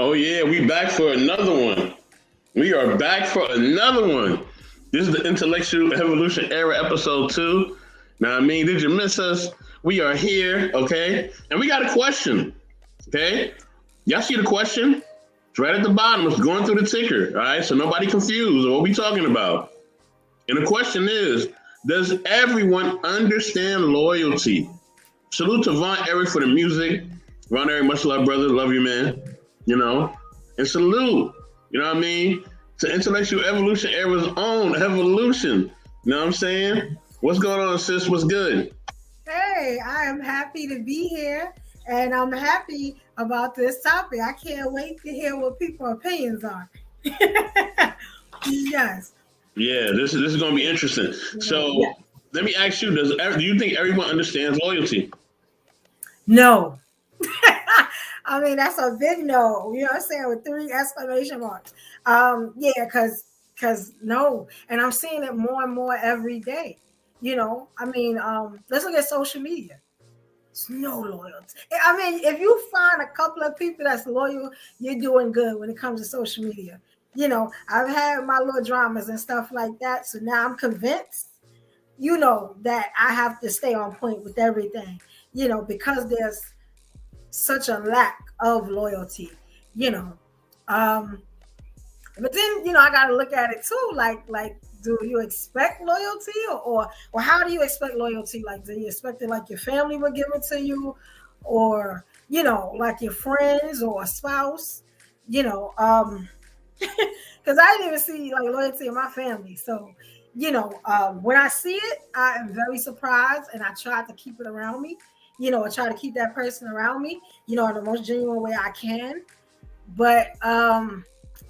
Oh yeah, we back for another one. We are back for another one. This is the Intellectual Evolution Era episode 2. Now I mean, did you miss us? We are here, okay? And we got a question. Okay? Y'all see the question? It's right at the bottom. It's going through the ticker. All right, so nobody confused what we talking about. And the question is, does everyone understand loyalty? Salute to Von Eric for the music. Von Eric, much love, brother. Love you, man. You know, and salute, you know what I mean, to Intellectual Evolution Era's own evolution. You know what I'm saying? What's going on, sis? What's good? Hey, I am happy to be here, and I'm happy about this topic. I can't wait to hear what people's opinions are. Yes. Yeah, this is going to be interesting. So Yeah. let me ask you: do you think everyone understands loyalty? No. I mean, that's a big no. You know what I'm saying? With 3 exclamation marks. Yeah, because no. And I'm seeing it more and more every day. You know, I mean, let's look at social media. It's no loyalty. I mean, if you find a couple of people that's loyal, you're doing good when it comes to social media. You know, I've had my little dramas and stuff like that. So now I'm convinced, that I have to stay on point with everything, because there's such a lack of loyalty, you know. But then, I got to look at it too. Like, do you expect loyalty, or how do you expect loyalty? Like, do you expect it like your family will give it to you, or like your friends or a spouse? Because I didn't even see like loyalty in my family. So, when I see it, I am very surprised, and I try to keep it around me. I try to keep that person around me, in the most genuine way I can. But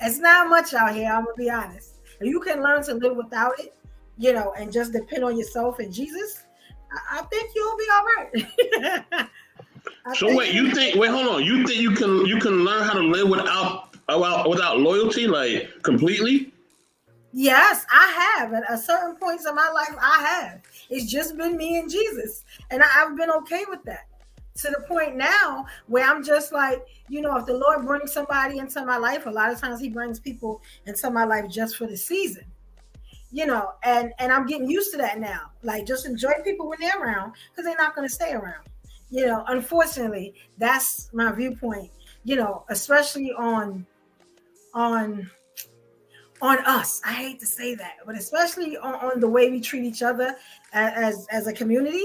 it's not much out here, I'm gonna be honest. If you can learn to live without it, and just depend on yourself and Jesus, I think you'll be all right. So wait, hold on. You think you can learn how to live without loyalty, like completely? Yes, I have. At certain points in my life, I have. It's just been me and Jesus. And I've been okay with that. To the point now where I'm just like, if the Lord brings somebody into my life, a lot of times he brings people into my life just for the season. And I'm getting used to that now. Like, just enjoy people when they're around, because they're not going to stay around. Unfortunately, that's my viewpoint, especially on us. I hate to say that, but especially on the way we treat each other as a community.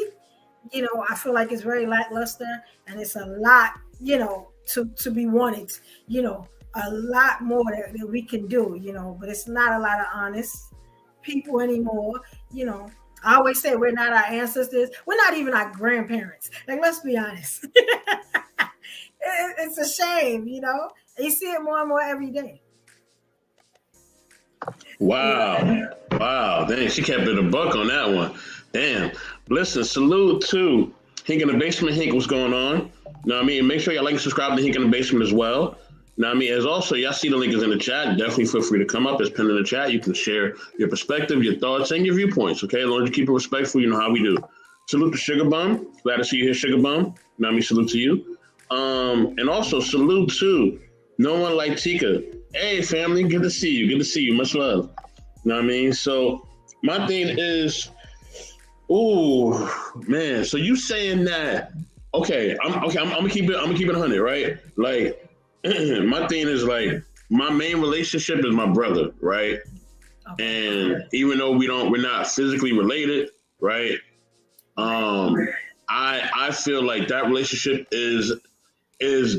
I feel like it's very lackluster, and it's a lot, to be wanted, a lot more that we can do, but it's not a lot of honest people anymore. I always say we're not our ancestors. We're not even our grandparents. Like, let's be honest. It's a shame, You see it more and more every day. Wow. Wow. Dang, she kept it a buck on that one. Damn. Listen, salute to Hink in the Basement. Hink, what's going on? You know what I mean? Make sure y'all like and subscribe to Hink in the Basement as well. You know what I mean? As also, y'all see the link is in the chat. Definitely feel free to come up. It's pinned in the chat. You can share your perspective, your thoughts, and your viewpoints, okay? As long as you keep it respectful, you know how we do. Salute to Sugar Bum. Glad to see you here, Sugar Bum. You know what I mean? Salute to you. And also, salute to No One Like Tika. Hey, family, good to see you. Good to see you. Much love. You know what I mean? So my thing is, ooh, man. So you saying that? Okay, I'm gonna keep it 100, right? Like, my thing is like, my main relationship is my brother, right? Okay. And even though we're not physically related, right? I feel like that relationship is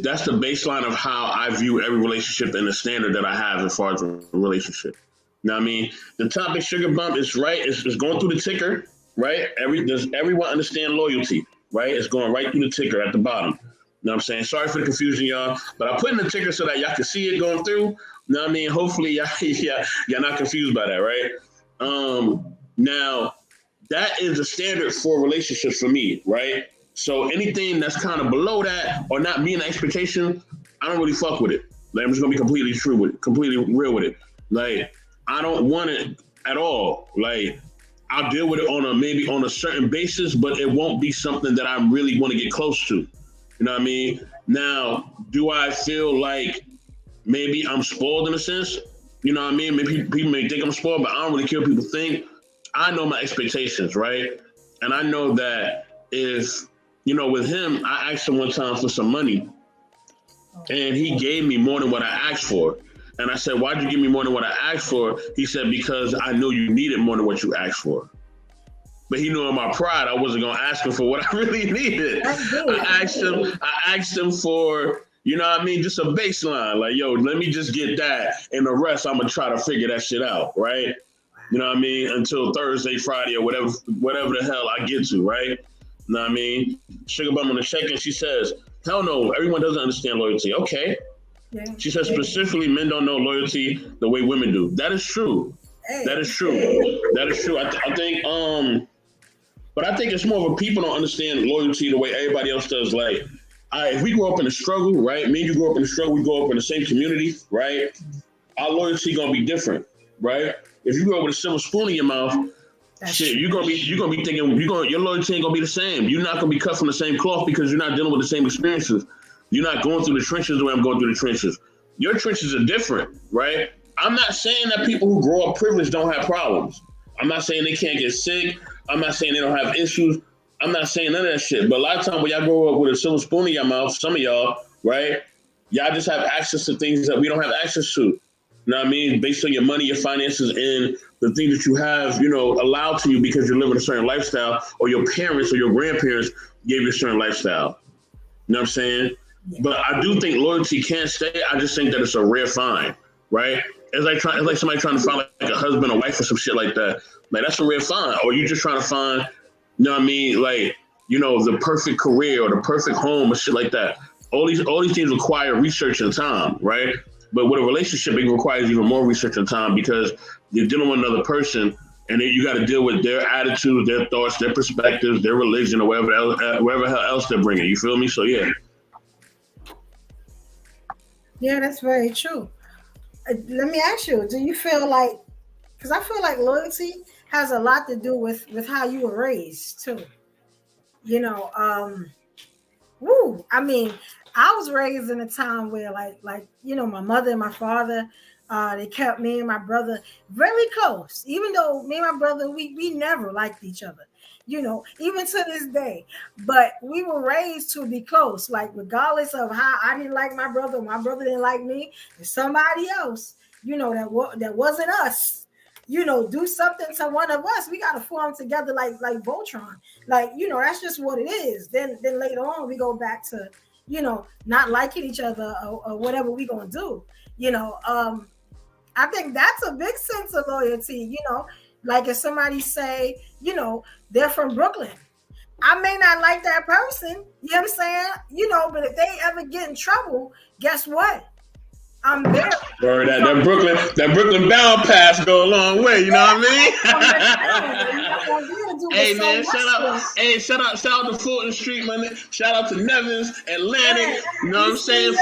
that's the baseline of how I view every relationship and the standard that I have as far as a relationship. You know what I mean? The topic Sugar Bump is right. It's going through the ticker, right? Does everyone understand loyalty, right? It's going right through the ticker at the bottom. You know what I'm saying? Sorry for the confusion, y'all. But I put in the ticker so that y'all can see it going through. You know what I mean? Hopefully y'all not confused by that, right? Now, that is the standard for relationships for me, right? So anything that's kind of below that or not meeting the expectation, I don't really fuck with it. Like, I'm just gonna be completely real with it. Like, I don't want it at all. Like, I'll deal with it maybe on a certain basis, but it won't be something that I really want to get close to. You know what I mean? Now, do I feel like maybe I'm spoiled in a sense. You know what I mean? Maybe people may think I'm spoiled, but I don't really care what people think. I know my expectations, right? And I know that if, with him, I asked him one time for some money and he gave me more than what I asked for. And I said, why'd you give me more than what I asked for? He said, because I knew you needed more than what you asked for. But he knew in my pride, I wasn't going to ask him for what I really needed. I asked him for, just a baseline. Like, yo, let me just get that. And the rest, I'm going to try to figure that shit out, right? You know what I mean? Until Thursday, Friday, or whatever the hell I get to, right? You know what I mean? Sugar Bum on the check-in, she says, hell no, everyone doesn't understand loyalty. Okay. Yeah. She says specifically men don't know loyalty the way women do. That is true. That is true. That is true. I think, but I think it's more of a people don't understand loyalty the way everybody else does. Like, if we grow up in the struggle, right? Me and you grow up in the struggle, we grow up in the same community, right? Our loyalty gonna be different, right? If you grow up with a silver spoon in your mouth, you're gonna be thinking your loyalty ain't gonna be the same. You're not gonna be cut from the same cloth because you're not dealing with the same experiences. You're not going through the trenches the way I'm going through the trenches. Your trenches are different, right? I'm not saying that people who grow up privileged don't have problems. I'm not saying they can't get sick. I'm not saying they don't have issues. I'm not saying none of that shit. But a lot of times when y'all grow up with a silver spoon in your mouth, some of y'all, right? Y'all just have access to things that we don't have access to. You know what I mean? Based on your money, your finances, and the things that you have, allowed to you because you're living a certain lifestyle, or your parents or your grandparents gave you a certain lifestyle. You know what I'm saying? Yeah. But I do think loyalty can stay. I just think that it's a rare find, right? It's like somebody trying to find like a husband or wife or some shit like that. Like, that's a rare find. Or you just trying to find, you know what I mean? Like, the perfect career or the perfect home or shit like that. All these things require research and time, right? But with a relationship, it requires even more research and time because you're dealing with another person, and then you got to deal with their attitudes, their thoughts, their perspectives, their religion, or whatever else they're bringing. You feel me? So yeah. Yeah, that's very true. Let me ask you: do you feel like? Because I feel like loyalty has a lot to do with how you were raised too. I mean, I was raised in a time where like my mother and my father, they kept me and my brother very close. Even though me and my brother, we never liked each other, even to this day. But we were raised to be close, like regardless of how I didn't like my brother didn't like me, and somebody else, that wasn't us, do something to one of us, we got to form together like Voltron. Like, that's just what it is. Then later on, we go back to, not liking each other or whatever we going to do. I think that's a big sense of loyalty, like if somebody say, they're from Brooklyn. I may not like that person, you know what I'm saying? But if they ever get in trouble, guess what? I'm there. Or that Brooklyn Bound Pass go a long way, you know what I mean? Hey man, shout out to Fulton Street, man. Shout out to Nevins, Atlantic, you know what I'm saying?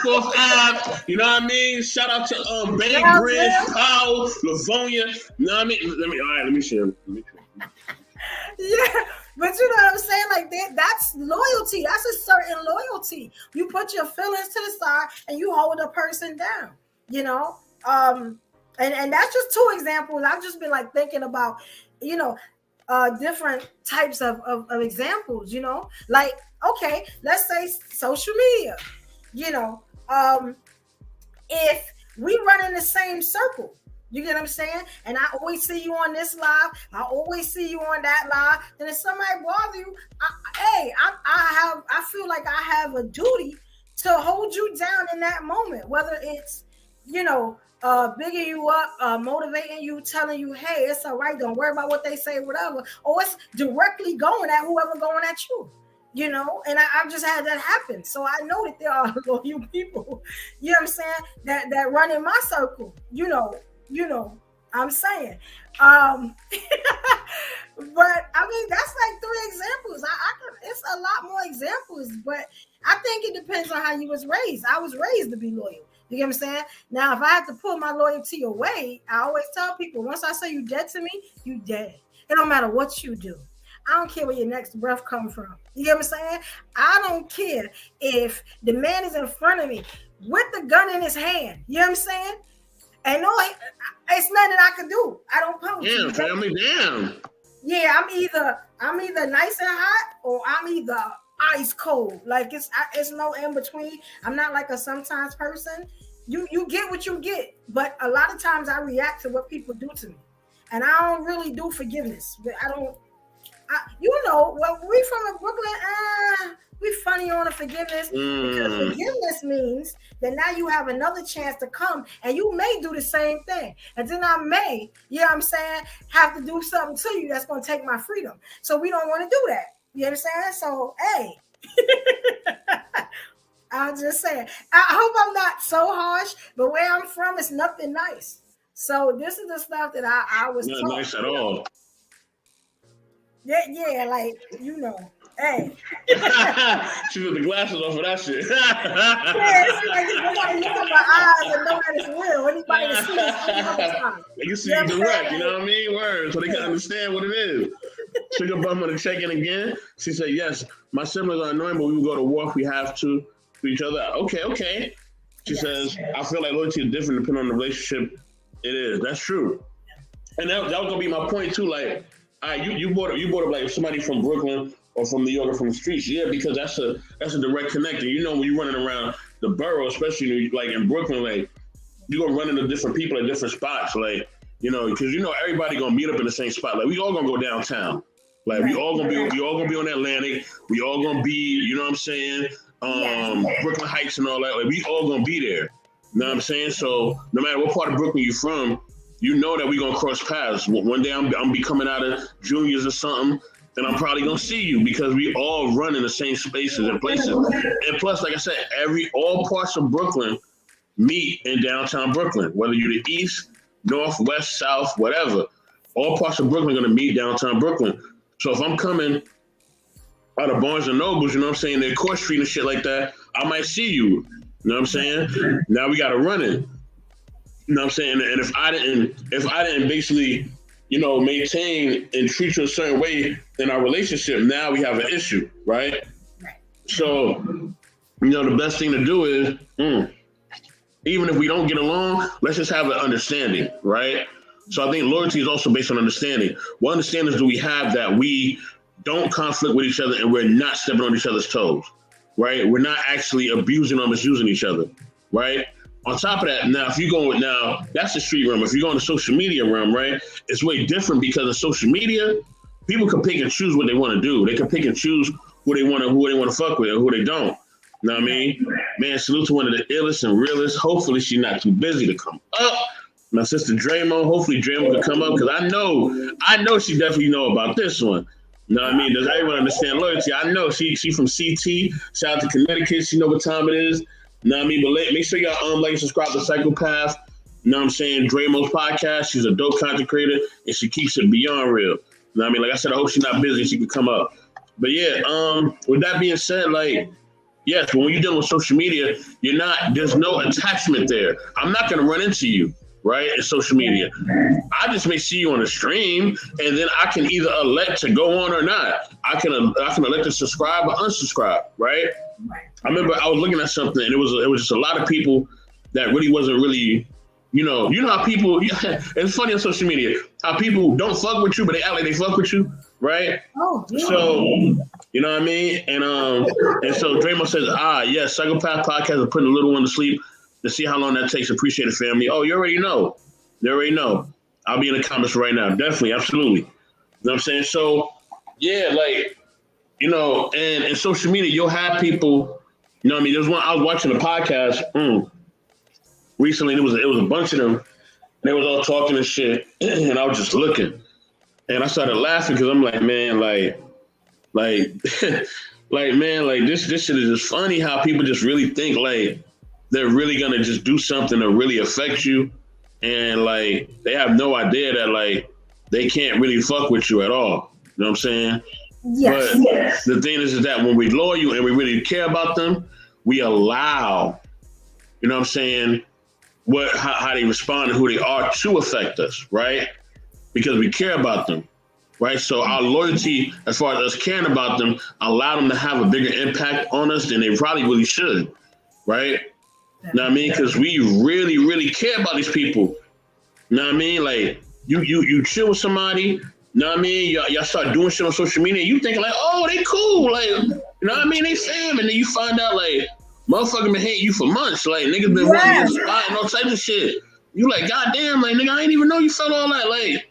Fourth Ave, you know what I mean? Shout out to Bainbridge, Powell, Livonia, you know what I mean? Let me share. Yeah, but you know what I'm saying? Like that's loyalty. That's a certain loyalty. You put your feelings to the side and you hold a person down, and that's just two examples. I've just been like thinking about, different types of examples, like, okay, let's say social media, if we run in the same circle, you get what I'm saying? And I always see you on this live. I always see you on that live. And if somebody bother you, I feel like I have a duty to hold you down in that moment. Whether it's, bigging you up, motivating you, telling you, hey, it's all right. Don't worry about what they say, whatever. Or it's directly going at whoever going at you. And I've just had that happen. So I know that there are loyal people, you know what I'm saying, that run in my circle, I'm saying. But I mean, that's like 3 examples. It's a lot more examples, but I think it depends on how you was raised. I was raised to be loyal. You get what I'm saying? Now, if I have to pull my loyalty away, I always tell people, once I say you dead to me, you dead. It don't matter what you do. I don't care where your next breath comes from. You get what I'm saying? I don't care if the man is in front of me with the gun in his hand. You know what I'm saying? And no, it's nothing I can do. I don't punish you. Damn, family, damn. Yeah, I'm either nice and hot or I'm either ice cold. Like it's no in between. I'm not like a sometimes person. You get what you get, but a lot of times I react to what people do to me, and I don't really do forgiveness. But well, we from Brooklyn. We funny on the forgiveness because forgiveness means that now you have another chance to come and you may do the same thing. And then I may, you know what I'm saying, have to do something to you that's going to take my freedom. So we don't want to do that. You understand? So, hey, I'm just saying, I hope I'm not so harsh, but where I'm from, it's nothing nice. So this is the stuff that I was not nice at all. Yeah, like, hey. She took the glasses off of that shit. Yeah, it's like nobody look at my eyes and know that it's real. Anybody that sees it, they can see you direct, you know what I mean? Words, so they can understand what it is. Sugar Bum to check in again. She said, yes, my siblings are annoying, but we will go to war if we have to each other. Okay. She says, I feel like loyalty is different depending on the relationship it is. That's true. And that was gonna be my point too. Like, you brought up like somebody from Brooklyn or from New York or from the streets. Yeah, because that's a direct connector. You know, when you're running around the borough, especially like in Brooklyn, like you're gonna run into different people at different spots. Like, because everybody gonna meet up in the same spot. Like we all gonna go downtown. Like we all gonna be on Atlantic. We all gonna be, you know what I'm saying? Brooklyn Heights and all that. Like we all gonna be there. You know what I'm saying? So no matter what part of Brooklyn you're from, you know that we're gonna cross paths. One day I'm be coming out of juniors or something, and I'm probably gonna see you because we all run in the same spaces and places. And plus, like I said, all parts of Brooklyn meet in downtown Brooklyn, whether you're the east, north, west, south, whatever. All parts of Brooklyn are gonna meet downtown Brooklyn. So if I'm coming out of Barnes and Nobles, you know what I'm saying, their Court Street and shit like that, I might see you. You know what I'm saying? Now we gotta run it. You know what I'm saying? And if I didn't basically, maintain and treat you a certain way in our relationship, now we have an issue, right? So, the best thing to do is, even if we don't get along, let's just have an understanding, right? So I think loyalty is also based on understanding. What understandings do we have that we don't conflict with each other and we're not stepping on each other's toes, right? We're not actually abusing or misusing each other, right? On top of that, now, that's the street realm. If you go in the social media realm, right, it's way different because in social media, people can pick and choose what they want to do. They can pick and choose who they want to fuck with and who they don't. You know what I mean? Man, salute to one of the illest and realest. Hopefully she's not too busy to come up. My sister Dramo, hopefully Dramo can come up because I know she definitely know about this one. You know what I mean? Does everyone understand loyalty? I know she from CT. Shout out to Connecticut. She know what time it is. You know what I mean? But make sure y'all like and subscribe to Psychopath. You know what I'm saying? Dramo's podcast. She's a dope content creator and she keeps it beyond real. You know what I mean? Like I said, I hope she's not busy. She can come up. But yeah, with that being said, like, yes, when you're dealing with social media, there's no attachment there. I'm not gonna run into you, right? In social media. I just may see you on the stream and then I can either elect to go on or not. I can elect to subscribe or unsubscribe, right? I remember I was looking at something and it was just a lot of people that really wasn't really, you know how people, it's funny on social media, how people don't fuck with you, but they act like they fuck with you, right? Oh, yeah. So, you know what I mean? And so Dramo says, yes, Psychopath Podcast is putting a little one to sleep to see how long that takes. Appreciate it, family. Oh, you already know. I'll be in the comments right now. Definitely, absolutely. You know what I'm saying? So, yeah, like, and in social media, you'll have people, you know what I mean? There's one, I was watching a podcast recently, and it was a bunch of them, and they was all talking and shit, and I was just looking. And I started laughing because I'm like, man, like, man, like this shit is just funny how people just really think like they're really going to just do something to really affect you. And like, they have no idea that like, they can't really fuck with you at all. You know what I'm saying? Yes. But the thing is that when we loyal and we really care about them, we allow, you know what I'm saying, how they respond and who they are to affect us, right? Because we care about them, right? So our loyalty, as far as us caring about them, allow them to have a bigger impact on us than they probably really should, right? You know what I mean? Because we really, really care about these people. You know what I mean? Like, you chill with somebody, you know what I mean? Y'all start doing shit on social media, and you think like, oh, they cool, like, you know what I mean? They fam, and then you find out like, motherfucker been hating you for months, like niggas been wanting to spot and all types of shit. You like, goddamn, like nigga, I ain't even know you felt all that, like,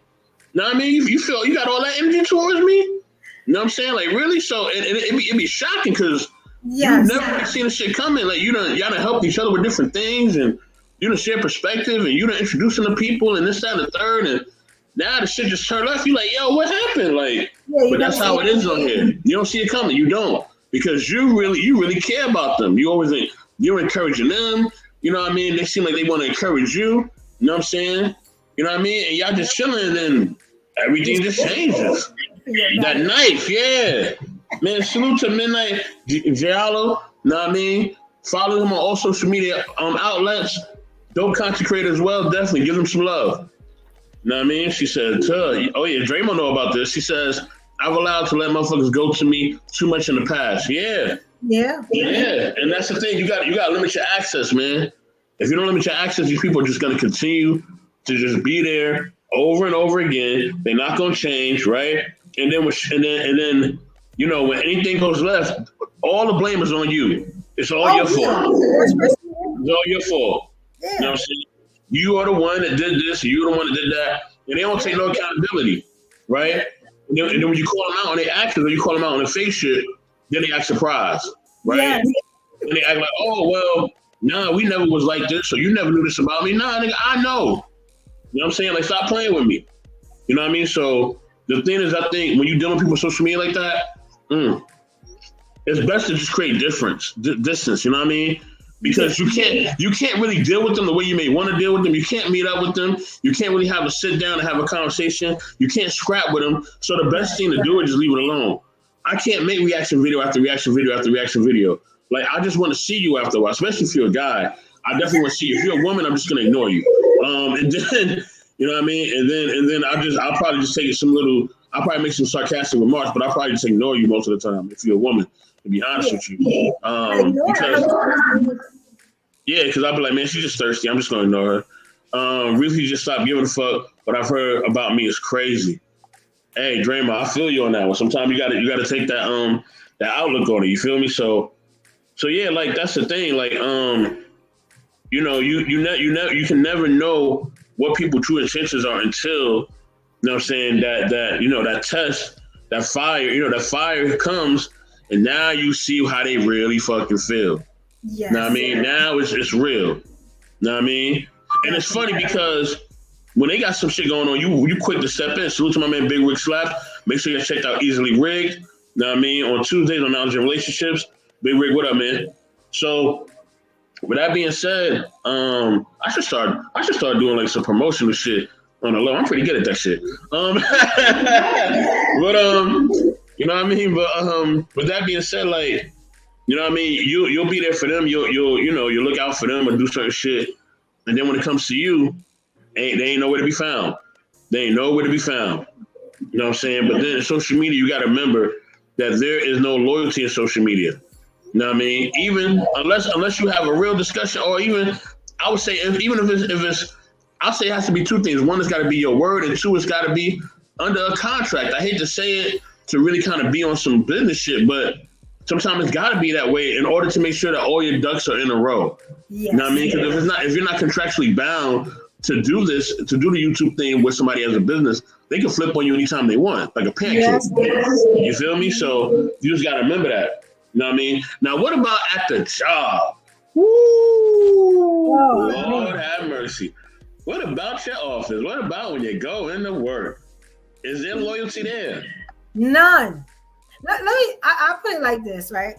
you know what I mean? You feel you got all that energy towards me? You know what I'm saying? Like, really? So it be shocking because you never really seen the shit coming. Like, y'all done help each other with different things, and you done share perspective, and you done introducing the people, and this, that, and the third, and now the shit just turned left. You like, yo, what happened? Like, but that's how it is on here. You don't see it coming. You don't, because you really care about them. You always think you're encouraging them. You know what I mean? They seem like they want to encourage you. You know what I'm saying? You know what I mean? And y'all just chilling, and then everything just changes. That knife, yeah. Man, salute to Midnight Giallo. You know what I mean? Follow him on all social media outlets. Dope content creator as well. Definitely give them some love. You know what I mean? She said, oh yeah, Draymond know about this. She says, I've allowed to let motherfuckers go to me too much in the past. Yeah. And that's the thing. You got to limit your access, man. If you don't limit your access, these people are just going to continue to just be there over and over again. They're not going to change, right? And then, you know, when anything goes left, all the blame is on you. It's all your fault. It's all your fault. Yeah. You know what I'm saying? You are the one that did this, you're the one that did that, and they don't take no accountability, right? And then when you call them out on their actions, or you call them out on their fake shit, then they act surprised, right? Yes. And they act like, oh, well, nah, we never was like this, so you never knew this about me. Nah, nigga, I know. You know what I'm saying? Like, stop playing with me. You know what I mean? So the thing is, I think when you deal with people on social media like that, it's best to just create distance. You know what I mean? Because you can't really deal with them the way you may want to deal with them. You can't meet up with them. You can't really have a sit down and have a conversation. You can't scrap with them. So the best thing to do is just leave it alone. I can't make reaction video after reaction video after reaction video. Like, I just want to see you after a while, especially if you're a guy. I definitely want to see you. If you're a woman, I'm just gonna ignore you. And then, you know what I mean? And then I'll probably just take it I'll probably make some sarcastic remarks, but I'll probably just ignore you most of the time if you're a woman, to be honest with you. Because I'll be like, man, she's just thirsty. I'm just gonna ignore her. Really just stop giving a fuck. What I've heard about me is crazy. Hey, Draymond, I feel you on that one. Sometimes you gotta take that outlook on it. You feel me? So yeah, like that's the thing. Like you know, you can never know what people's true intentions are until, you know what I'm saying, that you know, that test, that fire comes, and now you see how they really fucking feel. Yes. Know what I mean? Now it's real. Know what I mean? And it's funny because when they got some shit going on, you quick to step in. Salute to my man Big Rick Slap. Make sure you check out Easily Rigged. Know what I mean? On Tuesdays on Knowledge and Relationships. Big Rick, what up, man? So with that being said, I should start doing like some promotional shit on the low. I'm pretty good at that shit. But you know what I mean? But with that being said, like, you know what I mean? You'll be there for them. You'll look out for them or do certain shit. And then when it comes to you, they ain't nowhere to be found. They ain't nowhere to be found. You know what I'm saying? But then in social media, you got to remember that there is no loyalty in social media. You know what I mean? Even unless you have a real discussion, or even I would say if it's I'll say it has to be two things. One, it's got to be your word, and two, it's got to be under a contract. I hate to say it to really kind of be on some business shit, but sometimes it's got to be that way in order to make sure that all your ducks are in a row. Yes. You know what I mean? Because if you're not contractually bound to do this, to do the YouTube thing with somebody as a business, they can flip on you anytime they want, like a pancake. Yes. You feel me? So you just got to remember that. You know what I mean? Now, what about at the job? Woo! Oh, Lord have mercy. What about your office? What about when you go into work? Is there loyalty there? None. I'll put it like this, right?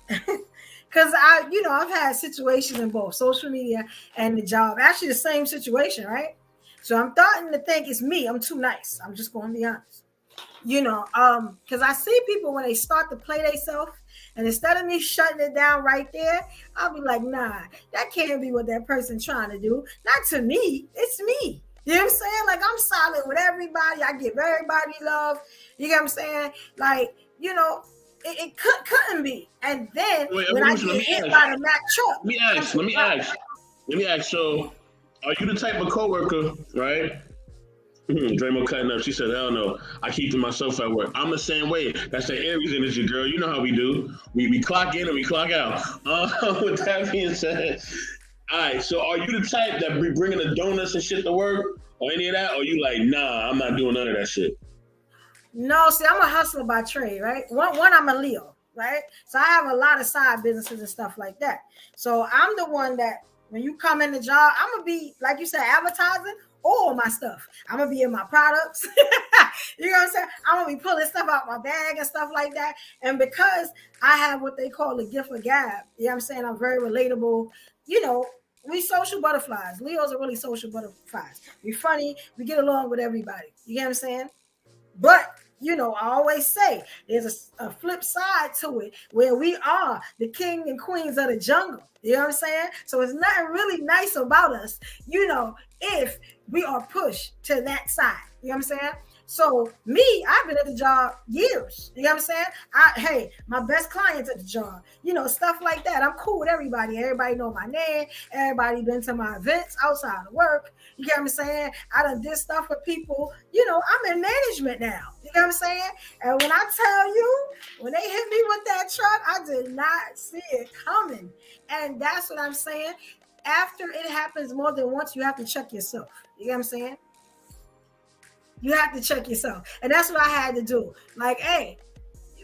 Because I've had situations in both social media and the job. Actually, the same situation, right? So I'm starting to think it's me. I'm too nice. I'm just going to be honest. Because I see people when they start to play themselves, and instead of me shutting it down right there, I'll be like, nah, that can't be what that person's trying to do. Not to me. It's me. You know what I'm saying? Like, I'm solid with everybody. I give everybody love. You get what I'm saying? Like, you know, it couldn't be. And then Wait, when I get hit by the Mack truck, let me ask. So, are you the type of coworker, right? Dramo cutting up. She said, "Hell no, I keep to myself at work. I'm the same way. That's the Aries energy, girl. You know how we do. We clock in and we clock out." With that being said, all right. So, are you the type that be bringing the donuts and shit to work, or any of that? Or you like, nah, I'm not doing none of that shit. No, see, I'm a hustler by trade, right? One, I'm a Leo, right? So I have a lot of side businesses and stuff like that. So I'm the one that when you come in the job, I'm gonna be, like you said, advertising all my stuff. I'm gonna be in my products. You know what I'm saying? I'm gonna be pulling stuff out my bag and stuff like that. And because I have what they call a gift of gab, you know what I'm saying? I'm very relatable. You know, we social butterflies. Leos are really social butterflies. We funny, we get along with everybody. You get what I'm saying? But you know, I always say there's a flip side to it where we are the king and queens of the jungle. You know what I'm saying? So it's nothing really nice about us, you know, if we are pushed to that side. You know what I'm saying? So me, I've been at the job years. You know what I'm saying? Hey, my best clients at the job, you know, stuff like that. I'm cool with everybody. Everybody know my name. Everybody been to my events outside of work. You get what I'm saying? I done did stuff with people. You know, I'm in management now. You know what I'm saying? And when I tell you, when they hit me with that truck, I did not see it coming. And that's what I'm saying. After it happens more than once, you have to check yourself. You know what I'm saying? You have to check yourself. And that's what I had to do. Like, hey,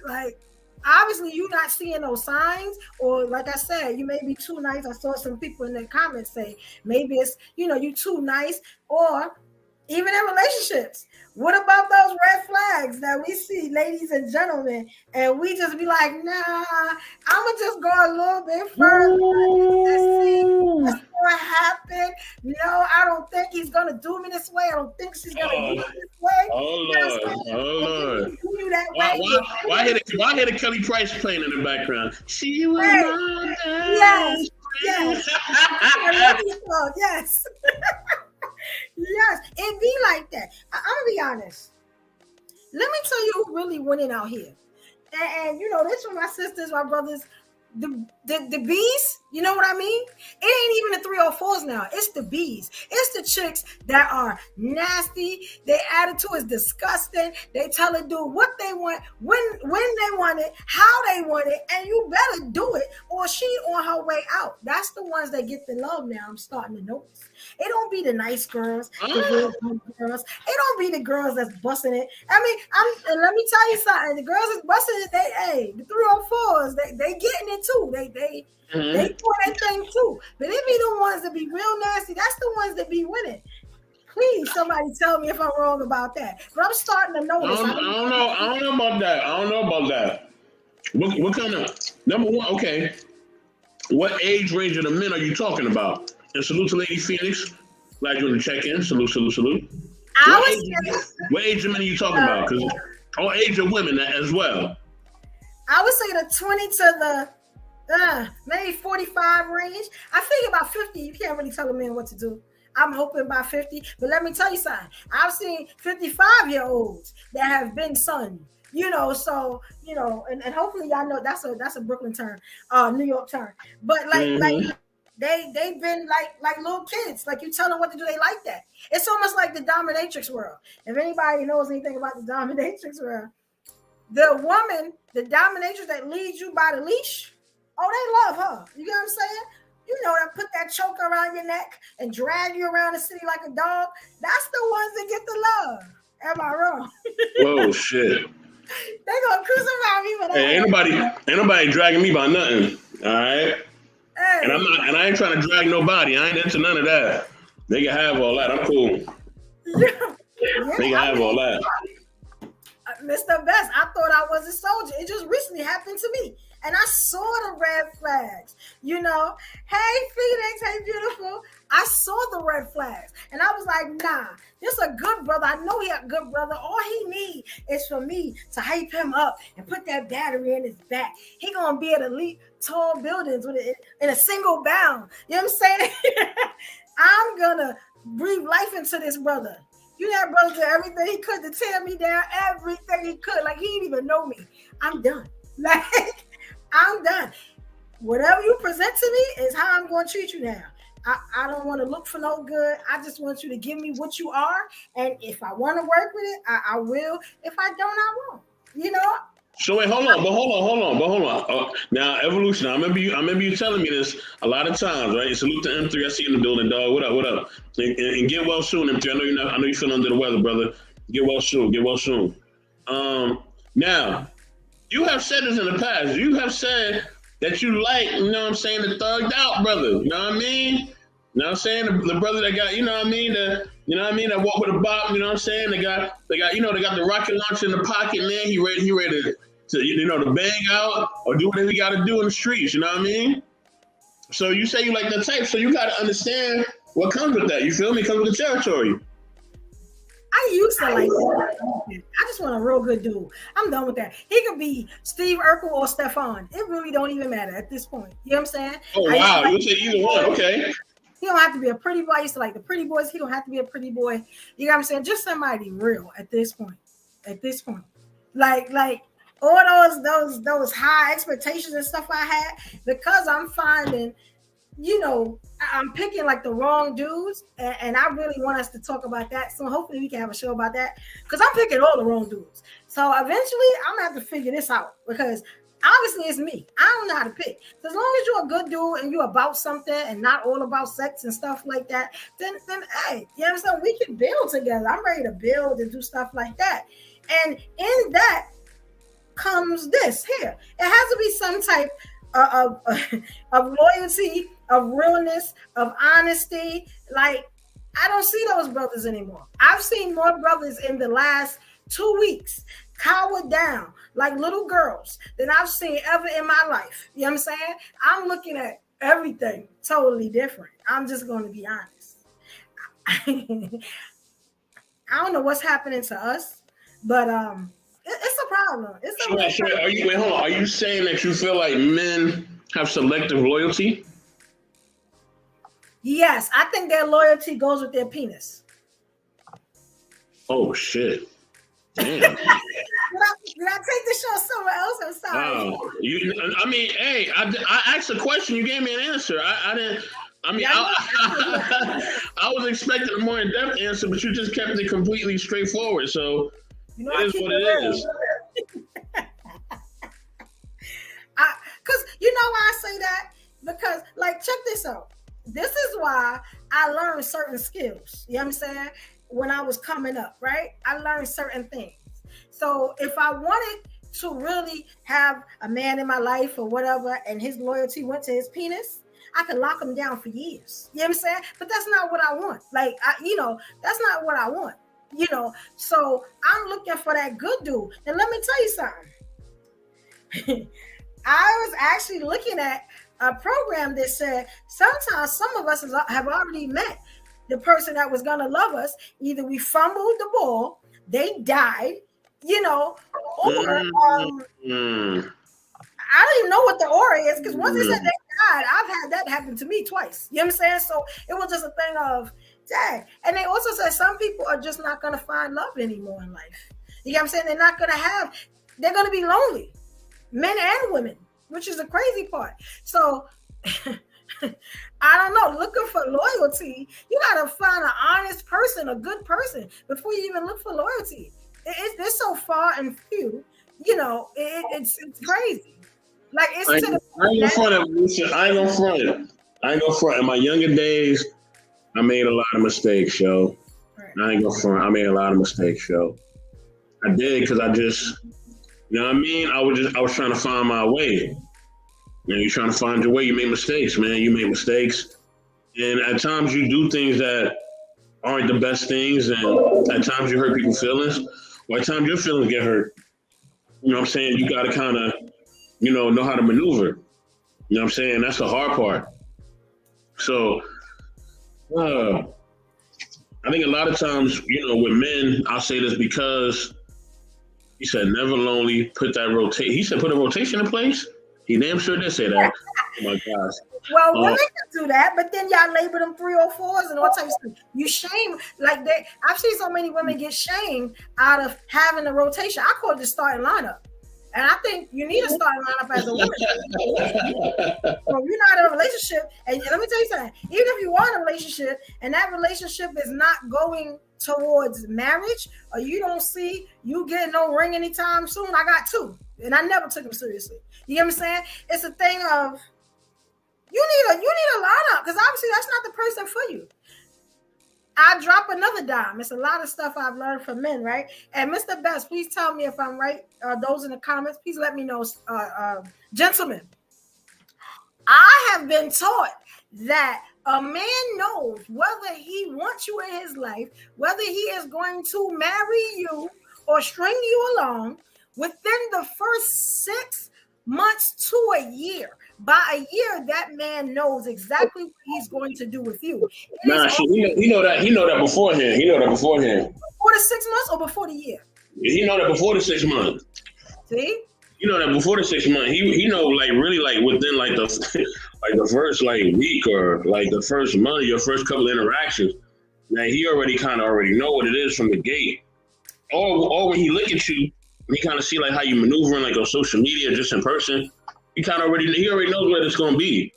like, obviously you're not seeing those signs, or like I said, you may be too nice. I saw some people in the comments say maybe it's, you know, you too nice, or even in relationships. What about those red flags that we see, ladies and gentlemen, and we just be like, nah, I'm gonna just go a little bit further and see what's gonna happen. No, I don't think he's gonna do me this way. I don't think she's gonna do me this way. Oh Lord. Why hear the Kelly Price playing in the background? She was my yes. Yes. Yes, it be like that. I'm gonna be honest. Let me tell you who really winning out here. And you know, this for my sisters, my brothers, the bees, you know what I mean? It ain't even the 304s now. It's the bees. It's the chicks that are nasty. Their attitude is disgusting. They tell a dude what they want, when they want it, how they want it, and you better do it, or she on her way out. That's the ones that get the love now. I'm starting to notice. It don't be the nice girls, the real girls. It don't be the girls that's busting it. I mean, and let me tell you something. The girls that's busting it, the 304s, they getting it too. They do their thing too. But it be the ones that be real nasty. That's the ones that be winning. Please, somebody tell me if I'm wrong about that. But I'm starting to notice. I don't know about that. What kind of, number one? Okay, what age range of the men are you talking about? And salute to Lady Phoenix. Glad you want to check in. Salute. What age of men are you talking about? Because or age of women as well. I would say the 20 to the maybe 45 range. I think about 50. You can't really tell a man what to do. I'm hoping by 50. But let me tell you something. I've seen 55-year-olds that have been son. You know, so you know, and hopefully y'all know that's a Brooklyn term, New York term. But like they've been like little kids. Like you tell them what to do, they like that. It's almost like the dominatrix world. If anybody knows anything about the dominatrix world, the woman, the dominatrix that leads you by the leash, oh, they love her. You get what I'm saying? You know, that put that choke around your neck and drag you around the city like a dog. That's the ones that get the love. Am I wrong? Whoa, shit. They gonna crucify me for that. Hey, ain't nobody dragging me by nothing. All right. Hey. And I ain't trying to drag nobody. I ain't into none of that. They can have all that. I'm cool. They can have all that. Mr. Best, I thought I was a soldier. It just recently happened to me. And I saw the red flags. You know, hey, Phoenix, hey, beautiful. I saw the red flags. And I was like, nah, this is a good brother. I know he a good brother. All he need is for me to hype him up and put that battery in his back. He going to be able to leap tall buildings with it in a single bound. You know what I'm saying? I'm going to breathe life into this brother. That brother did everything he could to tear me down, everything he could. Like, he didn't even know me. I'm done. Like, I'm done. Whatever you present to me is how I'm going to treat you now. I don't want to look for no good. I just want you to give me what you are. And if I want to work with it, I will. If I don't, I won't. So wait, hold on. Now, Evolution, I remember you telling me this a lot of times, right? Salute to M3. I see you in the building, dog. What up? And get well soon, M3. I know you feel under the weather, brother. Get well soon. Now, you have said this in the past. You have said that you like, the thugged out brother. You know what I mean? You know what I'm saying? The brother that got, that walk with a bop, you know what I'm saying? They got the rocket launcher in the pocket, man. He ready to to bang out or do whatever he got to do in the streets, you know what I mean? So you say you like that type, so you got to understand what comes with that. You feel me? Comes with the territory. I used to like that. I just want a real good dude. I'm done with that. He could be Steve Urkel or Stefan. It really don't even matter at this point. You know what I'm saying? Oh, wow. You'll say either one. Okay. He don't have to be a pretty boy. I used to like the pretty boys. He don't have to be a pretty boy. You know what I'm saying? Just somebody real at this point. Like all those high expectations and stuff I had, because I'm finding, I'm picking like the wrong dudes, and I really want us to talk about that. So hopefully we can have a show about that, because I'm picking all the wrong dudes. So eventually I'm gonna have to figure this out, because obviously it's me. I don't know how to pick. So as long as you're a good dude and you're about something and not all about sex and stuff like that, then hey, you understand? We can build together. I'm ready to build and do stuff like that. And in that comes this here. It has to be some type of loyalty, of realness, of honesty. Like, I don't see those brothers anymore. I've seen more brothers in the last 2 weeks cower down like little girls than I've seen ever in my life. You know what I'm saying? I'm looking at everything totally different. I'm just going to be honest. I don't know what's happening to us, but it's a problem. Are you saying that you feel like men have selective loyalty? Yes, I think their loyalty goes with their penis. Oh shit! Damn. Did I take the show somewhere else? I'm sorry. Hey, I asked a question. You gave me an answer. I didn't. I was expecting a more in-depth answer, but you just kept it completely straightforward. So it is what it is. Because you know why I say that? Because, like, check this out. This is why I learned certain skills. You know what I'm saying? When I was coming up, right? I learned certain things. So if I wanted to really have a man in my life or whatever, and his loyalty went to his penis, I could lock him down for years. You know what I'm saying? But that's not what I want. Like, that's not what I want. So I'm looking for that good dude. And let me tell you something. I was actually looking at a program that said sometimes some of us have already met the person that was going to love us. Either we fumbled the ball, they died, or I don't even know what the aura is, because once they said they died, I've had that happen to me twice. You know what I'm saying? So it was just a thing of, dang. And they also said some people are just not going to find love anymore in life. You know what I'm saying? They're going to be lonely, men and women, which is the crazy part. So I don't know, looking for loyalty, you got to find an honest person, a good person, before you even look for loyalty. It's so far and few, it's crazy. Like, it's I ain't gonna front. In my younger days, I made a lot of mistakes, yo. Right. I ain't gonna front. I made a lot of mistakes, yo. I did, because I just, you know what I mean? I was trying to find my way. You're trying to find your way. You make mistakes, man. You make mistakes. And at times you do things that aren't the best things. And at times you hurt people's feelings. Or at times your feelings get hurt. You know what I'm saying? You got to kind of, know how to maneuver. You know what I'm saying? That's the hard part. So, I think a lot of times, with men, I'll say this because he said, never lonely, put that rotation. He said, put a rotation in place. He damn sure did say that. my gosh. Well, women can do that, but then y'all label them 304s and all types of stuff. You shame like that. I've seen so many women get shamed out of having a rotation. I call it the starting lineup. And I think you need a starting lineup as a woman. So you're not in a relationship, and let me tell you something. Even if you are in a relationship and that relationship is not going towards marriage, or you don't see you getting no ring anytime soon, I got two, and I never took them seriously. You get what I'm saying? It's a thing of you need a lineup, because obviously that's not the person for you. I drop another dime. It's a lot of stuff I've learned from men, right? And Mr. Best, please tell me if I'm right. Those in the comments, please let me know. Gentlemen, I have been taught that a man knows whether he wants you in his life, whether he is going to marry you or string you along within the first 6 months to a year. By a year, that man knows exactly what he's going to do with you. Nah, he know that beforehand. He know that beforehand. Before the 6 months or before the year? He know that before the 6 months. See? You know that before the 6 months. He know like really like within like the first like week or like the first month, your first couple of interactions. Now he already know what it is from the gate. Or when he look at you, he kind of see like how you maneuvering like on social media, just in person. He already knows where it's going to be.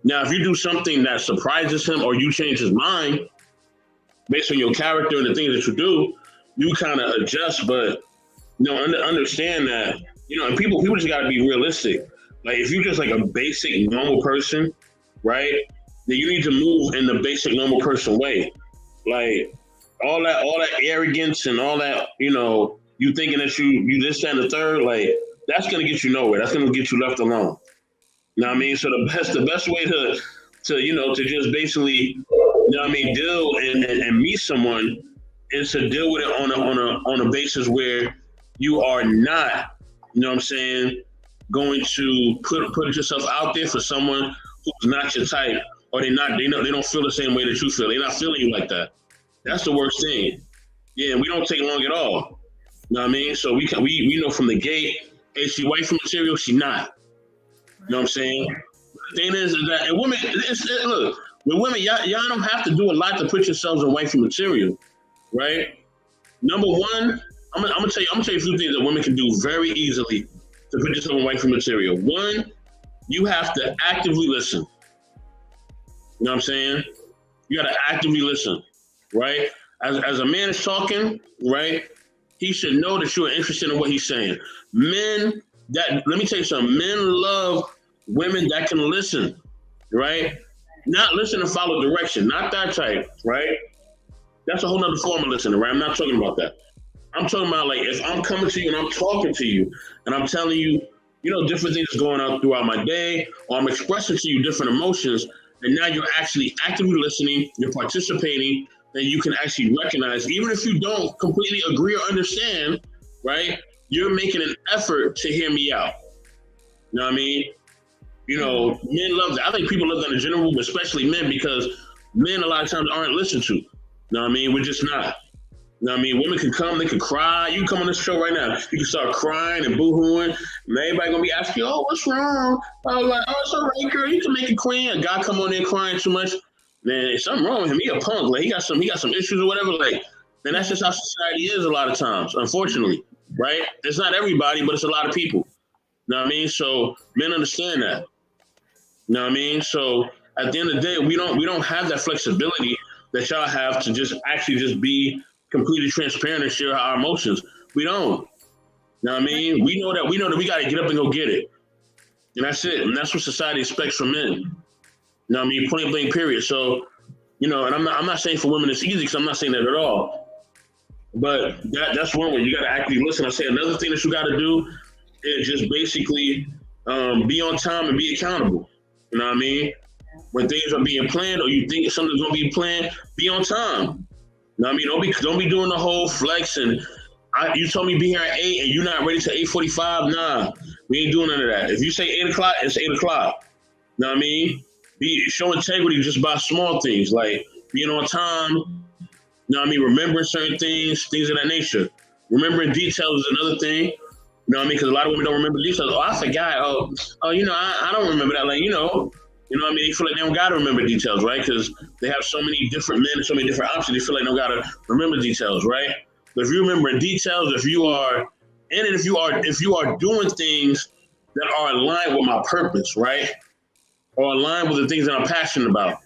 Now, if you do something that surprises him or you change his mind based on your character and the things that you do, you kind of adjust. But understand that and people just got to be realistic. Like if you're just like a basic normal person, right? Then you need to move in the basic normal person way. Like all that arrogance and all that, you thinking that you this, that, and the third, like. That's going to get you nowhere. That's going to get you left alone. You know what I mean? So the best way to just basically, deal and meet someone is to deal with it on a basis where you are not, going to put yourself out there for someone who's not your type, or they don't feel the same way that you feel. They're not feeling you like that. That's the worst thing. Yeah, we don't take long at all. You know what I mean? So we know from the gate. Is she wifey material? She not. You know what I'm saying? The thing is that, and women, look, with women, y'all don't have to do a lot to put yourselves in wifey material, right? Number one, I'm gonna tell you a few things that women can do very easily to put yourself in wifey material. One, you have to actively listen. You know what I'm saying? You gotta actively listen, right? As a man is talking, right? He should know that you are interested in what he's saying. Let me tell you something. Men love women that can listen, right? Not listen and follow direction. Not that type, right? That's a whole nother form of listening, right? I'm not talking about that. I'm talking about like if I'm coming to you and I'm talking to you and I'm telling you, different things going on throughout my day, or I'm expressing to you different emotions, and now you're actually actively listening, you're participating, and you can actually recognize, even if you don't completely agree or understand, right? You're making an effort to hear me out. You know what I mean? Men love that. I think people love that in general, but especially men, because men a lot of times aren't listened to. You know what I mean? We're just not. You know what I mean? Women can come, they can cry. You can come on this show right now. You can start crying and boo-hooing, and everybody gonna be asking you, what's wrong? I was like, it's all right, girl. You can make it queen. A guy come on there crying too much. Man, something wrong with him. He a punk. Like he got some issues or whatever. Like, and that's just how society is a lot of times, unfortunately, right? It's not everybody, but it's a lot of people. You know what I mean? So men understand that. You know what I mean? So at the end of the day, we don't have that flexibility that y'all have to just be completely transparent and share our emotions. We don't. You know what I mean? We know that we got to get up and go get it. And that's it. And that's what society expects from men. You know what I mean? Point blank, period. So, and I'm not saying for women it's easy, because I'm not saying that at all. But that's one way. You got to actually listen. I say another thing that you got to do is just basically be on time and be accountable. You know what I mean? When things are being planned or you think something's going to be planned, be on time. You know what I mean? Don't be doing the whole flex and you told me be here at 8 and you're not ready till 8:45. Nah, we ain't doing none of that. If you say 8 o'clock, it's 8 o'clock. You know what I mean? Show integrity just by small things, like being on time, you know what I mean? Remembering certain things of that nature. Remembering details is another thing. You You know what I mean? Because a lot of women don't remember details. Oh, I forgot. Oh, I don't remember that. Like, you know what I mean? They feel like they don't got to remember details, right? Because they have so many different men and so many different options. They feel like they don't got to remember details, right? But if you remember details, if you are doing things that are aligned with my purpose, right? Or aligned with the things that I'm passionate about.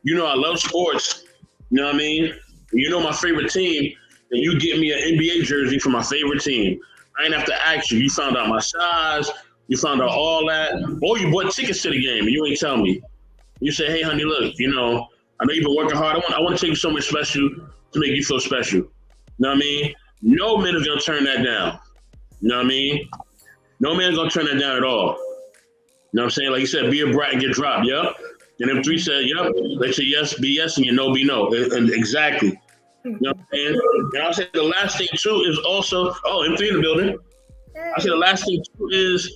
I love sports. You know what I mean? My favorite team, and you get me an NBA jersey for my favorite team. I ain't have to ask you. You found out my size. You found out all that. Or you bought tickets to the game and you ain't tell me. You say, hey, honey, look, I know you've been working hard. I want to take you somewhere special to make you feel special. You know what I mean? No man is going to turn that down. You know what I mean? No man's going to turn that down at all. You know what I'm saying? Like you said, be a brat and get dropped. Yep. And them three said, yep. They say yes, be yes, and your no, be no. And exactly. You know what I'm saying? And I'll say the last thing, too, is also, M3 in the building. I say the last thing, too, is,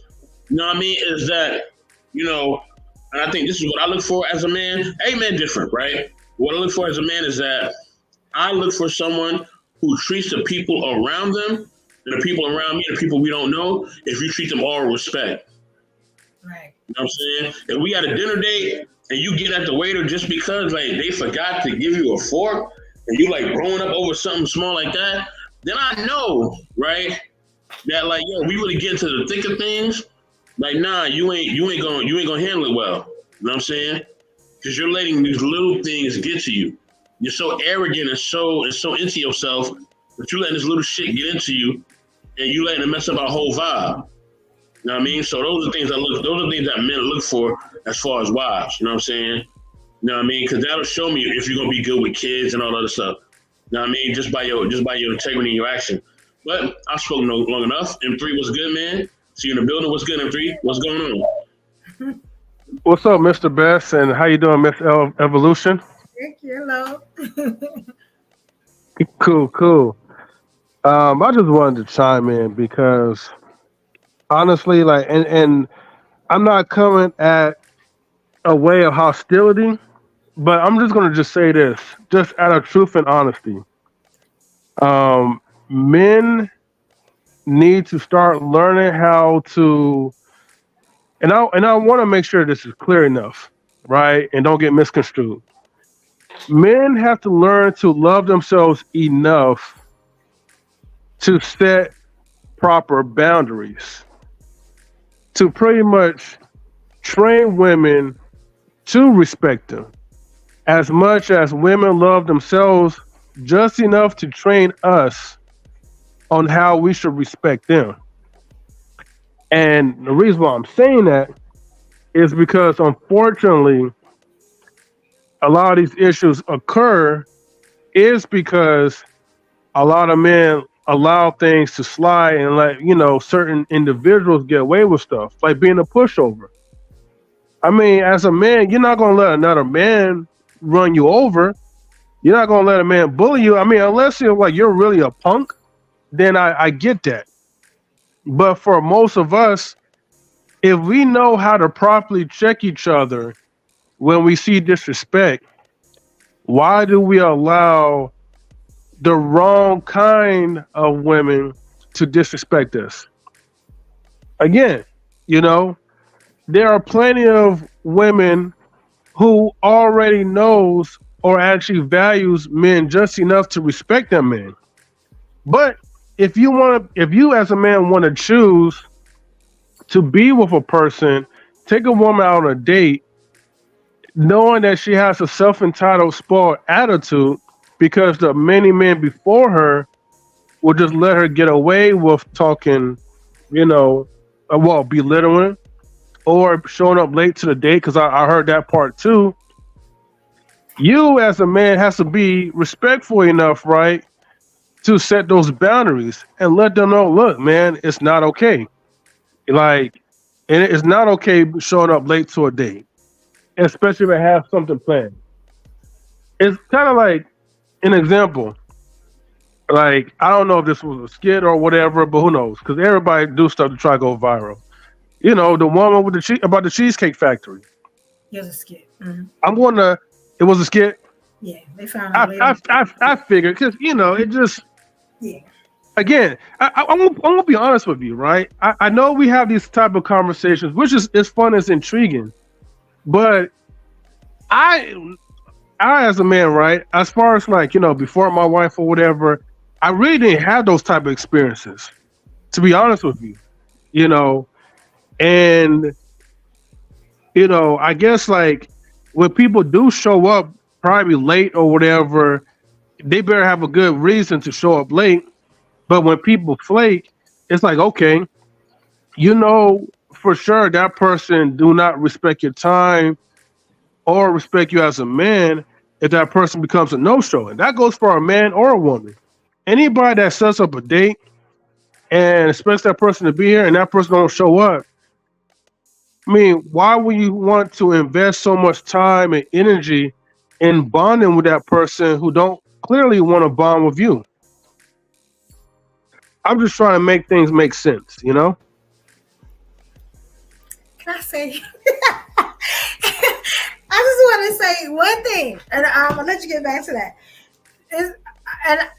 is that, and I think this is what I look for as a man. Every man different, right? What I look for as a man is that I look for someone who treats the people around them and the people around me, the people we don't know, if you treat them all with respect. Right. You know what I'm saying? If we got a dinner date and you get at the waiter just because like they forgot to give you a fork and you like growing up over something small like that, then I know, right, that like, we really get into the thick of things. Like, nah, you ain't gonna handle it well. You know what I'm saying? Because you're letting these little things get to you. You're so arrogant and so into yourself that you letting this little shit get into you, and you letting it mess up our whole vibe. You know what I mean? So those are things that men look for as far as wives. You know what I'm saying? You know what I mean? Because that'll show me if you're gonna be good with kids and all that other stuff. You know what I mean? Just by your integrity and your action. But I spoke long enough. M3 was good, man. See you in the building. What's good, M3? What's going on? What's up, Mr. Best, and how you doing, Miss Evolution? Thank you. Hello. Cool. I just wanted to chime in because honestly, like, and I'm not coming at a way of hostility, but I'm just gonna just say this, just out of truth and honesty. Men need to start learning how to, and I want to make sure this is clear enough, right? And don't get misconstrued. Men have to learn to love themselves enough to set proper boundaries, to pretty much train women to respect them, as much as women love themselves just enough to train us on how we should respect them. And the reason why I'm saying that is because, unfortunately, a lot of these issues occur is because a lot of men allow things to slide and let certain individuals get away with stuff, like being a pushover. I mean, as a man, you're not going to let another man run you over. You're not going to let a man bully you. I mean, unless you're really a punk, then I get that. But for most of us, if we know how to properly check each other when we see disrespect, why do we allow the wrong kind of women to disrespect us? Again, there are plenty of women who already knows or actually values men just enough to respect them men. But if you as a man want to choose to be with a person, take a woman out on a date, knowing that she has a self-entitled, spoiled attitude because the many men before her will just let her get away with talking, belittling or showing up late to the date, because I heard that part too. You as a man has to be respectful enough, right, to set those boundaries and let them know, look, man, it's not okay. And it's not okay showing up late to a date, especially if I have something planned. It's kind of like an example. Like, I don't know if this was a skit or whatever, but who knows? Because everybody do stuff to try to go viral. The woman with about the Cheesecake Factory. It was a skit. Mm-hmm. It was a skit. Yeah, they found out later. I figured, because it just. Yeah. again, I won't be honest with you, right? I know we have these type of conversations, which is fun, it's intriguing, but I as a man, right, as far as like, before my wife or whatever, I really didn't have those type of experiences, to be honest with you, you know, and I guess like when people do show up probably late or whatever, they better have a good reason to show up late. But when people flake, it's like, okay, for sure that person do not respect your time or respect you as a man if that person becomes a no-show. And that goes for a man or a woman. Anybody that sets up a date and expects that person to be here and that person don't show up, I mean, why would you want to invest so much time and energy in bonding with that person who don't clearly want to bond with you? I'm just trying to make things make sense, Can I say? I just want to say one thing, and I'm gonna let you get back to that.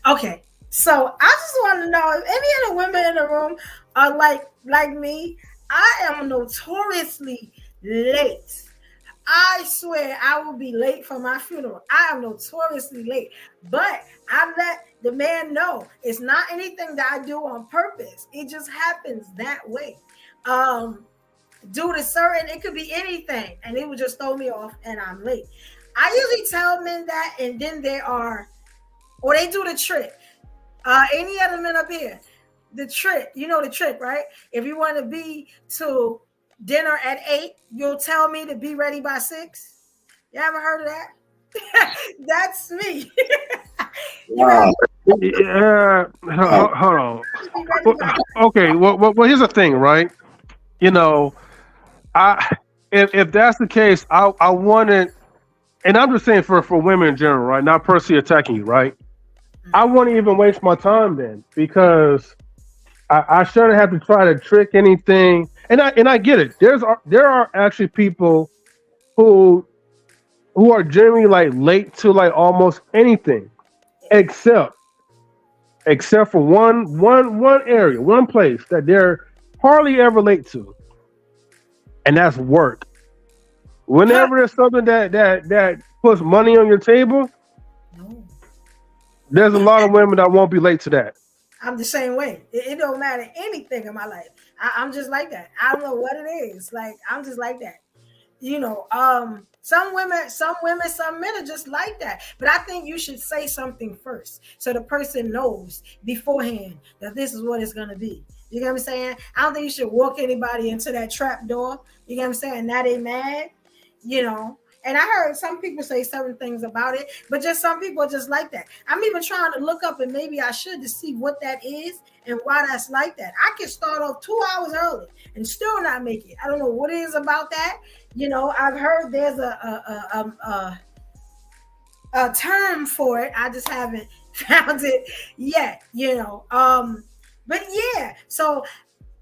Okay, so I just want to know if any of the women in the room are like me. I am notoriously late. I swear I will be late for my funeral. I am notoriously late, but I let the man know it's not anything that I do on purpose. It just happens that way. Due to certain, it could be anything, and it would just throw me off, and I'm late. I usually tell men that, and then they do the trick. Any other men up here, the trick, the trick, right? If you want to be to dinner at 8, you'll tell me to be ready by 6. You ever heard of that? That's me. Wow. Hold on. Okay, well, here's the thing, right? If that's the case, I wanted, and I'm just saying for women in general, right? Not personally attacking you, right? I wouldn't even waste my time then, because I shouldn't have to try to trick anything. And I get it. There are actually people who are generally like late to like almost anything, except for one area, one place that they're hardly ever late to, and that's work. Whenever there's something that puts money on your table, there's a lot of women that won't be late to that. I'm the same way. It don't matter anything in my life. I'm just like that. I don't know what it is. Like, I'm just like that. Some women, some men are just like that. But I think you should say something first, so the person knows beforehand that this is what it's gonna be. You know what I'm saying? I don't think you should walk anybody into that trap door. You know what I'm saying? Now they mad, And I heard some people say certain things about it, but just some people are just like that. I'm even trying to look up, and maybe I should, to see what that is and why that's like that. I can start off 2 hours early and still not make it. I don't know what it is about that. I've heard there's a term for it. I just haven't found it yet. But yeah. So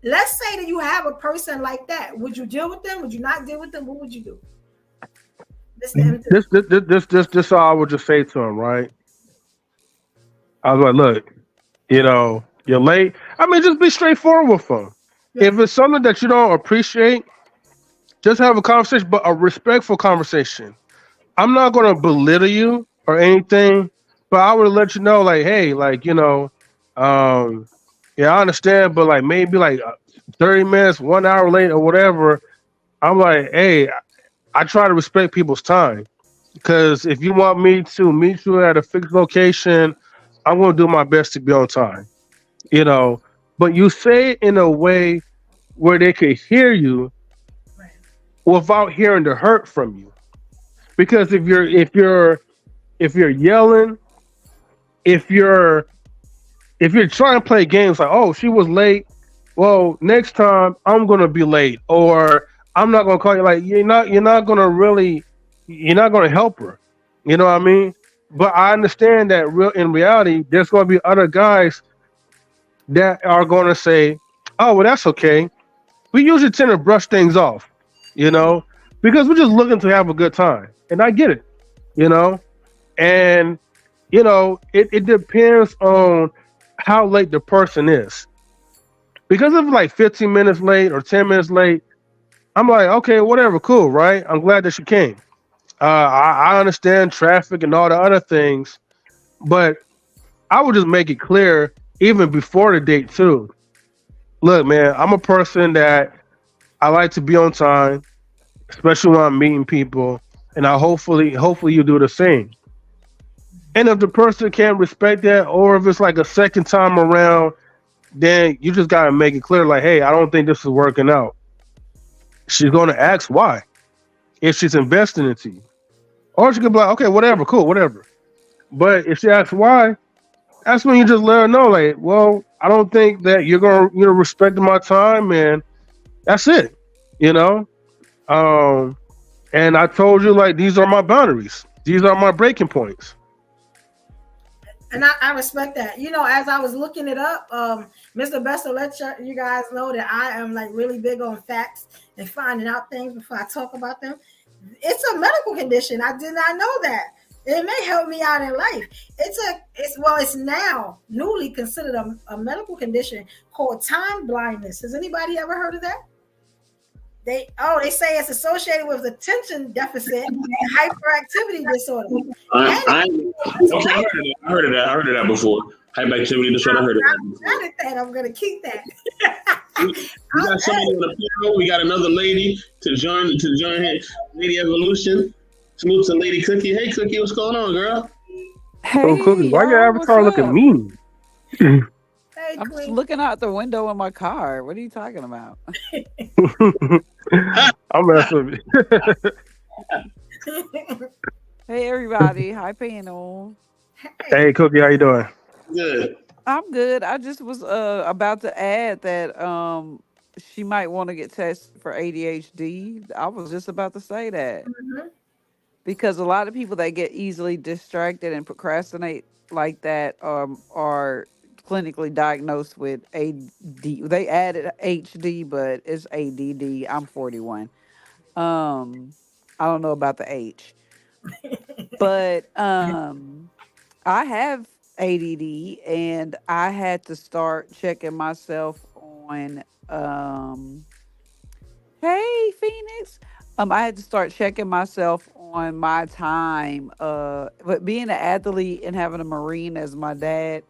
let's say that you have a person like that. Would you deal with them? Would you not deal with them? What would you do? This all I would just say to him, right? I was like, look, you're late. I mean, just be straightforward with them. Yeah. If it's something that you don't appreciate, just have a conversation, but a respectful conversation. I'm not going to belittle you or anything, but I would let you know, like, hey, like, yeah, I understand, but like maybe like 30 minutes, 1 hour late or whatever. I'm like, hey, I try to respect people's time, because if you want me to meet you at a fixed location, I'm going to do my best to be on time, but you say it in a way where they can hear you without hearing the hurt from you. Because if you're yelling, if you're trying to play games like, oh, she was late, well, next time I'm going to be late, or I'm not gonna call you, like you're not gonna help her. You know what I mean? But I understand that in reality, there's gonna be other guys that are gonna say, oh, well, that's okay. We usually tend to brush things off, because we're just looking to have a good time. And I get it, and it depends on how late the person is. Because if like 15 minutes late or 10 minutes late, I'm like, okay, whatever, cool, right? I'm glad that she came. I understand traffic and all the other things, but I would just make it clear even before the date too. Look, man, I'm a person that I like to be on time, especially when I'm meeting people, and I hopefully you do the same. And if the person can't respect that, or if it's like a second time around, then you just gotta make it clear, like, hey, I don't think this is working out. She's gonna ask why if she's investing into you, or she could be like, okay, whatever, cool, whatever. But if she asks why, that's when you just let her know, like, well, I don't think that you're gonna, respect my time, and that's it, you know. Um, and I told you, like, these are my boundaries. These are my breaking points. And I respect that. As I was looking it up, Mr. Bester let you guys know that I am like really big on facts and finding out things before I talk about them. It's a medical condition. I did not know that. It may help me out in life. It's now newly considered a medical condition called time blindness. Has anybody ever heard of that? They say it's associated with attention deficit and hyperactivity disorder. I heard of that. I heard of that before. Hyperactivity disorder. I heard of that. I'm gonna keep that. We got somebody on the panel. We got another lady to join Lady Evolution. Salute to Lady Cookie. Hey Cookie, what's going on, girl? Hey, Oh, Cookie, why your avatar looking mean? Hey, I'm just looking out the window in my car. What are you talking about? I'm messing with you. Hey, everybody. Hi, panel. Hey, Cookie, how you doing? Good. I'm good. I just was about to add that she might want to get tested for ADHD. I was just about to say that because a lot of people that get easily distracted and procrastinate like that are clinically diagnosed with AD. They added HD, but it's ADD. I'm 41. I don't know about the H, but I have ADD, and I had to start checking myself on. Hey, Phoenix. I had to start checking myself on my time. But being an athlete and having a Marine as my dad,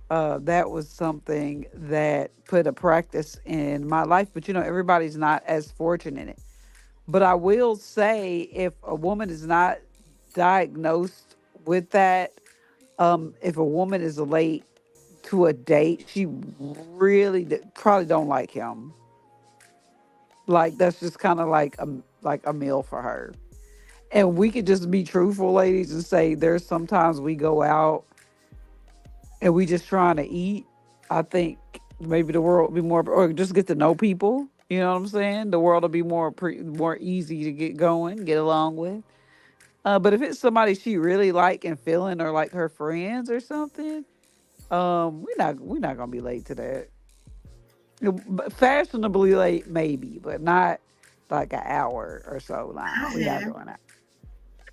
that was something that put a practice in my life. But everybody's not as fortunate in it. But I will say, if a woman is not diagnosed with that, if a woman is late to a date, she really probably don't like him. Like that's just kind of like a meal for her. And we could just be truthful, ladies, and say there's sometimes we go out and we just trying to eat. I think maybe the world will be more, or just get to know people. You know what I'm saying? The world will be more easy to get going, get along with. But if it's somebody she really like and feeling, or like her friends or something, we're not gonna be late to that. But fashionably late, maybe, but not like an hour or so. Nah, we're not doing that.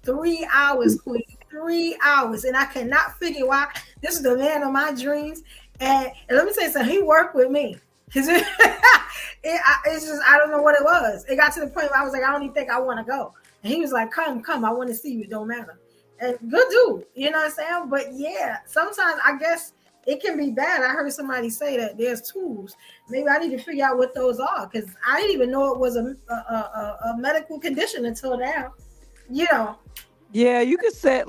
3 hours, Queen. 3 hours. And I cannot figure why. This is the man of my dreams. And let me tell you something, he worked with me. Because it's just, I don't know what it was. It got to the point where I was like, I don't even think I want to go. And he was like, come, I want to see you. It don't matter. And good dude. You know what I'm saying? But yeah, sometimes I guess it can be bad. I heard somebody say that there's tools. Maybe I need to figure out what those are, because I didn't even know it was a medical condition until now. Yeah, you could set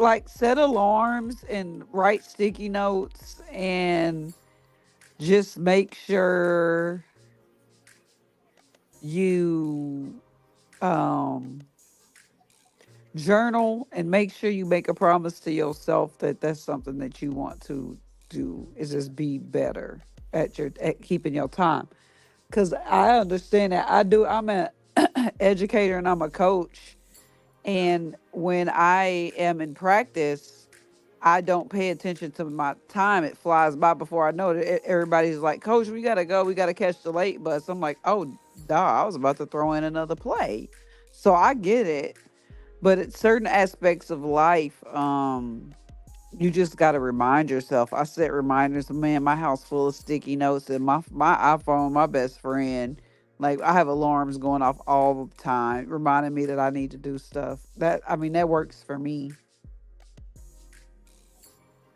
alarms and write sticky notes and just make sure you um journal, and make sure you make a promise to yourself that that's something that you want to do, is just be better at keeping your time. Because I understand that. I'm an educator and I'm a coach, and when I am in practice, I don't pay attention to my time. It flies by before I know it. Everybody's like, Coach, we gotta go, we gotta catch the late bus. I'm like, oh, duh, I was about to throw in another play. So I get it. But it's certain aspects of life, you just got to remind yourself. I set reminders. Man, my house full of sticky notes, and my iPhone, my best friend. Like I have alarms going off all the time, reminding me that I need to do stuff. That I mean, that works for me.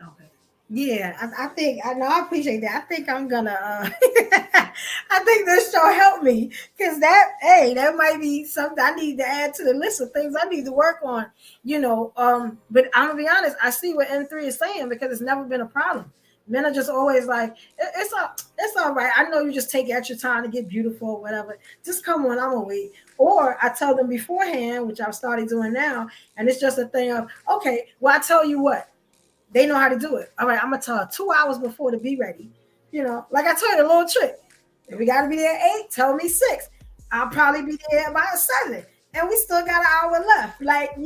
Okay. Yeah, I think I know. I appreciate that. I think I'm gonna. I think this show helped me because that might be something I need to add to the list of things I need to work on. But I'm gonna be honest. I see what M3 is saying because it's never been a problem. Men are just always like, it's all right. I know you just take extra time to get beautiful or whatever. Just come on, I'm gonna wait. Or I tell them beforehand, which I've started doing now, and it's just a thing of, okay, well, I tell you what. They know how to do it. All right, I'm gonna tell her 2 hours before to be ready. Like I told you, a little trick. If we gotta be there at 8, tell me 6. I'll probably be there by 7. And we still got an hour left. Because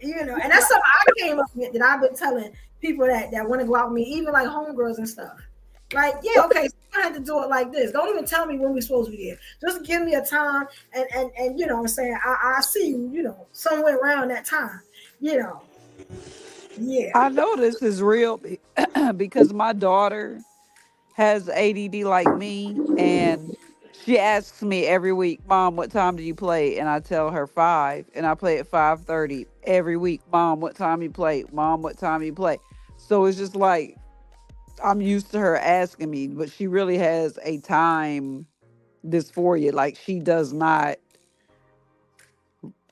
and that's something I came up with that I've been telling people that want to go out with me, even like homegirls and stuff. Like, yeah, okay, so I had to do it like this. Don't even tell me when we're supposed to be there. Just give me a time and you know what I'm saying, I see you, somewhere around that time. Yeah. I know this is real because my daughter has ADD like me, and she asks me every week, "Mom, what time do you play?" And I tell her 5, and I play at 5:30 every week. "Mom, what time you play? Mom, what time you play?" So it's just like I'm used to her asking me, but she really has a time dysphoria. Like she does not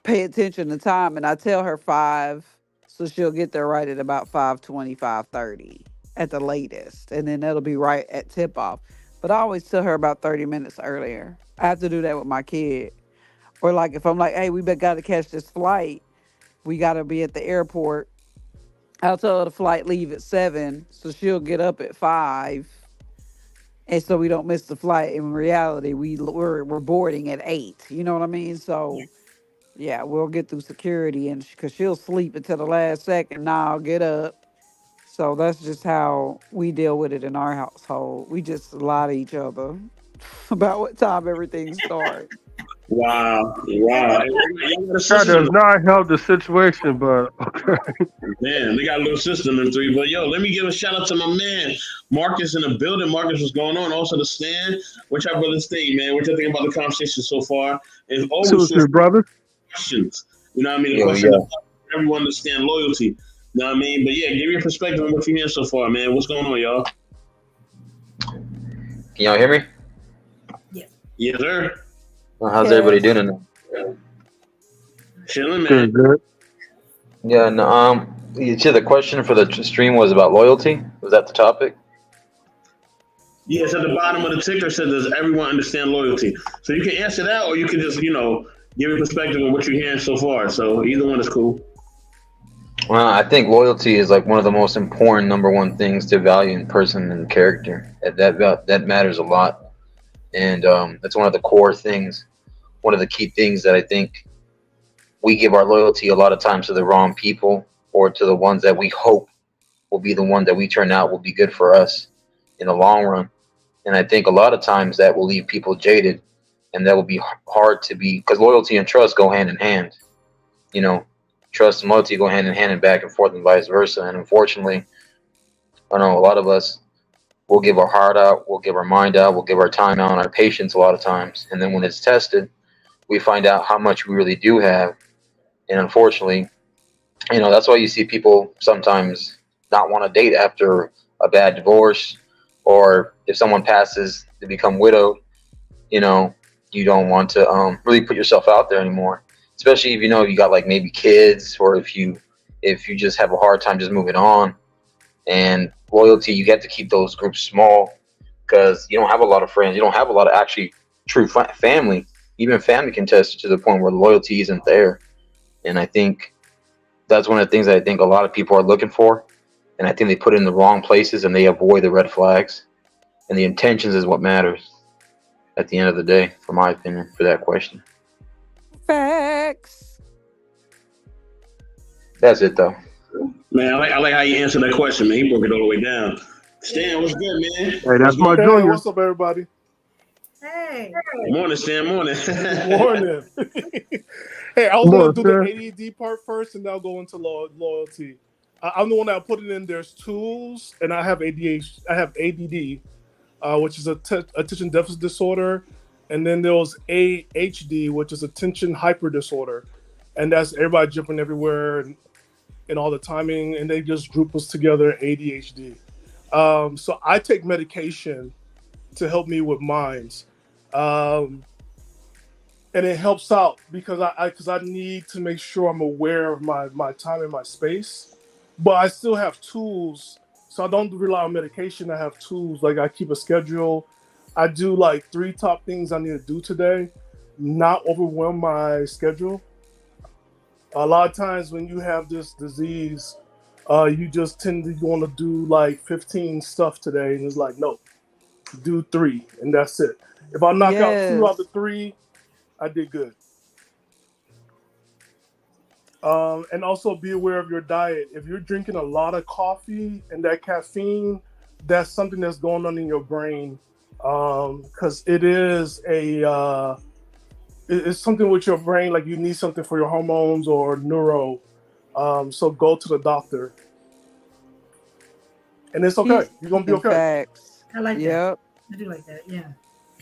pay attention to time, and I tell her 5, so she'll get there right at about 5:20, 5:30 at the latest, and then that'll be right at tip off. But I always tell her about 30 minutes earlier. I have to do that with my kid. Or like if I'm like, "Hey, we got to catch this flight. We got to be at the airport." I'll tell her the flight leave at 7, so she'll get up at 5, and so we don't miss the flight. In reality, we're boarding at 8. You know what I mean? So yeah, we'll get through security, and because she'll sleep until the last second. Now I'll get up. So that's just how we deal with it in our household. We just lie to each other about what time everything starts. Wow. Wow. That does not help the situation, but okay. Man, they got a little system in 3. But yo, let me give a shout out to my man Marcus in the building. Marcus, what's going on? Also the stand. What y'all brothers think, man? What y'all think about the conversation so far? And always Two brother. questions. You know what I mean? The question of everyone understand loyalty. You know what I mean? But yeah, give your perspective on what you hear so far, man. What's going on, y'all? Can y'all hear me? Yes, sir. Well, how's everybody doing tonight? Chilling, man. Good. Yeah, no, you said the question for the stream was about loyalty. Was that the topic? Yes, at the bottom of the ticker said, "Does everyone understand loyalty?" So you can answer that, or you can just, give your perspective on what you're hearing so far. So either one is cool. Well, I think loyalty is like one of the most important number one things to value in person and character. That matters a lot, and that's one of the core things. One of the key things that I think we give our loyalty a lot of times to the wrong people, or to the ones that we hope will be the one that we turn out will be good for us in the long run. And I think a lot of times that will leave people jaded, and that will be hard to be, because loyalty and trust go hand in hand. Trust and loyalty go hand in hand and back and forth and vice versa. And unfortunately, I know a lot of us will give our heart out, we'll give our mind out, we'll give our time out and our patience a lot of times. And then when it's tested, we find out how much we really do have. And unfortunately, that's why you see people sometimes not want to date after a bad divorce, or if someone passes to become widowed, you don't want to really put yourself out there anymore, especially if you got like maybe kids, or if you just have a hard time just moving on. And loyalty, you have to keep those groups small, because you don't have a lot of friends, you don't have a lot of actually true family. Even family can test to the point where loyalty isn't there. And I think that's one of the things that I think a lot of people are looking for. And I think they put it in the wrong places, and they avoid the red flags. And the intentions is what matters at the end of the day, for my opinion, for that question. Facts. That's it, though. Man, I like how you answered that question, man. He broke it all the way down. Stan, what's good, man? Hey, that's my Hey, junior. what's up, everybody? Hey, Morning, Stan. Morning. Good morning. Hey, I was Come gonna on, do the sir. ADD part first, and then I'll go into loyalty. I'm the one that put it in. There's tools, and I have ADHD. I have ADD, which is attention deficit disorder, and then there was AHD, which is attention hyper disorder, and that's everybody jumping everywhere and all the timing, and they just group us together ADHD. So I take medication to help me with minds. Um, and it helps out because I need to make sure I'm aware of my time and my space, but I still have tools, so I don't rely on medication. I have tools like I keep a schedule. I do like three top things I need to do today, not overwhelm my schedule. A lot of times when you have this disease, you just tend to want to do like 15 stuff today, and it's like no, do three, and that's it. If I knock out two out of the Yes. three, I did good. And also be aware of your diet. If you're drinking a lot of coffee and that caffeine, that's something that's going on in your brain. Because it is it's something with your brain, like you need something for your hormones or neuro. So go to the doctor, and it's okay. You're gonna be In okay. facts. I like that. Yep. I do like that. Yeah.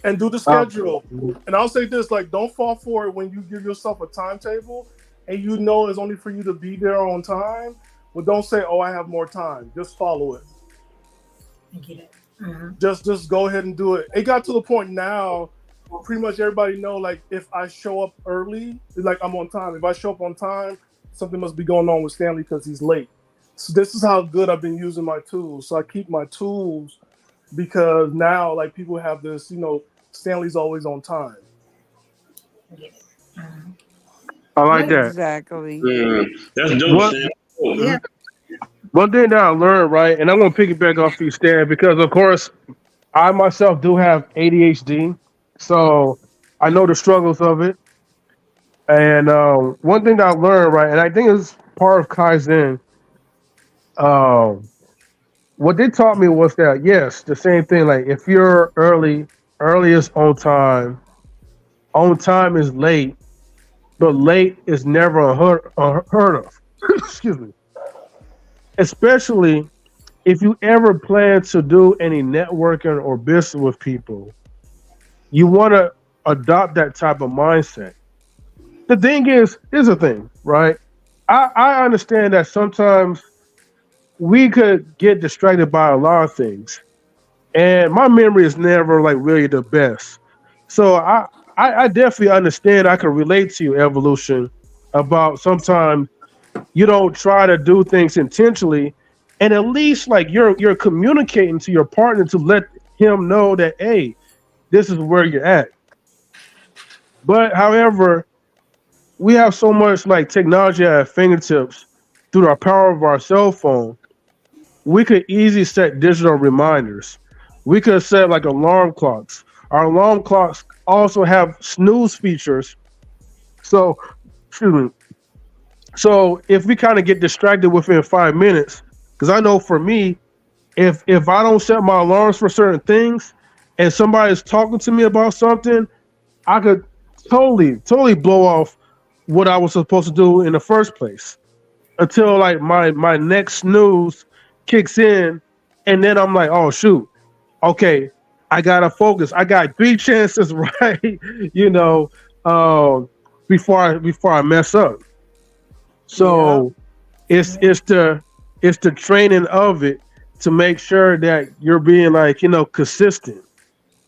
And do the schedule. Absolutely. And I'll say this: like, don't fall for it when you give yourself a timetable, and you know it's only for you to be there on time. But don't say, "Oh, I have more time." Just follow it. I get it. Hmm. Just go ahead and do it. It got to the point now where pretty much everybody know, like, if I show up early, it's like I'm on time. If I show up on time, something must be going on with Stanley because he's late. So this is how good I've been using my tools. So I keep my tools because now, like, people have this, Stanley's always on time. I get it. Hmm. I like Right. that. Exactly. That's dope, What Stan. Yeah. one thing that I learned, right, and I'm gonna piggyback off you, Stan, because of course I myself do have ADHD, so I know the struggles of it. And one thing that I learned, right, and I think it's part of Kaizen, um, what they taught me was that yes, the same thing. Like if you're early, early is on time is late, but late is never unheard of. Excuse me. Especially if you ever plan to do any networking or business with people, you want to adopt that type of mindset. The thing is, here's the thing, right? I understand that sometimes we could get distracted by a lot of things, and my memory is never like really the best. So I definitely understand. I can relate to you, evolution, about sometimes you don't try to do things intentionally, and at least like you're communicating to your partner to let him know that hey, this is where you're at. But however, we have so much like technology at our fingertips through our power of our cell phone. We could easily set digital reminders. We could set like alarm clocks. Our alarm clocks also have snooze features. So, excuse me. So if we kind of get distracted within 5 minutes, because I know for me, if I don't set my alarms for certain things, and somebody's talking to me about something, I could totally blow off what I was supposed to do in the first place until like my next snooze kicks in, and then I'm like, oh shoot, okay, I gotta focus. I got three chances, right? you know, um, before I mess up. Yep. So it's the training of it to make sure that you're being like consistent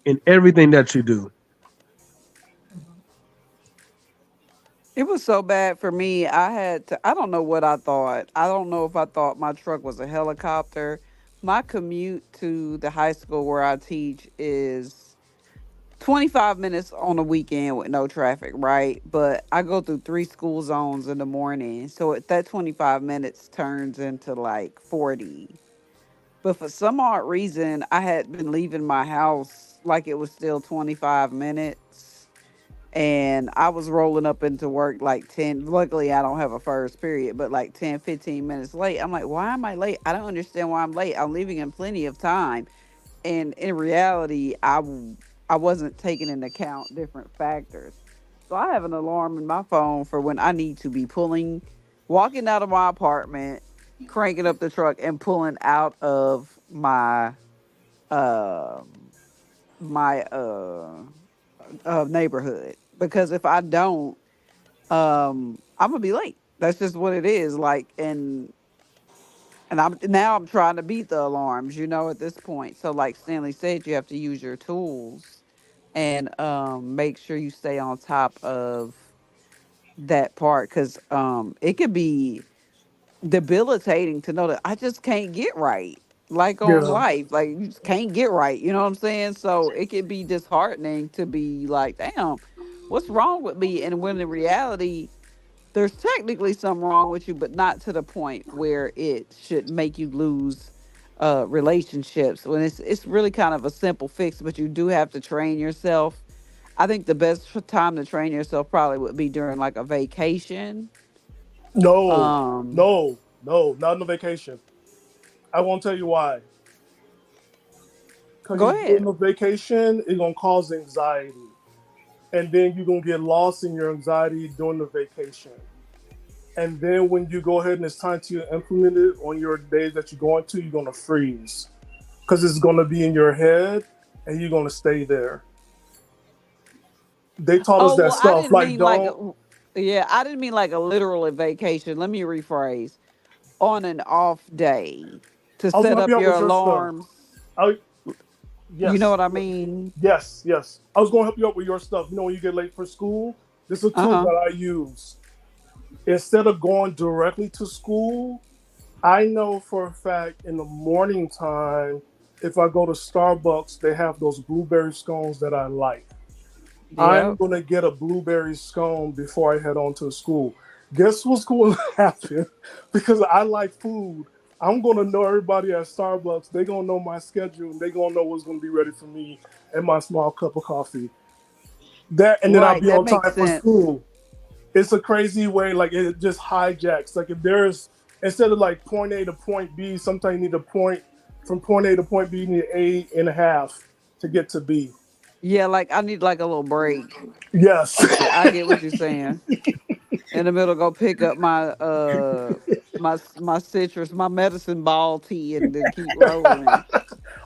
in everything that you do. It was so bad for me. I don't know what I thought. I don't know if I thought my truck was a helicopter. My commute to the high school where I teach is 25 minutes on a weekend with no traffic, right? But I go through three school zones in the morning. So that 25 minutes turns into like 40. But for some odd reason, I had been leaving my house like it was still 25 minutes. And I was rolling up into work like 10. Luckily, I don't have a first period, but like 10, 15 minutes late. I'm like, why am I late? I don't understand why I'm late. I'm leaving in plenty of time. And in reality, I wasn't taking into account different factors. So I have an alarm in my phone for when I need to be walking out of my apartment, cranking up the truck, and pulling out of uh, my neighborhood. Because if I don't, I'm gonna be late. That's just what it is. Like, and I'm trying to beat the alarms, at this point. So like Stanley said, you have to use your tools and make sure you stay on top of that part, because it could be debilitating to know that I just can't get right. Like on Yeah. life, like you just can't get right. You know what I'm saying? So it can be disheartening to be like, damn, what's wrong with me? And when in reality, there's technically something wrong with you, but not to the point where it should make you lose relationships. When it's really kind of a simple fix, but you do have to train yourself. I think the best time to train yourself probably would be during like a vacation. No, Um, no, not on a vacation. I won't tell you why. Because Go you ahead. during a vacation, it's gonna cause anxiety, and then you're gonna get lost in your anxiety during the vacation. And then when you go ahead and it's time to implement it on your days that you're going to, you're gonna freeze because it's gonna be in your head, and you're gonna stay there. They taught us Oh that well, I stuff. didn't Like, mean like don't. yeah, I didn't mean like a literal vacation. Let me rephrase. On an off day to I was set gonna help up you out your with your stuff. alarms. I, You know yes, what I mean? yes, yes. I was gonna help you out with your stuff. You know, when you get late for school, this is a Uh tool huh. that I use. Instead of going directly to school, I know for a fact in the morning time, if I go to Starbucks, they have those blueberry scones that I like. I'm Yep. gonna get a blueberry scone before I head on to school. Guess what's going to happen? Because I like food, I'm gonna know everybody at Starbucks. They're gonna know my schedule, and they're gonna know what's gonna be ready for me and my small cup of coffee. That, and then I'll Right. be That on makes time for sense. school. It's a crazy way, like it just hijacks. Like if there's instead of like point A to point B, sometimes you need a point from point A to point B, you need A and a half to get to B. Yeah, like I need like a little break. Yes. Yeah, I get what you're saying. In the middle, go pick up my citrus, my medicine ball tea, and then keep rolling.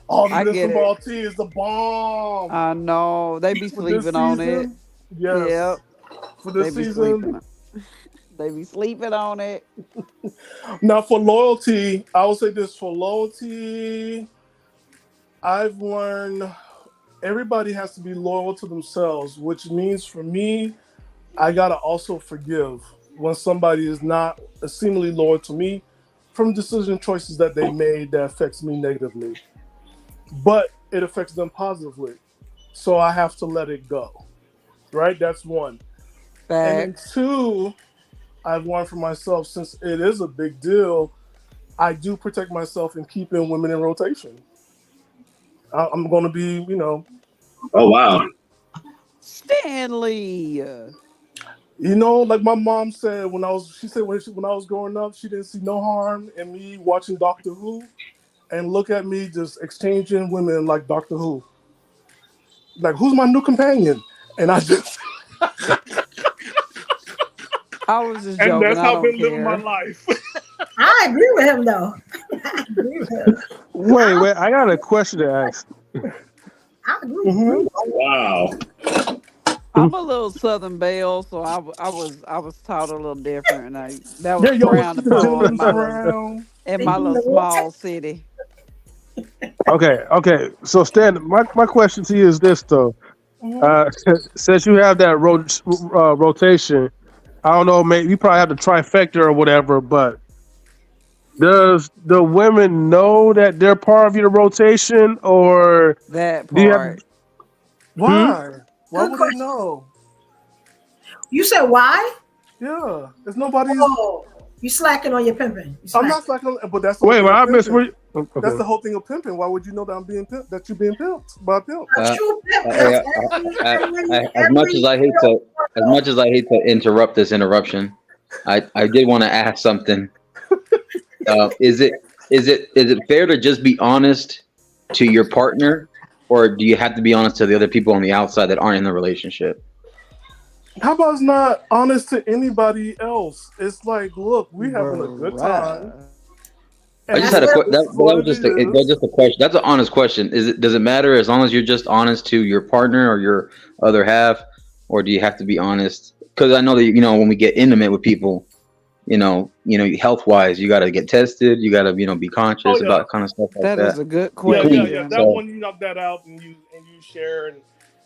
All the I get medicine it. ball tea is the bomb I know they be for this sleeping on it. season. Yes, Yep, for they this be sleeping. season. They be sleeping on it. Now for loyalty, I will say this: for loyalty, I've learned everybody has to be loyal to themselves, which means for me, I gotta also forgive when somebody is not seemingly loyal to me from decision choices that they made that affects me negatively, but it affects them positively. So I have to let it go. Right? That's one. And then Facts. two, I've learned for myself since it is a big deal, I do protect myself in keeping women in rotation. I'm going to be, Oh wow. Stanley. like my mom said she said when I was growing up, she didn't see no harm in me watching Doctor Who and look at me just exchanging women like Doctor Who. Like, who's my new companion? And I just, I was just and joking. that's I how I've don't been living my care. life. I agree with him though. I agree with him. Wait, I, wait. I got a question to ask. I agree. Hmm. Wow. I'm a little Southern Belle, so I was taught a little different, and that Yeah, was you always frowned keep the upon gentleman's crown. in They my do little know small city. Okay, okay. So, Stan, my question to you is this though. Hmm. Since you have that rotation, I don't know, maybe you probably have the trifecta or whatever, but does the women know that they're part of your rotation, or That do you have? part. Hmm? Why? Why Good would they question. know? You said why? Yeah, there's nobody's. Oh, you slacking on your pimping. You I'm slacking. not slacking, but that's the whole Wait, thing well, of I missed. pimping. That's Okay. the whole thing of pimping. Why would you know that I'm being pimped? That you're being pimped by a pimp? A true pimp I, pimps as much as I hate to, interrupt this interruption, I did want to ask something. Is it fair to just be honest to your partner or do you have to be honest to the other people on the outside that aren't in the relationship? How about it's not honest to anybody else? It's like, look, we having a good time. I just had a that was just a question. That's an honest question. Does it matter as long as you're just honest to your partner or your other half, or do you have to be honest? Because I know that when we get intimate with people, health wise, you got to get tested. You got to be conscious about kind of stuff like that. That is a good question. Yeah. That one you knock that out and you share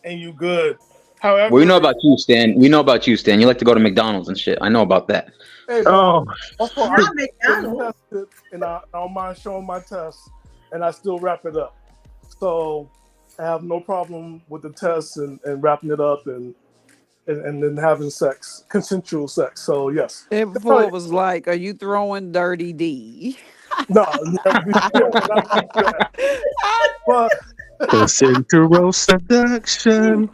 and you good. However, we know about you, Stan. You like to go to McDonald's and shit. I know about that. Hey, Oh, also, Not McDonald's. and I don't mind showing my test, and I still wrap it up. So I have no problem with the test and wrapping it up and then having sex, consensual sex. So yes. And before it was like, are you throwing dirty D? No, but consensual seduction.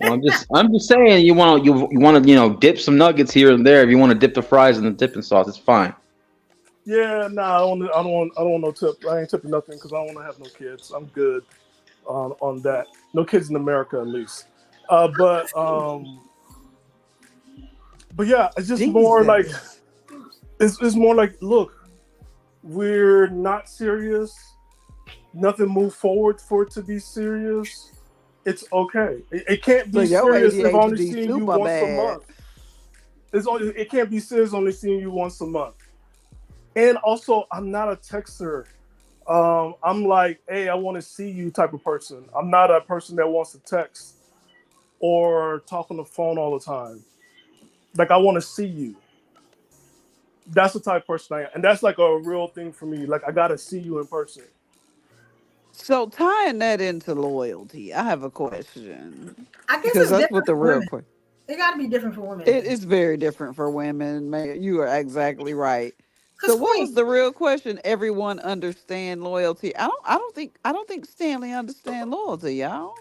Well, I'm just saying you want to dip some nuggets here and there. If you want to dip the fries in the dipping sauce, it's fine. yeah, I don't want no tip. I ain't tipping nothing because I don't want to have no kids. I'm good on that. No kids in America, at least. But yeah, it's just more like it's more like, look, we're not serious. Nothing moved forward for it to be serious. It's okay. It can't be serious if only seeing you once a month. It can't be serious only seeing you once a month. And also, I'm not a texter. I'm like, hey, I want to see you type of person. I'm not a person that wants to text or talk on the phone all the time. Like, I want to see you. That's the type of person I am. And that's like a real thing for me. Like, I got to see you in person. So tying that into loyalty, I have a question. I guess Because it's that's different what the for real women. question. It got to be different for women. It is very different for women. Man, you are exactly right. So Because what was the real question? Everyone understand loyalty? I don't think Stanley understand loyalty, y'all.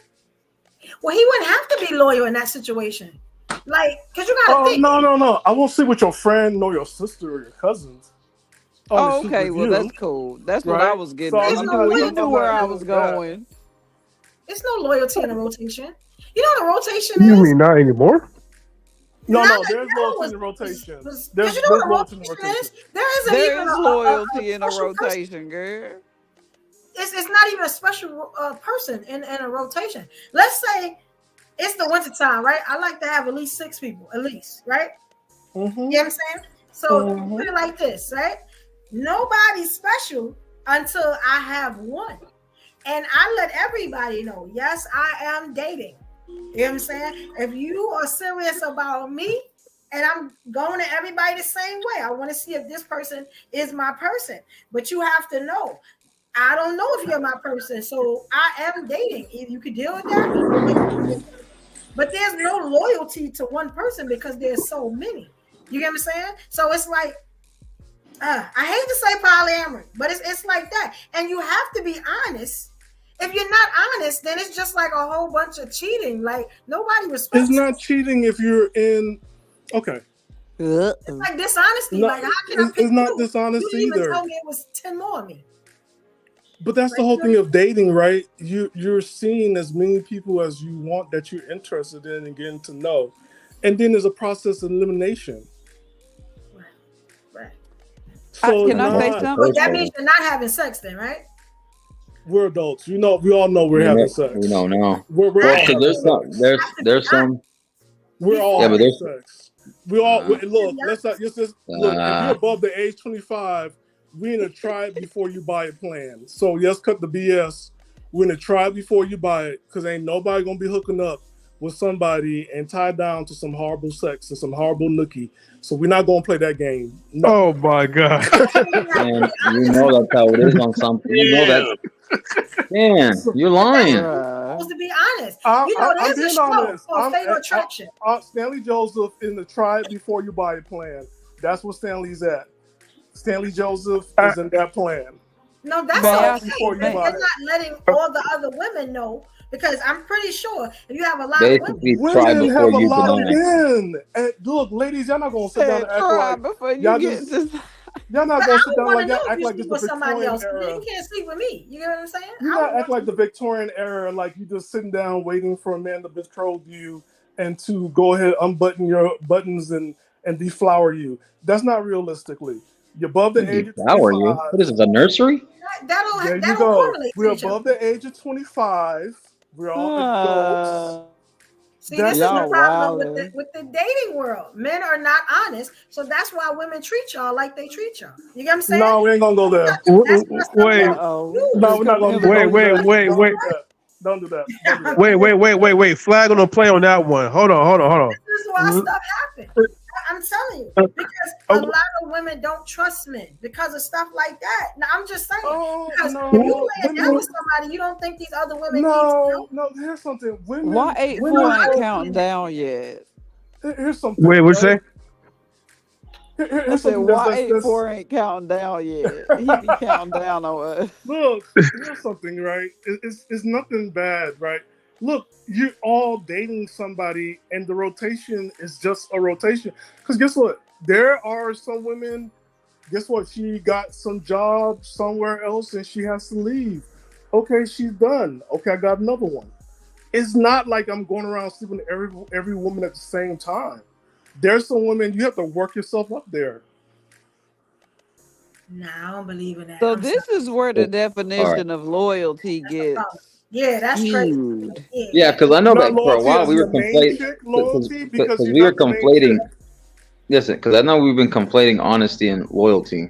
well, he wouldn't have to be loyal in that situation. Like, because you got to Oh, think. no. I won't sleep with your friend nor your sister or your cousins. Oh, okay, well that's cool. That's what I was getting. So at. There's You no knew, way you knew where I was going. It's no loyalty in a rotation. You know what a rotation You is? mean not anymore? No, Not there's like loyalty was- in the rotation. was- There's you know what a loyalty in the rotation rotation. is? There isn't There even is a loyalty in a special person. rotation, girl. It's not even a special person in a rotation. Let's say it's the winter time, right? I like to have at least 6 people, at least, right? Mm-hmm. You know what I'm saying? So put it like this, right? Nobody's special until I have one. And I let everybody know, yes, I am dating. You know what I'm saying? If you are serious about me and I'm going to everybody the same way, I want to see if this person is my person. But you have to know, I don't know if you're my person. So I am dating. If you can deal with that. But there's no loyalty to one person because there's so many. You get what I'm saying? So it's like, I hate to say polyamory, but it's like that. And you have to be honest. If you're not honest, then it's just like a whole bunch of cheating. Like, nobody respects It's not cheating if you're in. Okay. It's like dishonesty. No, like, how can I pick it's not you? dishonest You didn't even either. tell me it was 10 more of me. But that's the whole thing of dating, right? You're seeing as many people as you want that you're interested in and getting to know. And then there's a process of elimination. Right. So Can I say But something? that means you're not having sex then, right? we're adults. We all know we're having sex. We don't know. We're all having sex. There's some. We're all Yeah, but having there's- sex. We all look. Let's not just look. If you're above the age 25, we're in a try it before you buy it plan. So let's cut the BS. We're in a try it before you buy it because ain't nobody gonna be hooking up with somebody and tied down to some horrible sex and some horrible nookie. So we're not gonna play that game. No. Oh my God. And you know that's how it is on some. You know that. Man, you're lying. Supposed to be honest. I'm There's a being show honest. called Fatal Attraction. Stanley Joseph in the try it before you buy it plan. That's what Stanley's at. Stanley Joseph is in that plan. No, that's But- okay. Before you But buy you're it. not letting all the other women know because I'm pretty sure if you have a lot of women, Basically, try Women before have a you lot of deny. men. And look, ladies, y'all not gonna sit down Said and act try like before you y'all get just- to. Y'all not But gonna I sit would down want like to know y'all if act you like sleep this with the somebody Victorian else. era. You can't sleep with me. You know what I'm saying? You I not would act like the Victorian era, like you just sitting down waiting for a man to betroth you and to go ahead unbutton your buttons and deflower you. That's not realistically. You're above the age of Deflower you? 25. What is this, a nursery? There that you don't go. correlate We're to each other. above the age of 25. We're all adults. Uh, See, That's this is the y'all it. problem wildin'. with the dating world. Men are not honest, so that's why women treat y'all like they treat y'all. You get what I'm saying? No, we ain't gonna go there. That's not something Wait, that Uh-oh. you No, Here we're not come gonna do. wait, Don't do wait, that. evolution. wait, Don't wait, do that. Don't do that. Don't do do. that. wait. Flag on the play on that one. Hold on. This is why stuff happens. I'm telling you, because a lot of women don't trust men because of stuff like that. Now, I'm just saying, Oh because if you no, lay down women. with somebody, you don't think these other women need to know. No. Here's something. Why No, 8-4 Women ain't I'm won't. counting saying that. down yet? Here's something, Wait, what you right? say? I Here's said, something why that's 8-4 ain't counting down yet? He be counting down on us. look. Here's something, right? It's nothing bad, right? Look, you're all dating somebody, and the rotation is just a rotation. Because guess what? There are some women. Guess what? She got some job somewhere else, and she has to leave. Okay, she's done. Okay, I got another one. It's not like I'm going around sleeping with every woman at the same time. There's some women you have to work yourself up there. Nah, I don't believe in that. So I'm sorry. this is where the All right. definition of loyalty That's a problem. gets Yeah, that's crazy. skewed. Yeah, Yeah. because I know Not that for a loyalty while as we were the main conflating, chick because loyalty because you're we were not the main chick. conflating. Listen, because I know we've been conflating honesty and loyalty,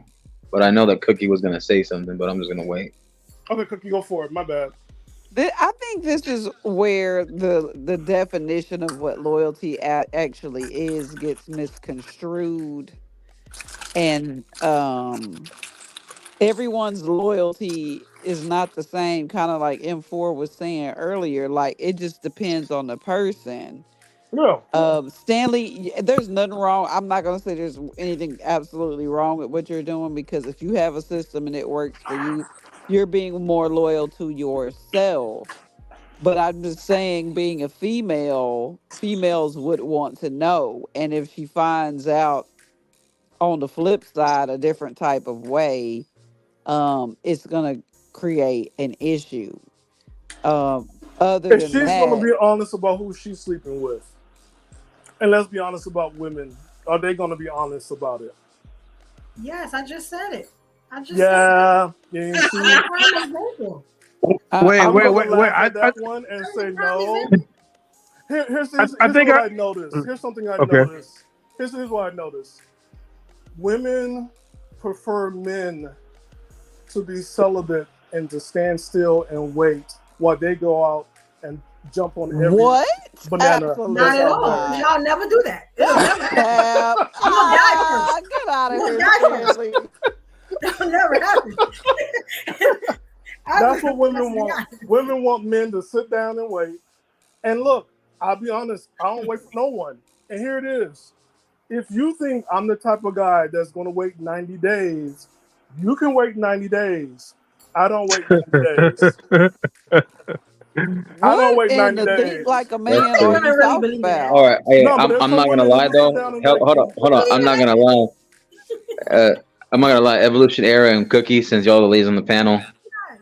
but I know that Cookie was gonna say something, but I'm just gonna wait. Okay, Cookie, go for it. My bad. I think this is where the definition of what loyalty actually is gets misconstrued, and everyone's loyalty is not the same. Kind of like M4 was saying earlier, like it just depends on the person. No. Stanley, there's nothing wrong. I'm not gonna say there's anything absolutely wrong with what you're doing, because if you have a system and it works for you, you're being more loyal to yourself. But I'm just saying, being a female, females would want to know. And if she finds out on the flip side a different type of way, it's gonna create an issue. Other And than she's gonna that, be honest about who she's sleeping with. And let's be honest about women. Are they gonna be honest about it? Yes, I just said it. I just said Yeah. You it. see, That's a prime example. Wait, I'm wait, gonna wait. laugh I, at I, that one and That's say a prime no. example. Here's I think what I. I noticed. Here's something I Okay. noticed. Here's what I noticed. Women prefer men to be celibate and to stand still and wait while they go out and jump on every what? banana Not that's at Absolutely out all. there. not. Y'all never do that. It'll never happen. Cap. You'll die first. Get out of You'll here, die first. Stanley. That'll never happen. That's what women That's want. not- Women want men to sit down and wait. And look, I'll be honest, I don't wait for no one. And here it is. If you think I'm the type of guy that's going to wait 90 days, you can wait 90 days. I don't wait 90 days. I don't What wait in 90 the think days. like a I don't That's man think are true. women you really talking believe in that. All about? right, hey, No, but there's I'm some not gonna women lie who sit though. down and wait. Hold on. I'm not gonna lie. I'm not gonna lie. Evolution Era and Cookie, since y'all the ladies on the panel,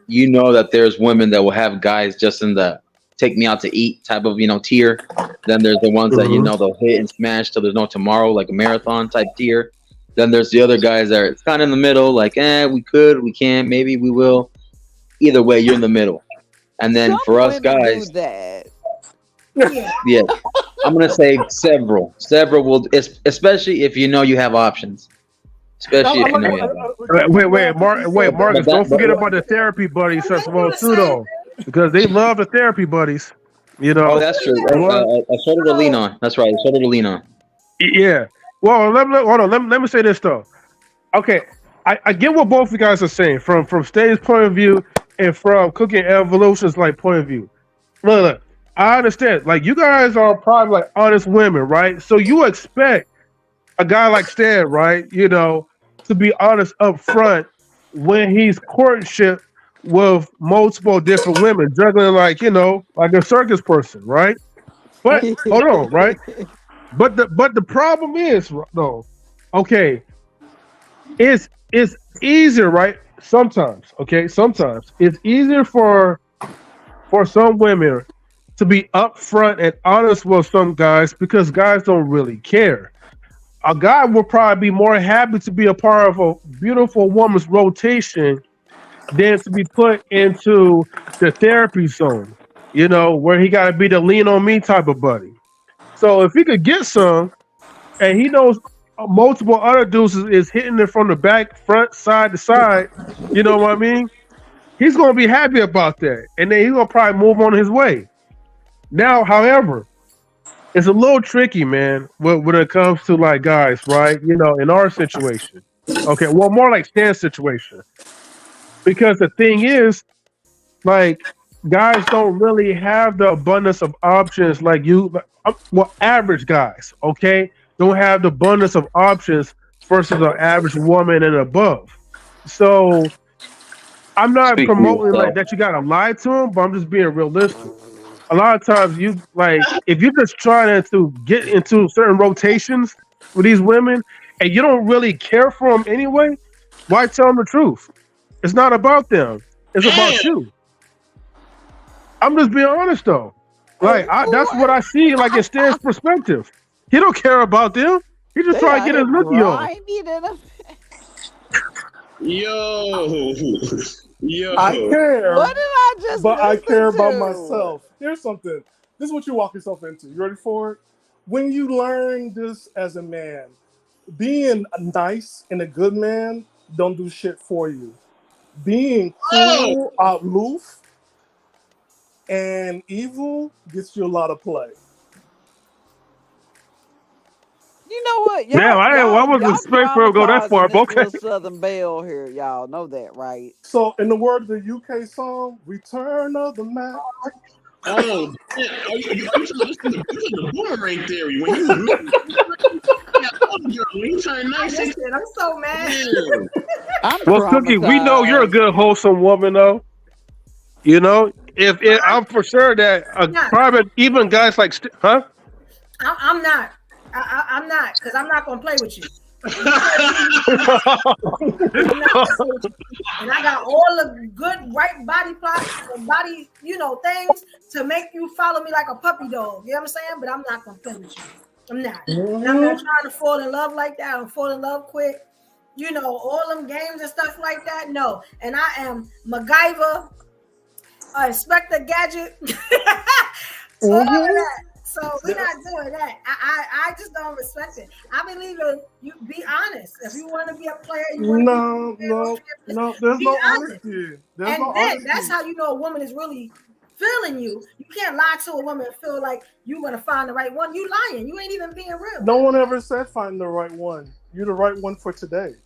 you know that there's women that will have guys just in the take me out to eat type of tier. Then there's the ones that Mhm. they'll hit and smash till there's no tomorrow, like a marathon type tier. Then there's the other guys that are kind of in the middle, like we could, we can't, maybe we will. Either way, you're in the middle. And then Some for us women do guys, that. Yeah. yeah, I'm gonna say several will, especially if you know you have options. Especially if you know you have options. Wait, Marcus. But Don't forget that, about the therapy buddies, They first of do all, the too, same though, because they love the therapy buddies. oh, that's true. They want, A shoulder to lean on. That's right. A shoulder to lean on. yeah. Well, hold on. Let me say this though. Okay, I get what both of you guys are saying from Stay's point of view and from Cooking Evolution's point of view. Look, I understand. Like, you guys are probably like honest women, right? So you expect a guy like Stan, right? To be honest up front when he's courtship with multiple different women, juggling like a circus person, right? But hold on, right? But the problem is though, okay, is it's easier, right? Sometimes, okay, sometimes it's easier for some women to be upfront and honest with some guys because guys don't really care. A guy will probably be more happy to be a part of a beautiful woman's rotation than to be put into the therapy zone, where he got to be the lean on me type of buddy. So if he could get some, and he knows multiple other dudes is hitting it from the back, front, side to side, you know what I mean? He's gonna be happy about that, and then he's gonna probably move on his way. Now, however, it's a little tricky, man, when it comes to like guys, right? In our situation, okay, well, more like Stan's situation, because the thing is, like, guys don't really have the abundance of options like well, average guys, okay, don't have the abundance of options versus an average woman and above. So I'm not Speak for promoting like yourself. that you gotta lie to them, but I'm just being realistic. A lot of times you like if you're just trying to get into certain rotations with these women and you don't really care for them anyway, why tell them the truth? It's not about them. It's about you. I'm just being honest though. Like that's what I see. Like in Stan's perspective, he don't care about them. He just trying to get his nookie on. Yo. I care. What did I just? But I care about to? myself. Here's something. This is what you walk yourself into. You ready for it? When you learn this as a man, being nice and a good man don't do shit for you. Being cool, aloof, and evil gets you a lot of play. You know what? Damn, I wasn't expecting for him to go that far, but okay. Southern Belle here, y'all know that, right? So, in the word of the UK song, "Return of the Mac." Oh, man. Are you listening to the boomerang theory? When you turn nice, Listen, I'm so mad. Well, Cookie, we know you're a good, wholesome woman, though. If I'm for sure that probably even guys like, huh? I'm not. I'm not, because I'm not gonna play with you. And I got all the good right body plots and body, things to make you follow me like a puppy dog. You know what I'm saying? But I'm not gonna play with you. I'm not. And I'm not trying to fall in love like that. I'm fall in love quick. All them games and stuff like that. No. And I am MacGyver, Inspector Gadget, all of that. So we're not doing that. I just don't respect it. I believe in you be honest. If you want to be a player, No. There's no honesty. That's how you know a woman is really feeling you. You can't lie to a woman and feel like you're gonna find the right one. You lying. You ain't even being real. No one ever said find the right one. You're the right one for today.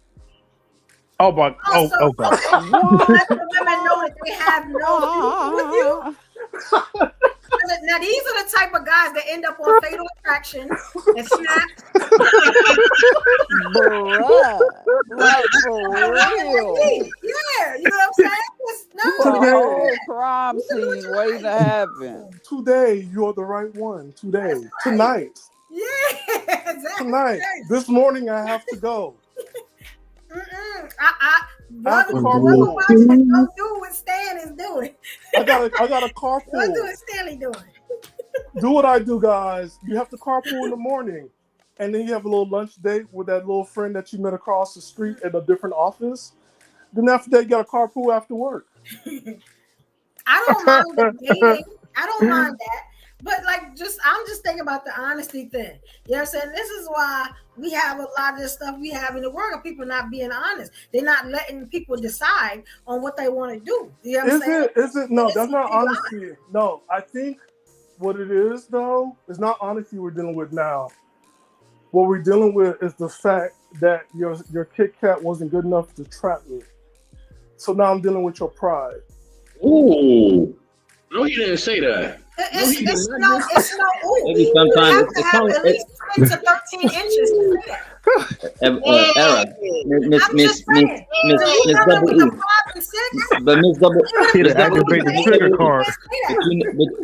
Oh my! God. Let the women know that they have no with you. Now these are the type of guys that end up on Fatal Attraction and Snap. Like for real. Yeah, you know what I'm saying? The whole crime scene waiting to happen. Today, you're the right one. Today, right. Tonight. Yeah, exactly. Tonight. This morning, I have to go. Don't do what Stan is doing. I got a carpool. Don't do what Stanley doing. Do what I do, guys. You have to carpool in the morning, and then you have a little lunch date with that little friend that you met across the street at a different office. Then after that, you got a carpool after work. I don't mind the dating. I don't mind that. But I'm just thinking about the honesty thing. You know what I'm saying? This is why we have a lot of this stuff we have in the world of people not being honest. They're not letting people decide on what they want to do. You know what I'm saying? Is it? No, that's not honesty. No, I think what it is, though, is not honesty we're dealing with now. What we're dealing with is the fact that your Kit Kat wasn't good enough to trap me. So now I'm dealing with your pride. Ooh. No, he didn't say that. It's no. Maybe sometimes you have to have at least 10 to 13 inches to do that. Era. Miss Double E. But Miss Double E.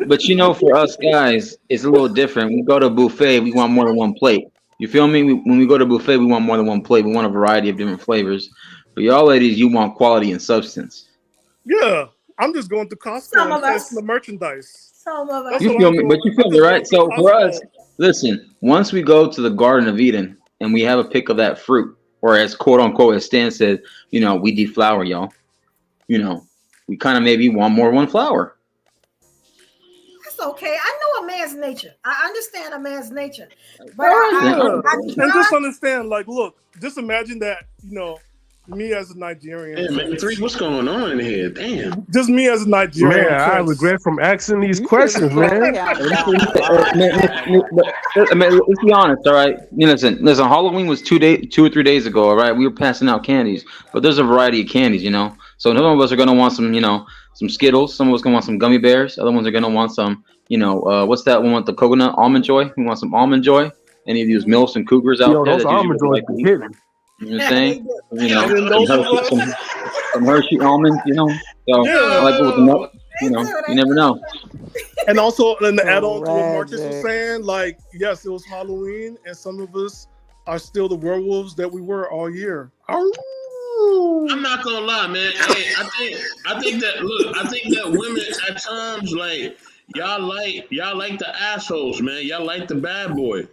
But for us guys, it's a little different. We go to a buffet, we want more than one plate. You feel me? When we go to a buffet, we want more than one plate. We want a variety of different flavors. But y'all ladies, you want quality and substance. Yeah, I'm just going to Costco Some and of us. testing the merchandise. Some of us. That's You what feel I'm me? doing. But you feel I'm me, just right? going So to for us, Costco. listen, once we go to the Garden of Eden and we have a pick of that fruit, or as quote unquote, as Stan said, we deflower y'all. We kind of maybe want more one flower. That's okay. I know a man's nature. I understand a man's nature. But Yeah. I And try. just understand, like, look, just imagine that, me as a Nigerian. Damn, man, three, what's going on in here? Damn. Just me as a Nigerian. Man, I prince. regret from asking these You questions, slow man. him Let's down a be honest, all right. Listen. Halloween was 2 or 3 days ago, all right. We were passing out candies, but there's a variety of candies, So some of us are gonna want some, some Skittles. Some of us gonna want some gummy bears. Other ones are gonna want some, what's that one with the coconut almond joy? We want some almond joy. Any of these milfs and cougars out Yo, there those that usually almond would joys like to be eat? hitting. You know what I'm saying? And then those of us, Some Hershey almonds, So Yeah. I like it with the nut. You never know. and also, and to add on to what Marcus was Tragic. saying, like, yes, it was Halloween, and some of us are still the werewolves that we were all year. I'm not gonna lie, man. Hey, I think that women at times like y'all like the assholes, man. Y'all like the bad boy.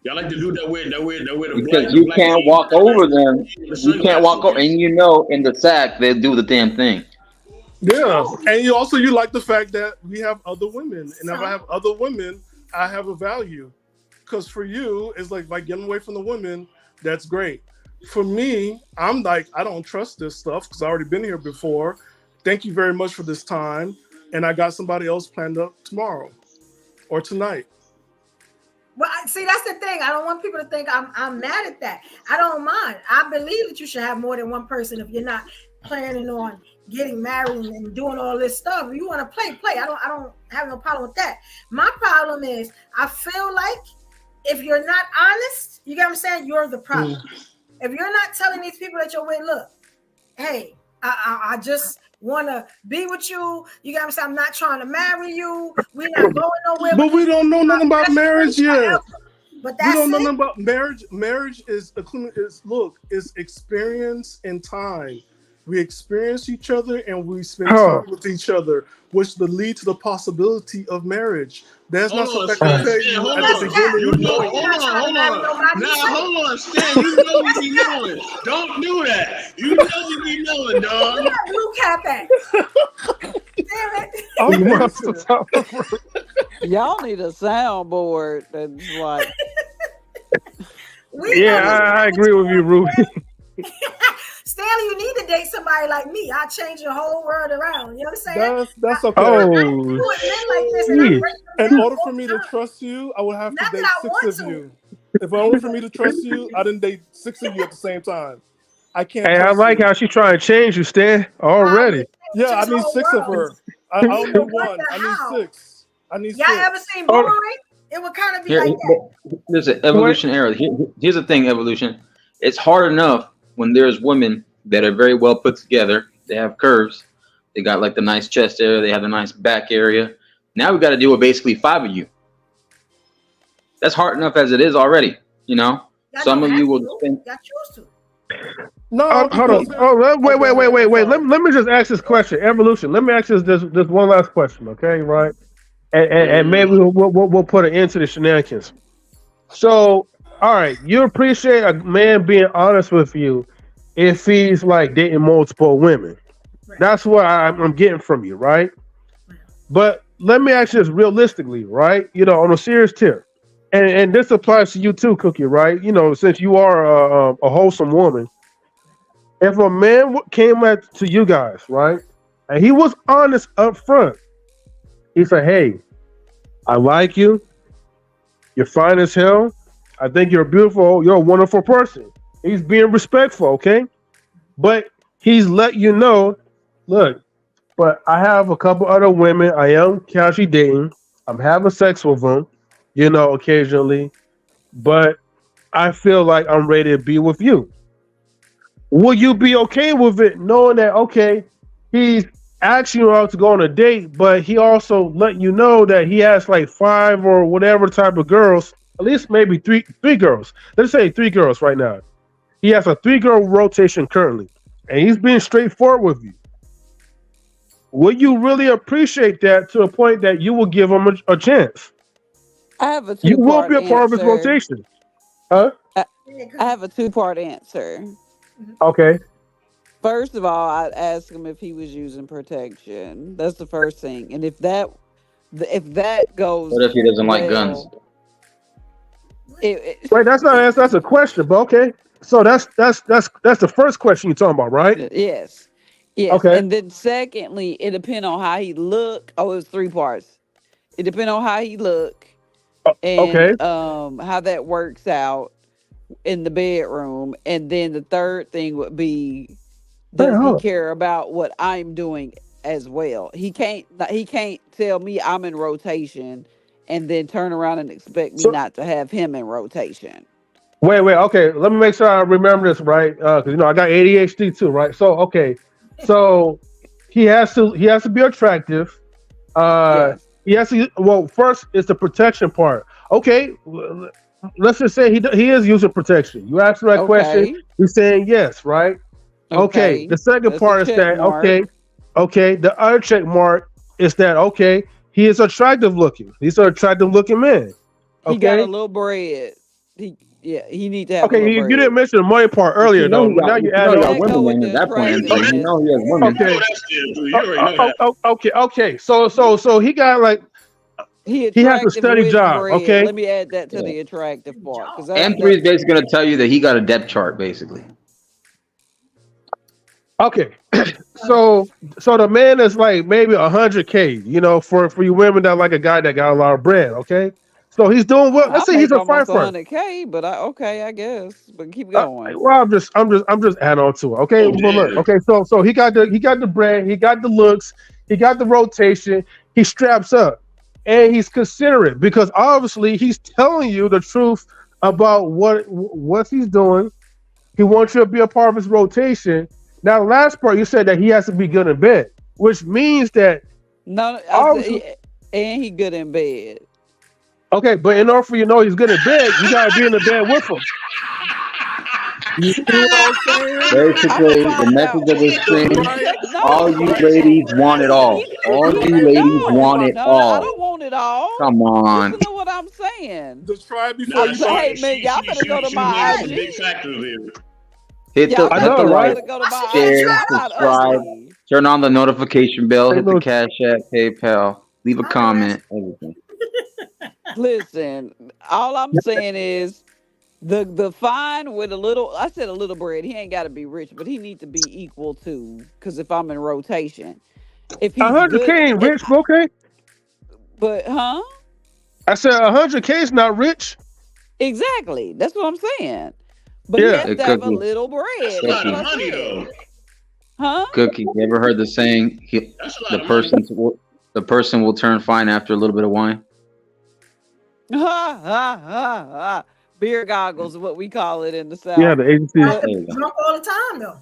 Y'all like to do that weird the black. Because you black can't jeans, walk over them. the You can't walk over, sunglasses. and in the sack they do the damn thing. Yeah, and you like the fact that we have other women, and if I have other women, I have a value. Because for you, it's like by getting away from the women, that's great. For me, I'm like, I don't trust this stuff because I already been here before. Thank you very much for this time, and I got somebody else planned up tomorrow or tonight. Well, see, that's the thing. I don't want people to think I'm mad at that. I don't mind. I believe that you should have more than one person if you're not planning on getting married and doing all this stuff. If you want to play. I don't have no problem with that. My problem is I feel like if you're not honest, you get what I'm saying, you're the problem. If you're not telling these people that you're with, look, hey, I just want to be with you. You got to say, I'm not trying to marry you. We're not going nowhere. But we don't know nothing about marriage yet. But We that's don't know it. nothing about marriage. Marriage is experience and time. We experience each other and we spend time with each other, which will lead to the possibility of marriage. That's not Hold on, something I can Stan. tell you Hold at on. the beginning You of know, knowing. hold on. Now, hold on, Stan. You know you be knowing. Don't do that. You know you be knowing, dog. Where that blue cap at? Damn it. I'm You must innocent. have talked- Y'all need a soundboard that's like We Yeah, know I agree with you, Ruby. Stanley, you need to date somebody like me. I change your whole world around. You know what I'm saying? That's okay. Oh, Doing men like this, and I shit. break them In down order all for me the to time. trust you, I would have to Not date that I 6 want of to. you. If only for me to trust you, I didn't date 6 of you at the same time. I can't Hey, I trust like you. how she trying to change you, Stan, already. Yeah, I His need whole 6 of world. her. I don't need What one. the I hell? need 6. I need Y'all 6. ever seen Oh. Boomerang? It would kind of be Here, like that. listen, evolution era. Here's the thing, evolution. It's hard enough when there's women that are very well put together. They have curves. They got like the nice chest area. They have the nice back area. Now we got to deal with basically 5 of you. That's hard enough as it is already. Y'all Some don't of have you will to. spend. Y'all choose to. No, Hold on. because Oh, wait. Okay. Let me just ask this question. Evolution. Let me ask this one last question, okay? Right? And maybe we'll put an end to the shenanigans. So, all right, you appreciate a man being honest with you if he's like dating multiple women. Right. That's what I'm getting from you, right? But let me ask you this realistically, right? On a serious tip, and this applies to you too, Cookie, right? Since you are a wholesome woman, if a man came to you guys, right, and he was honest up front, he said, "Hey, I like you. You're fine as hell. I think you're beautiful. You're a wonderful person." He's being respectful, okay? But he's let you know, look, but I have a couple other women I am casually dating. I'm having sex with them, occasionally. But I feel like I'm ready to be with you. Will you be okay with it, knowing that, okay, he's asking you out to go on a date, but he also let you know that he has like 5 or whatever type of girls, at least maybe three girls. Let's say 3 girls right now. He has a 3-girl rotation currently. and he's being straightforward with you, will you really appreciate that to a point that you will give him a chance? I have a You will two-part be a part of his answer. rotation. Huh? I, Yeah, 'cause I have a two-part answer. Okay. First of all, I'd ask him if he was using protection. That's the first thing. And if that goes What if he doesn't like guns? well, Wait, that's not an answer. That's a question, but okay. So that's the first question you're talking about, right? yes. Yes. Okay. And then secondly, it depends on how he look. Oh, it's three parts. It depends on how he look and Okay. how that works out in the bedroom. And then the third thing would be, Hey, does he hold on. care about what I'm doing as well? He can't tell me I'm in rotation and then turn around and expect me So not to have him in rotation. wait. Okay. Let me make sure I remember this right, because I got ADHD too, right? So okay. So he has to be attractive. Yes. He has to. Well, first it's the protection part. Okay. Let's just say he is using protection. You asked him that question. Okay. He's saying yes, right? Okay. The Okay. second That's a part is check that mark. okay. The other check mark is that okay. He is attractive looking. He's an attractive looking man. He got a Okay. little bread. He need to have a Okay. little You didn't bread. mention the money part But earlier you know though. he Now got you you add know he on. got That go women with in the at that point, Oh, Anthony. that, You attractiveness. know he has you women. Okay. know that's still true. You already know that. Okay. So he got like He he has a attractive steady with job. bread. Okay. Let me add that to Yeah. the attractive part, because M3 is basically gonna tell you that he got a depth chart, basically. Okay. So the man is like maybe 100K. For you women that like a guy that got a lot of bread. Okay. So he's doing well. I Let's say he's make a almost firefighter. 100K, but I guess. But keep going. Well, I'm just adding on to it. Okay. Oh Well, look. damn. Okay. So he got the bread. He got the looks. He got the rotation. He straps up, and he's considerate because obviously he's telling you the truth about what he's doing. He wants you to be a part of his rotation. Now, the last part you said that he has to be good in bed, which means that No, I obviously, said, and he good in bed. okay, but in order for you to know he's good in bed, you gotta be in the bed with him. You see what I'm saying? I'ma Basically, the find message out. of this stream: No, all you ladies want it all. All you ladies want it no, I all. don't want it all. Come on. Listen to what I'm saying. Just try it before Nah, you she, buy Hey it. man, y'all better go to my some big IG. factors there. Hit Y'all the I hit know, the right? like, better go to my share, IG. I'm not subscribe, ugly. turn on the notification bell, Hey, hit the look, Cash App, PayPal, leave a I know that's comment, everything. Listen, all I'm saying is the fine with a little. I said a little bread. He ain't got to be rich, but he need to be equal to. Because if I'm in rotation, if he's good, 100K ain't rich, but okay. but huh? I said 100K is not rich. Exactly. That's what I'm saying. But he Yeah. has Hey, to have a Cookie, little bread. That's a That's lot what of I money said. though. Huh? Cookie, you ever heard the saying? That's a lot The of money. person will turn fine after a little bit of wine. Ha ha ha ha. Beer goggles, what we call it in the Yeah, South. the agency. you have But to There be you go. drunk all the time though.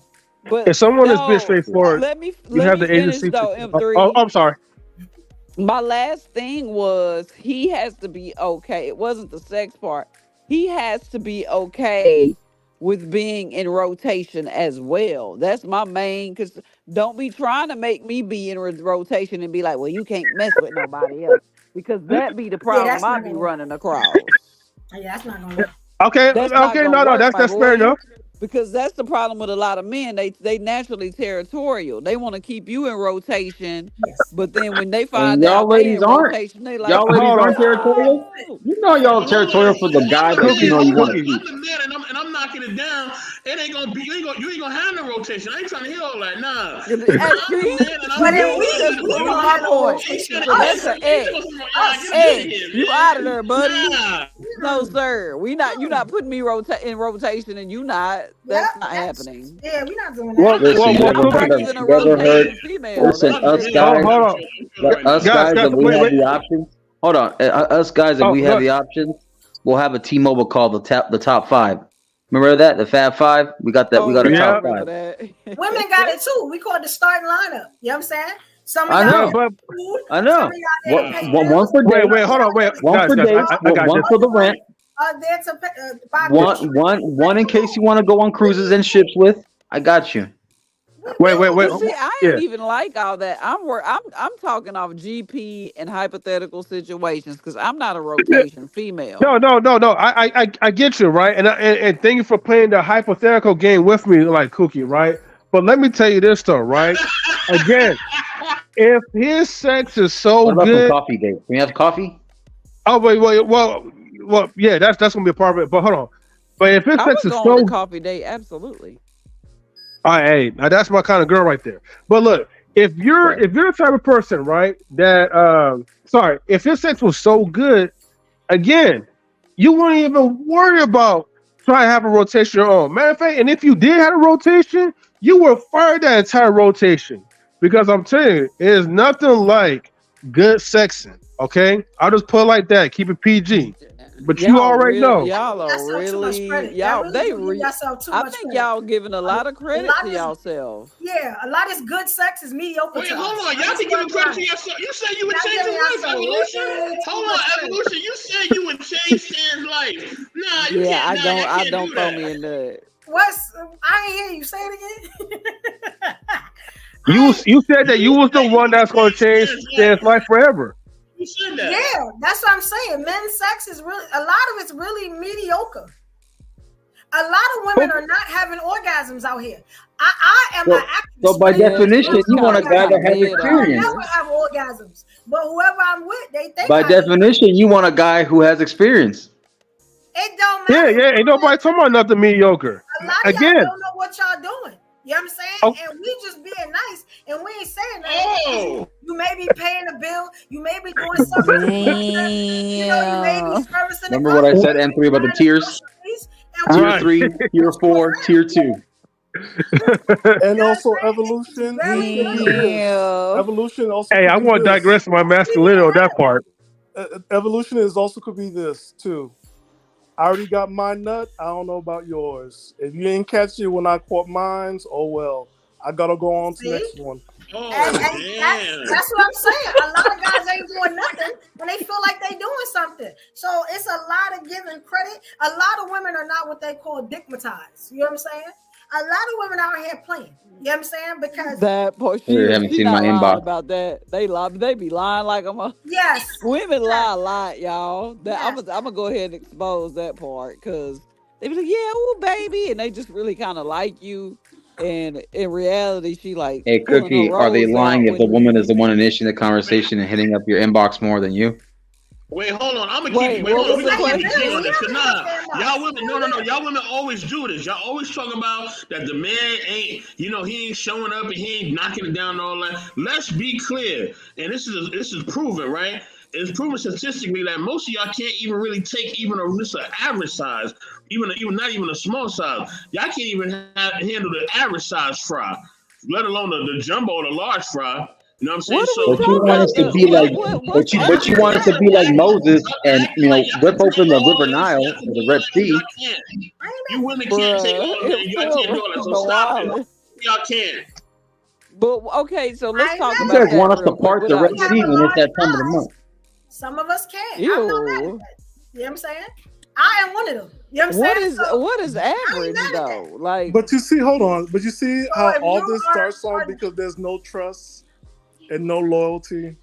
If but someone is being no, straightforward, you let have me the finish agency to. though, Oh, M3. I'm sorry. My last thing was he has to be okay. It wasn't the sex part. He has to be okay with being in rotation as well. That's my main, because don't be trying to make me be in rotation and be like, well, you can't mess with nobody else. Because that be the Yeah, problem that's I not be gonna work. running across. Yeah, that's not gonna work. Okay, That's not okay, gonna no, work, that's my fair boy. enough. Because that's the problem with a lot of men. They naturally territorial. They want to keep you in rotation, Yes. but then when they And find y'all out they ladies in aren't. rotation, they like, Y'all ladies Hold on, aren't territorial. no. You know y'all But hold territorial on, for the guy I'm the that you man. Cookie, know you want to Cookie. keep. I'm the man, and I'm knocking it down. It ain't gonna be. You ain't gonna have no rotation. I ain't trying to hear all that. Nah. And If I'm the see, man and But I'm then doing see, we what that's I'm we gonna don't proving do, my have no point. you rotation. gotta So that's Us, an you X. gotta get us. out of X, here, you out of man. there, buddy. Nah. No, sir. You not putting me in rotation, and you not. Yep, That's not that's happening. yeah, we're not doing Well, that. I'm not Listen, well, you well, serious. ever I'm heard Cookie. of? Rockets in a You ever heard? rotating female. Listen, That's I'm us serious. different. guys, Hold on, Right us now. guys, guys, if we wait, have wait. the options. Hold on, us guys, if Oh, we have look. the options, we'll have a T-Mobile call the top five. Remember that, the Fab Five? We got that. We Oh got a yeah, I top Yeah, remember five. that. Women got it too. We call it the starting lineup. You know what I'm saying? Some of I y'all but know, didn't but pay food, I some of know. y'all didn't pay One bills, for wait, dates, some of hold on, y'all wait, didn't one guys, for guys. dates, I got one this. for the rent, there to buy Yeah. groceries. one in case you want to go on cruises and ships with. I got you. Wait. But see, I Yeah. ain't even like all that. I'm talking off GP and hypothetical situations because I'm not a rotation female. No. I get you, right? And thank you for playing the hypothetical game with me, like Cookie, right? But let me tell you this though, right? Again, if his sex is so What about some good, coffee date? Can we have coffee? oh wait, well, yeah, that's gonna be a part of it. But hold on, but if his I sex would is go on the so, coffee date, absolutely. all right, hey, now that's my kind of girl right there. But look, if you're Right. if you're the type of person, right, that sorry, if his sex was so good, again, you wouldn't even worry about trying to have a rotation of your own. Matter of fact, and if you did have a rotation, you would fire that entire rotation because I'm telling you, it is nothing like good sexing. Okay, I'll just put it like that. Keep it PG. But you Y'all already know. y'all are Yourself too much really credit. y'all Y'all they really give yourself too I much think credit. y'all giving a lot of credit lot to is- yourself. Yeah, a lot of good sex is mediocre. Wait, to hold us. on. Y'all I'm can just give gonna a be credit to honest. yourself. You said you would Y'all change giving his life, yourself Evolution. way too Hold much on, credit. Evolution. You said you would change Stan's life. Nah, you Yeah, can't. Nah, I you don't can't throw do me that. in that. What's I ain't hear you say it again. You said that you was the one that's going to change Stan's Stan's life forever. You said that. Yeah, that's what I'm saying. Men's sex is really a lot of it's really mediocre. A lot of women are not having orgasms out here. I am So- an active. so by sprinter. definition, Most you want a women guy that has I don't experience. never have orgasms, but whoever I'm with, they think By I do. definition, you want a guy who has experience. It don't Yeah, matter. ain't nobody talking about nothing mediocre. A lot of y'all Again, don't know what y'all doing. You know what I'm saying? Oh. And we just being nice, and we ain't saying that. Oh. You may be paying a bill. You may be doing something. You know, you may be Damn. servicing the Remember what I car, said, M3, about the buying tiers? groceries, and Tier Right. 3, Tier 4, Tier 2. And also It's evolution. very This could be good. this. Damn. Evolution also. hey, could I be want to this. digress my masculinity on that part. Evolution is also could be this too. I already got my nut. I don't know about yours. If you ain't catch it when I caught mines, oh well. I gotta go on to the next one. Oh, And damn. that's what I'm saying. A lot of guys ain't doing nothing when they feel like they doing something. So it's a lot of giving credit. A lot of women are not what they call dickmatized. You know what I'm saying? A lot of women out here playing. You know what I'm saying? Because That part You haven't she seen not my lying inbox. about that. They lie, they be lying like I'm a yes, women lie a lot, y'all. That Yes. I'm gonna go ahead and expose that part because they be like, yeah, ooh, baby, and they just really kind of like you. And in reality, she like Hey, pulling her Cookie, are they rose lying out if the when woman is the one initiating the conversation and hitting up your inbox more than you? Wait, hold on. I'm gonna Wait, keep. Wait, what hold on. was We the gonna keep it question? G on this. Cause nah, Yeah. y'all women. No. Y'all women always do this. Y'all always talking about that the man ain't. You know, he ain't showing up and he ain't knocking it down and all that. Let's be clear, and this is proven, right? It's proven statistically that most of y'all can't even really take even just an average size, even not even a small size. Y'all can't even handle the average size fry, let alone the jumbo or the large fry. You know what I'm saying? What are we So But you talking want about? us to be like, What's but you want us to average? be like Moses and like rip open the river y'all Nile can or do the all Red that. Sea. Y'all can't. You women can't take Bruh, all that. it Y'all can't do all that. So no stop it. island. Y'all can't. But okay, so let's I talk You know. about guys that want us to real quick part the without Red We have Sea a you. when it's large that time of the size. month. Some of us can't. I'm not mad at Ew. that. You know what I'm saying? I am one of them. You know what I'm saying? So, What is I ain't average mad at that. though? Like But you see, hold on. But you see So how if all you this starts on because there's no trust and no loyalty.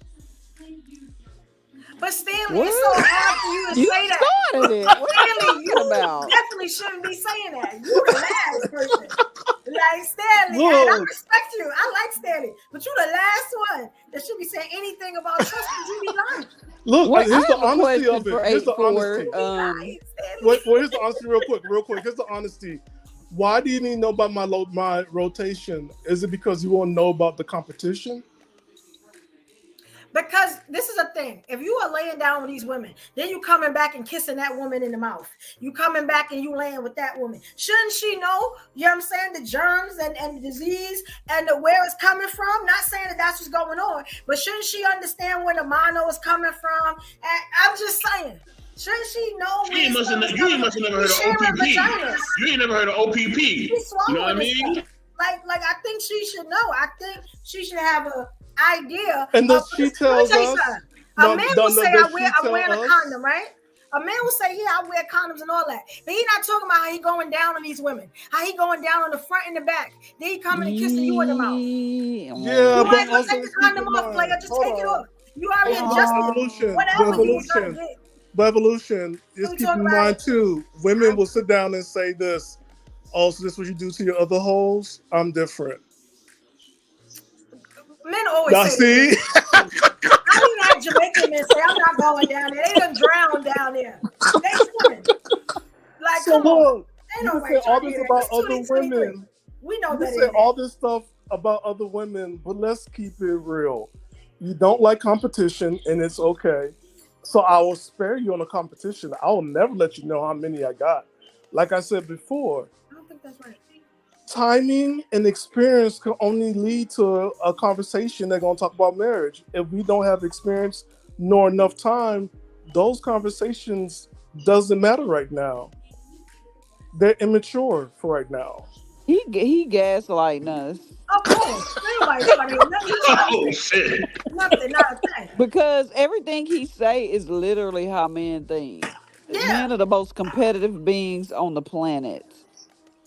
But Stanley, what? it's so hard for you to You say that. started it. What are Stanley, you talking you about? definitely shouldn't be saying that. You the last person. Like Stanley, and I Look. respect you. I like Stanley, but you the last one that should be saying anything about trust because you be lying. Look, What? here's I the have a honesty question of it. for Here's the 8-4. honesty. You be lying, Stanley. Wait, here's the honesty real quick. Here's the honesty. Why do you need to know about my rotation? Is it because you want to know about the competition? Because this is a thing. If you are laying down with these women, then you coming back and kissing that woman in the mouth. You coming back and you laying with that woman. Shouldn't she know, you know what I'm saying, the germs and the disease and where it's coming from? Not saying that that's what's going on, but shouldn't she understand where the mono is coming from? And I'm just saying, shouldn't she know You ain't must have never heard of OPP. You ain't never heard of OPP. You know what I mean? Like I think she should know. I think she should have a idea. And does she Let me tell tell you us? something. A man will say, I'm wearing a condom, right? A man will say, "Yeah, I wear condoms and all that," but he's not talking about how he going down on these women, how he going down on the front and the back. Then he coming and kissing you in the mouth. Yeah, You but might as well also take the let's keep condom in off, player. mind. Just Hold take it on. off. You already Hold on. adjusted Evolution. The whatever you trying to evolution. get. The evolution. Can Just we keep talk in about mind it? too. Women will sit down and say this. Oh, so this is what you do to your other hoes? I'm different. Men always Now say see, that. I mean, that Jamaican men say, "I'm not going down there." They done drowned down there. They swimming. Like, so come on. look, Ain't you no can way say all trying to this do that. about It's other 2023. women. We know You can better say than all that. this stuff about other women, but let's keep it real. You don't like competition, and it's okay. So I will spare you on the competition. I will never let you know how many I got. Like I said before, I don't think that's right. timing and experience can only lead to a conversation that's going to talk about marriage. If we don't have experience nor enough time, those conversations doesn't matter right now. They're immature for right now. He gaslighting us Of course. Nobody's trying to hear nothing you trying to Oh say. shit! Nothing, not a thing. because everything he say is literally how men think. Yeah. Men are the most competitive beings on the planet.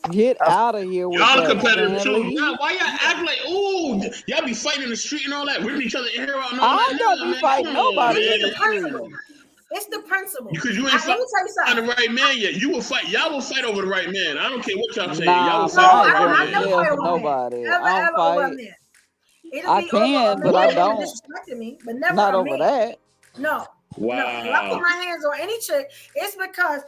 Get I, out of here with Y'all that, competitive too. Stanley. Why y'all act like y'all be fighting in the street and all that, ripping each other in hair out and all I that? don't Nah, be man, fighting come on, nobody It's in the the man. principle. street. It's the principle. Because you ain't Let me tell you find the something. right man yet. You will fight. Y'all will fight over the right man. I don't care what y'all saying. Y'all Nah, will man, fight No, over I the ain't I right going don't. to I man. never jail fight for over a man. nobody. I Ever, don't ever over a fight. man. It'll I be over a can, but man I that don't. disrespected me, but never Not a over man. that. No. No. If I put Wow. my hands on any chick, it's because,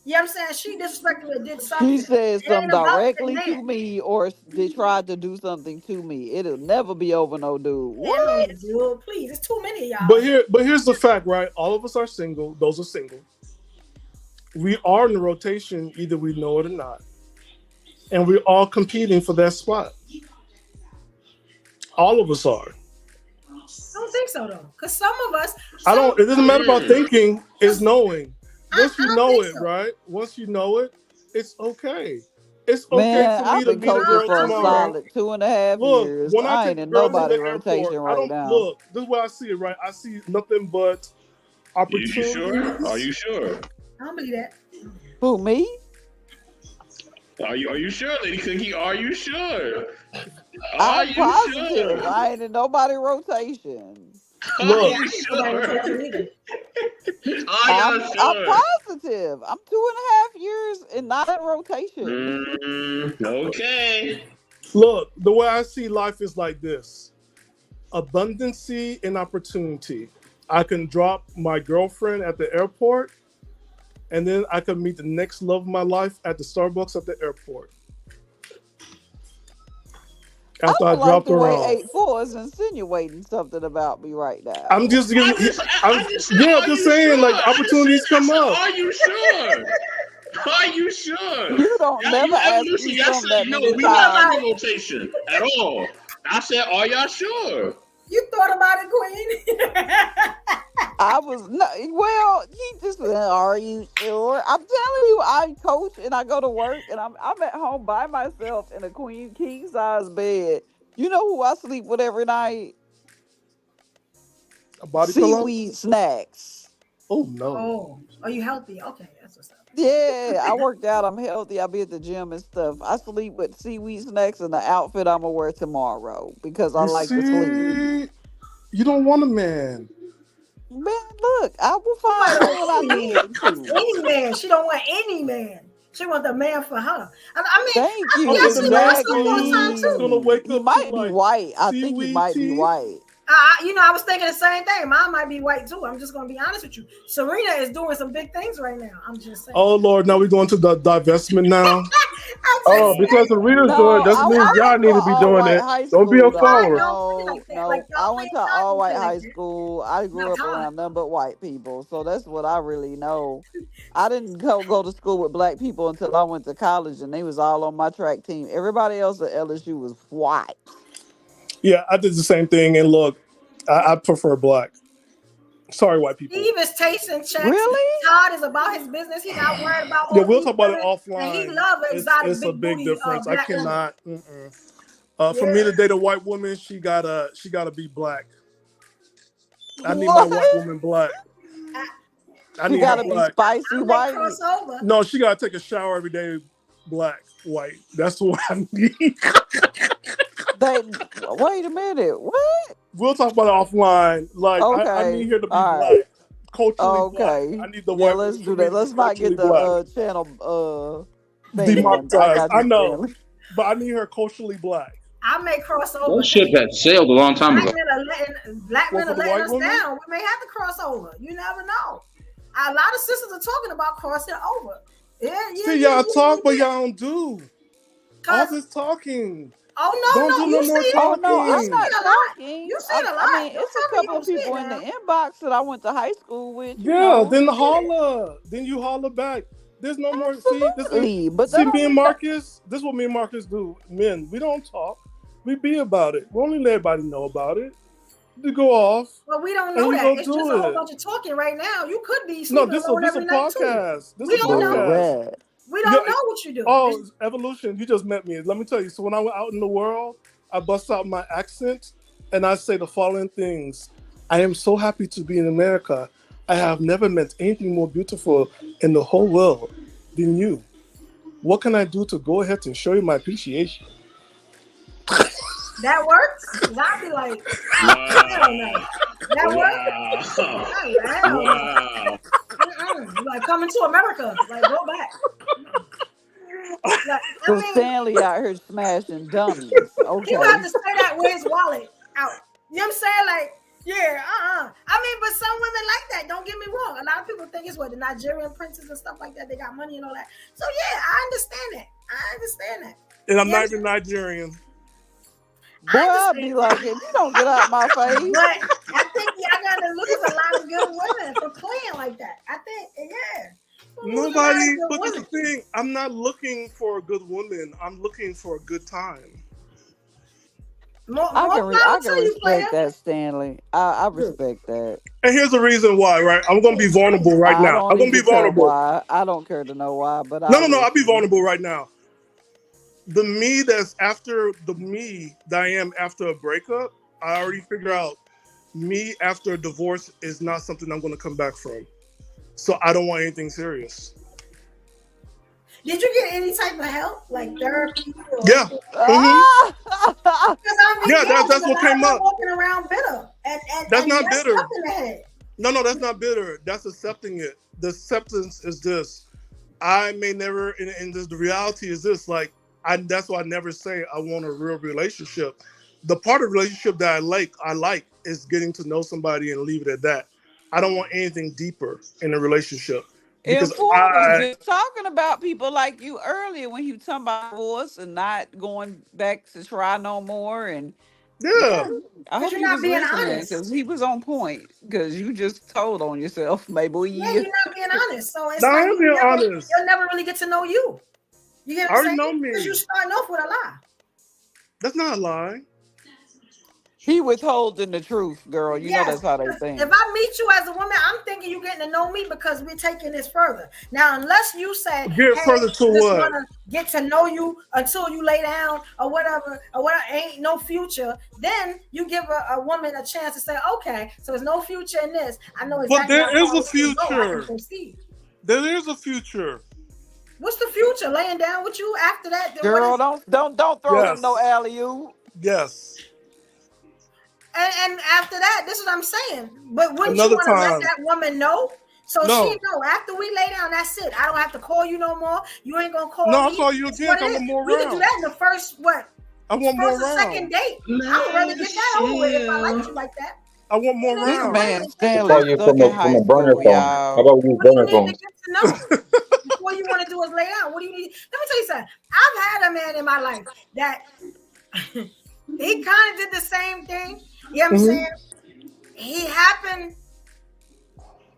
you know what I'm saying, she disrespected me or did She something. said It ain't something about the directly man. to me, or they tried to do something to me. It'll never be over no dude. Man, What? no, dude, please. It's too many of but y'all. here's the fact, right? All of us are single. Those are single. We are in the rotation, either we know it or not, and we're all competing for that spot. All of us are. I don't think so though, because some of us, I some, don't. It doesn't matter about Mm. thinking. It's knowing. Once I you don't know think it, so. right? Once you know it, it's okay. It's okay Man, for me I've to been meet a coaching girl I for a don't think tomorrow. so. solid 2.5 years. Look, when I I take ain't in girls to nobody the airport, rotation I right don't now. look. This is where I see it, right? I see nothing but You sure? Are opportunities. you sure? I don't believe that. Who, me? Are you sure, Lady Cookie? Are you sure? Are I'm you positive. sure? I ain't in nobody rotation. Are Yeah, Look, you I ain't nobody sure? rotation either. Are y'all I'm sure? positive. I'm 2.5 years and not in rotation. Okay. look. The way I see life is like this: abundancy and opportunity. I can drop my girlfriend at the airport, and then I can meet the next love of my life at the Starbucks at the airport I after I don't like dropped the her way off. 8-4 is insinuating something about me right I'm now. just giving. I just said, Yeah, I'm are just you saying, sure? like opportunities I come said, up. are you sure? Are you sure? You don't Yeah, never you ask evolution. me Y'all something said that no. many We not times. in a rotation at all. I said, are y'all sure? You thought about it, Queen. I was no, well. He just said, "Are you sure?" I'm telling you, I coach and I go to work, and I'm at home by myself in a queen king size bed. You know who I sleep with every night? A body pillow? Seaweed snacks. Oh no. Oh, are you healthy? Okay, that's what's up. Yeah, I worked out. I'm healthy. I be at the gym and stuff. I sleep with seaweed snacks and the outfit I'm gonna wear tomorrow because I You like to sleep. see, you don't want a man. Man, look, I will Nobody find don't one when want I any need man. to. Any man. She don't want any man. She want the man for her. I mean, Thank yeah, you. Okay, I the sleep with man myself all the time is too. gonna Exactly. wake He up to might be like white. I think he seaweed might be teeth. white. I was thinking the same thing. Mine might be white too. I'm just gonna be honest with you. Serena is doing some big things right now. I'm just saying. Oh Lord, now we're going to the divestment now. I'm Oh, just because saying. the reader's doing it No, doesn't mean I y'all went to need an to be all doing white it. high Don't be a school God follower. though. don't play like that. Like I y'all went playing to God all don't white play like high that. school. I grew Not up Todd. around nothing but white people, so that's what I really know. I didn't go to school with black people until I went to college, and they was all on my track team. Everybody else at LSU was white. Yeah, I did the same thing. And look, I prefer black. Sorry, white people. Steve is tasting checks. Really? Todd is about his business. He not worried about Yeah, all we'll these talk about it women, and he offline. love exotic It's a big big booty difference. I black women. cannot. For me Yeah. to date a white woman, she gotta be black. I need my white What? woman black. I She need her gotta be black. spicy I may white. cross over. No, she gotta take a shower every day, black, white. That's what I need. They wait a minute. What? We'll talk about it offline. Like I Okay. need her to be All black, right. culturally black. Okay. I need the Yeah, white let's woman do for me that. to be Let's not culturally get the black. channel thing on. I Demonetized. got I you, know, Stanley. but I need her culturally black. I may cross over. That ship had sailed a long time Black ago. men are letting What, for the white us women? down. We may have to cross over. You never know. A lot of sisters are talking about crossing over. Yeah. See, y'all talk, but y'all don't do. All 'Cause- this talking. oh Don't no, do you no more see it. Oh no, I'm talking. see not it a lot. talking. You see it a I lot. mean, Don't it's a tell me you couple of don't see people it in the now. inbox that I went to high school with. You Yeah, know. then holler. Then you holler back. There's no more. See, this is Absolutely, but see that don't me and mean that. Marcus. This is what me and Marcus do. Men, we don't talk. We be about it. We only let everybody know about it. You go off. But we don't And know we that. gonna It's do just a whole it. bunch of talking right now. You could be No, sleeping this alone is a every night too. podcast. This We is a don't know. podcast. Correct. We don't know what you do. Oh, evolution! You just met me. Let me tell you. So when I went out in the world, I bust out my accent and I say the following things: I am so happy to be in America. I have never met anything more beautiful in the whole world than you. What can I do to go ahead and show you my appreciation? That works? 'Cause I'd be like, hell no. Wow. That works? Wow. Hell no. Wow. Like coming to America. Like go back. Like, I So mean, Stanley out here smashing dummies. he would Okay. have to say that with his wallet out. You know what I'm saying? Like, yeah, I mean, but some women like that. Don't get me wrong. A lot of people think it's what the Nigerian princes and stuff like that. They got money and all that. So yeah, I understand that. I understand that. And I'm Yeah. not even Nigerian. Boy, I'll be like, if you don't get out my face. But I think y'all gotta look at a lot of good women for playing like that. I think, yeah. Nobody. But that's the thing. I'm not looking for a good woman. I'm looking for a good time. I can respect that, Stanley. I respect that. And here's the reason why, right? I'm gonna be vulnerable right I now. don't I'm gonna need be to tell vulnerable. why. I don't care to know why, but No, I'll be vulnerable right now. The me that's after the me that I am after a breakup, I already figured out me after a divorce is not something I'm gonna come back from. So I don't want anything serious. Did you get any type of help, like therapy? Yeah. Ah! Yeah, that's what came up. Walking around bitter, and That's not bitter. up in the head. No, that's not bitter. That's accepting it. The acceptance is this. I may never, and the reality is this. Like, that's why I never say I want a real relationship. The part of relationship that I like is getting to know somebody and leave it at that. I don't want anything deeper in a relationship. Because was just talking about people like you earlier when you talking about divorce and not going back to try no more. And yeah, I hope you're he not was being listening honest. because he was on point. Because you just told on yourself, maybe. Yeah, you're not being honest. So it's No, I like am being honest. You'll never really get to know you. You get what I'm saying? Know me. Because you're starting off with a lie. That's not a lie. He withholding the truth, girl. You know that's how they think. If I meet you as a woman, I'm thinking you're getting to know me because we're taking this further. Now, unless you say, further to I just what? want to get to know you until you lay down or whatever, ain't no future, then you give a woman a chance to say, okay, so there's no future in this. I know exactly. But there is a I can future. proceed. There is a future. What's the future? Laying down with you after that? Girl, don't throw him no alley-oop. Yes. And after that, this is what I'm saying. But wouldn't Another you want to let time. that woman know? So No. she know after we lay down, that's it. I don't have to call you no more. You ain't gonna call me. No, I'll call you again. I want more We can do rounds. that in the first I want more first or rounds. second date. I would rather get that over with if I like you like that. I want more This rounds. Man, Call Stanley you stuck from in a high burner school, phone. How y'all. about we use What do burner you need phones? to get to know? Before you want to do is lay down. What do you need? Let me tell you something. I've had a man in my life that he kind of did the same thing. You know what I'm saying? He happened.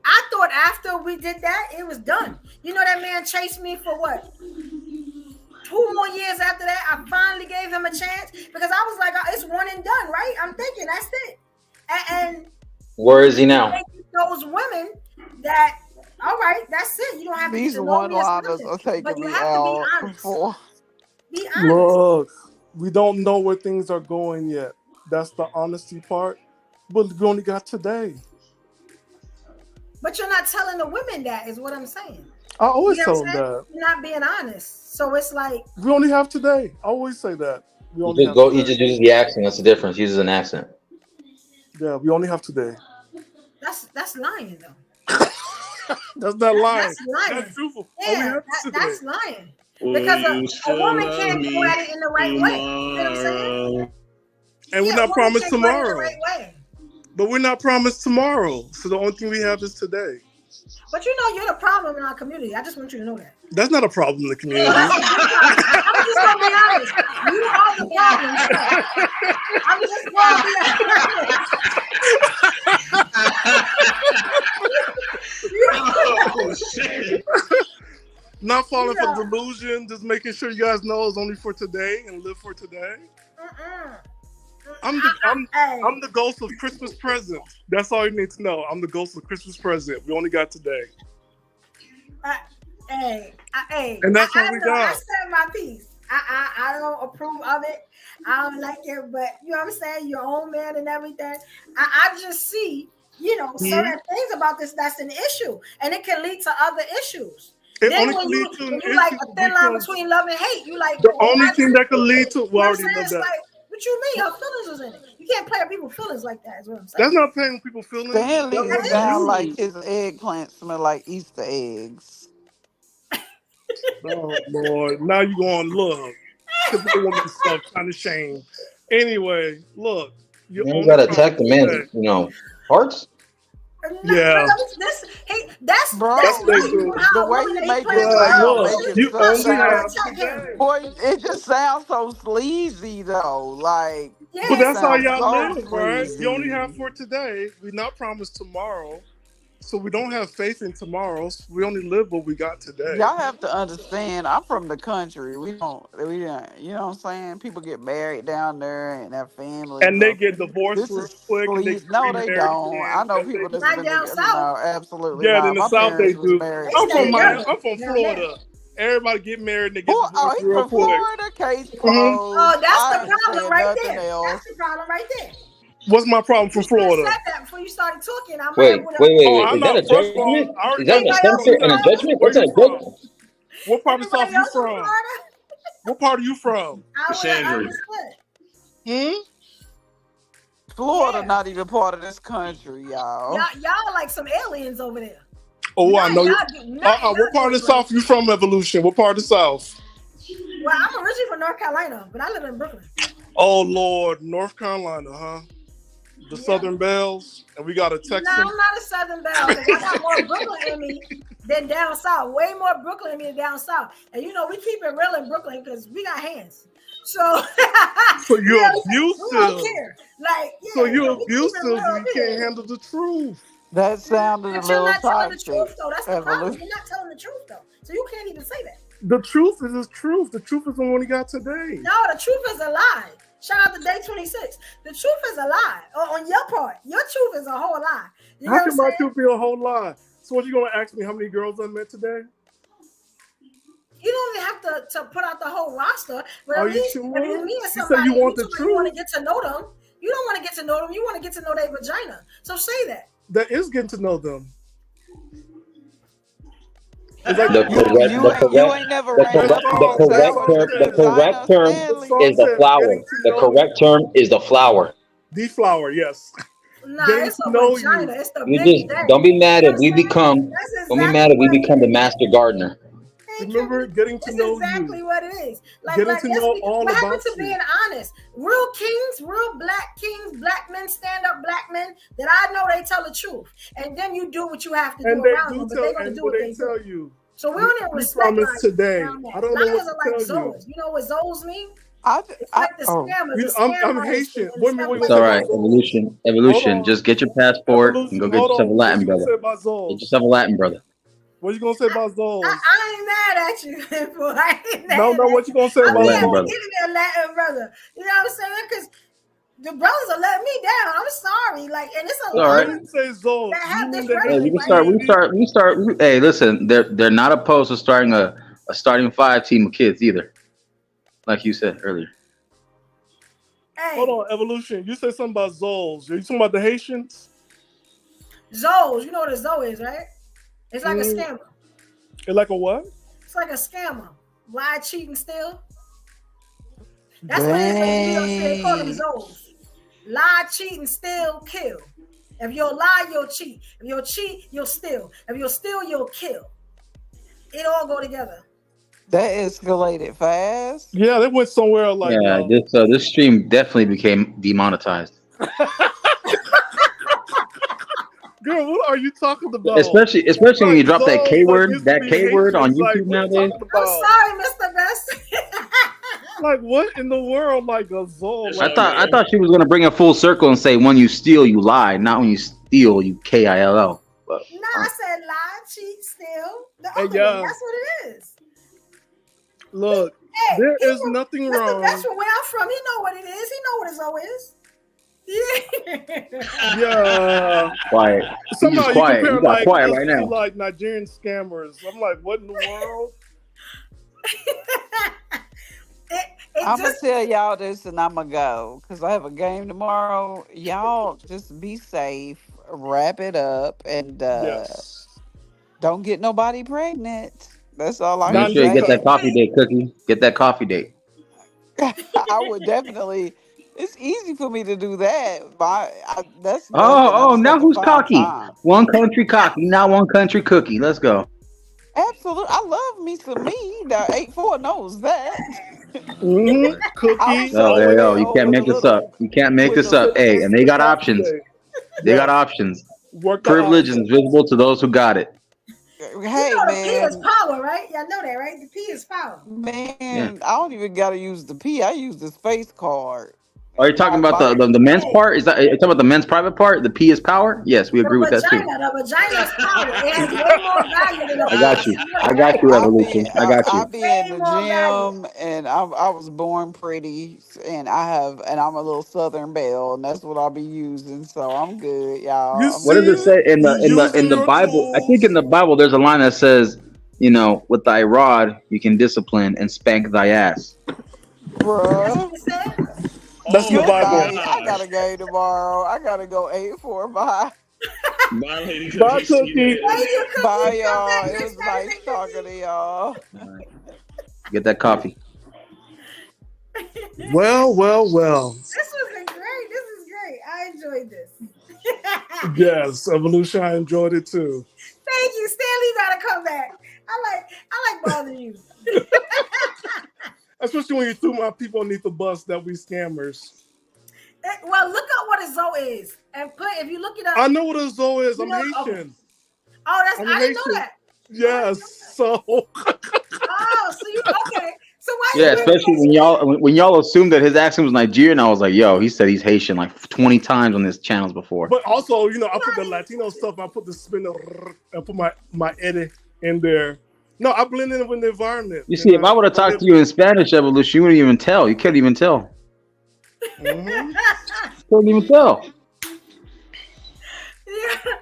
I thought after we did that, it was done. You know that man chased me for what? 2 more years after that, I finally gave him a chance because I was like, it's one and done, right? I'm thinking that's it. And Where is he now? those women that, all right, that's it. You don't have to These get to know me as one-liners nothing, are taking but you me have to out be honest. before. Be honest. Look, we don't know where things are going yet. That's the honesty part. But we only got today. But you're not telling the women that is what I'm saying. I always You know tell what them I'm saying? that. You're not being honest. So it's like, We only have today. I always say that. We You only just have go. He today. just uses the accent. That's the difference. He uses an accent. Yeah, we only have today. that's lying though. That's not lying. That's lying. That's truthful. All we Yeah, have is today. that's lying. Will Because you a still woman love can't go me at it in the right way. You know what I'm saying? tomorrow? And we're Yeah, a not woman promised can't go at it in the tomorrow. right way. But we're not promised tomorrow. So the only thing we have is today. But you know, you're the problem in our community. I just want you to know that. That's not a problem in the community. I'm just gonna be honest. You are the problem. Sir. I'm just gonna be honest. Oh shit! Not falling Yeah. for delusion, just making sure you guys know it's only for today and live for today. Mm-mm. I'm Hey, the ghost of Christmas present. That's all you need to know. I'm the ghost of Christmas present. We only got today. hey. And that's what we know, I got. said my piece. I don't approve of it. I don't like it, but you know what I'm saying? Your own man and everything. I just see, you know, certain things about this that's an issue, and it can lead to other issues. It Then only when can you, lead to when an you like issue a thin line because between love and hate, you like the well, only why thing you that can feel lead it? to, You we know what I'm already saying? know It's that. like, what you mean? Her feelings was in it. You can't play with people's feelings like that. Is what I'm saying. That's not paying people feelings. Stanley That's That what is you is. sound like use. his eggplant smell like Easter eggs. Oh Lord, now you going look. Typical woman stuff, kind of shame. Anyway, look, you Man, you only gotta promised attack the man's, today. hearts. Yeah, That's Bro, that's what they right. do. How the a way woman you ain't make playing it with But her sound, look, make feelings. it you How she only gonna have attack him? today. boy, it just sounds so sleazy though. Like But Yeah, it that's how sounds y'all so live, right? You only have sleazy. for today. We're not promised tomorrow. So we don't have faith in tomorrows. We only live what we got today. Y'all have to understand, I'm from the country. We don't, you know what I'm saying? People get married down there and have families. And they So get divorced this real is quick and they sleaze. get No, they remarried don't. I again. know Yes, they people that's do. not been down together. south. No, absolutely Yeah, in not. the My South they parents was do. married They I'm stay from together. together I'm from down there. Florida. Everybody get married and they get Who? Oh, divorced he real from quick. Florida? Case hmm Oh, closed. that's the I ain't problem saying right nothing there. else. That's the problem right there. What's my problem You from should have Florida? said that before you started talking. I might have Wait, would have. wait, wait, Oh, wait. I'm Is that not. a First of all, judgment? I already Is that know an what Anybody part else of the censor from and a South. Florida? judgment? Where What's you a from? judgment? What part of the South Anybody you else from from? Florida? What part are you from? I would have Sandra. understood. Hmm? Florida Yeah, not even part of this country, y'all. y'all like some aliens over there. Oh, I None know of you. y'all do nothing What out part of this the way. South you from, Evolution? What part of the South? Well, I'm originally from North Carolina, but I live in Brooklyn. Oh Lord, North Carolina, huh? The Yeah. Southern Bells, and we got a No, Texan. I'm not a Southern Belle because I got more Brooklyn in me than down south. Way more Brooklyn in me than down south. And you know, we keep it real in Brooklyn because we got hands. So, So you you're know, we don't abusive. care. Like, So yeah, you're we keep it real abusive. You over can't here. handle the truth. That sounded a But you're little not telling the toxic. truth, though. That's the problem. Evolution. You're not telling the truth, though. So you can't even say that. The truth is the truth. The truth is the one we got today. No, the truth is a lie. Shout out to Day 26. The truth is a lie on your part. Your truth is a whole lie. You know How what I'm can my saying? truth be a whole lie? So what you gonna ask me? How many girls I met today? You don't even have to put out the whole roster, but Are at you least sure? if you meet You somebody say you and want the you want to truth. get to know them, you don't want to get to know them. You want to get to know their vagina. So say that. That is getting to know them. Is No, that The it correct, ain't. You ain't never the ran That up correct, the on song? That correct song term, Sally's the says. correct vagina, term The Stanley. song is the says flower. getting to The know correct term is the flower. the flower. Yes, Nah, getting it's to a know vagina. you. It's the You big just thing. don't be mad You know if what I'm we saying? become. That's Don't be mad exactly if we what it become the is. master gardener. Thank you. Remember, getting to It's know exactly you. what it is. Like Getting to let's know be. all What happened about to you. being honest? Real kings, real black kings, black men, stand up black men that I know they tell the truth, and then you do what you have to do And they around do them, but tell, they're gonna and do what what they they do. tell you. So we We, don't even we respect promise liars today. around I that. don't know what Liars to are like tell you. Zoes. You know what Zoes mean? I, It's I, like the oh, scammers, the I'm scam artists, Haitian. and Wait a stuff minute. What you It's like gonna all say that. right. about Zoles? Hold Evolution. on. Just get your passport and go Evolution. get Hold yourself a on. What Latin you gonna brother. say about Get Zoles? yourself a Latin brother. What you gonna say about Zoles? I ain't mad at you, boy. I ain't No, mad no. at What you you. gonna say Get I'm a about mad Latin for brother. Zoles? getting a Latin brother. You know what I'm saying? Because the brothers are letting me down. I'm sorry. Like, and it's a It's all lot right. When you say Zoles, that do you have mean this the Hey, rhetoric Haitian we can right start. now. community? Hey, listen. They're not opposed to starting a starting 5 team of kids either. Like you said earlier. Hold Hey, on, Evolution. You said something about Zoles. Are you talking about the Haitians? Zoes, you know what a Zoe is, right? It's like a scammer. It's like a what? It's like a scammer. Lie, cheat, and steal. That's what it is. You know, they call them Zoes. Lie, cheat, and steal, kill. If you'll lie, you'll cheat. If you'll cheat, you'll steal. If you'll steal, you'll kill. It all go together. That escalated fast. Yeah, they went somewhere like this stream definitely became demonetized. Girl, what are you talking about? Especially when you drop that K word, used to that be K word on Haitians, like, YouTube what are you nowadays. talking I'm about? sorry, Mr. Best. Like, what in the world? Like a Zoe? I thought she was gonna bring a full circle and say when you steal you lie, not when you steal you KILL. No, I said lie, cheat, steal. The Hey, other yo. one. That's what it is. Look, Hey, there he is from- nothing Mr. wrong. Best from where I'm from, he know what it is. He know what a Zoe is. Yeah. Yeah. Quiet. Somehow He's quiet. you compare You got like quiet us right to, now. like Nigerian scammers. I'm like, what in the world? It I'm gonna just tell y'all this, and I'm gonna go because I have a game tomorrow. Y'all just be safe, wrap it up, and Yes. don't get nobody pregnant. That's all I Not Make can sure you get say. that coffee date, Cookie. Get that coffee date. I would definitely. It's easy for me to do that. That's nothing. I Oh, just now have to who's find cocky? time. One country cocky, not one country cookie. Let's go. Absolutely, I love me some me. The 8-4 knows that. Mm-hmm. Cookie. I'm No, so yo, you well can't with make a this little. up. You can't make With this a up. Hey, and they got options. They got options. Work the Privilege options. is visible to those who got it. Hey you know the P is man, power, right? Y'all know that, right? The P is power. man, I don't even gotta use the P. I use the space card. Are you talking My about the men's part? Is that you talking about the men's private part? The P is power? Yes, we agree with that too. The vagina is power. It has way more value than the I got you. I got you, Evolution. I got I you. be in the Way more value. gym, and I was born pretty, and I'm a little Southern Belle, and that's what I'll be using. So I'm good, y'all. You I'm What does it see? good. say in You using the your Bible? I think tools. in the Bible there's a line that says, you know, with thy rod you can discipline and spank thy ass. Bruh. It said, That's in the Good Bible. night. I got a game tomorrow. I gotta go 8-4. Bye. Bye, Lady Bye, Cookie. Cookie. "Thank you, Cookie. Bye, Come y'all. back It next was nice Thursday, talking to y'all. Get that coffee. Well. This was great. This is great. I enjoyed this. Yes, Evolution. I enjoyed it too. Thank you, Stanley. You gotta come back. I like bothering you. Especially when you threw my people underneath the bus that we scammers. Well, look up what a Zoe is, and if you look it up. I know what a Zoe is. You I'm know- Haitian. Oh, that's I'm I didn't know Haitian. that. Yes. So Oh, so you okay? So why? Yeah, you especially when y'all assumed that his accent was Nigerian. I was like, yo, he said he's Haitian like 20 times on his channels before. but also, you know, I put the Latino stuff, I put the spin, I put my edit in there. No, I blend in with the environment. You see, if I would have talked to you in Spanish, Evolution, you wouldn't even tell. You couldn't even tell. Mhm. Couldn't even tell. Yeah.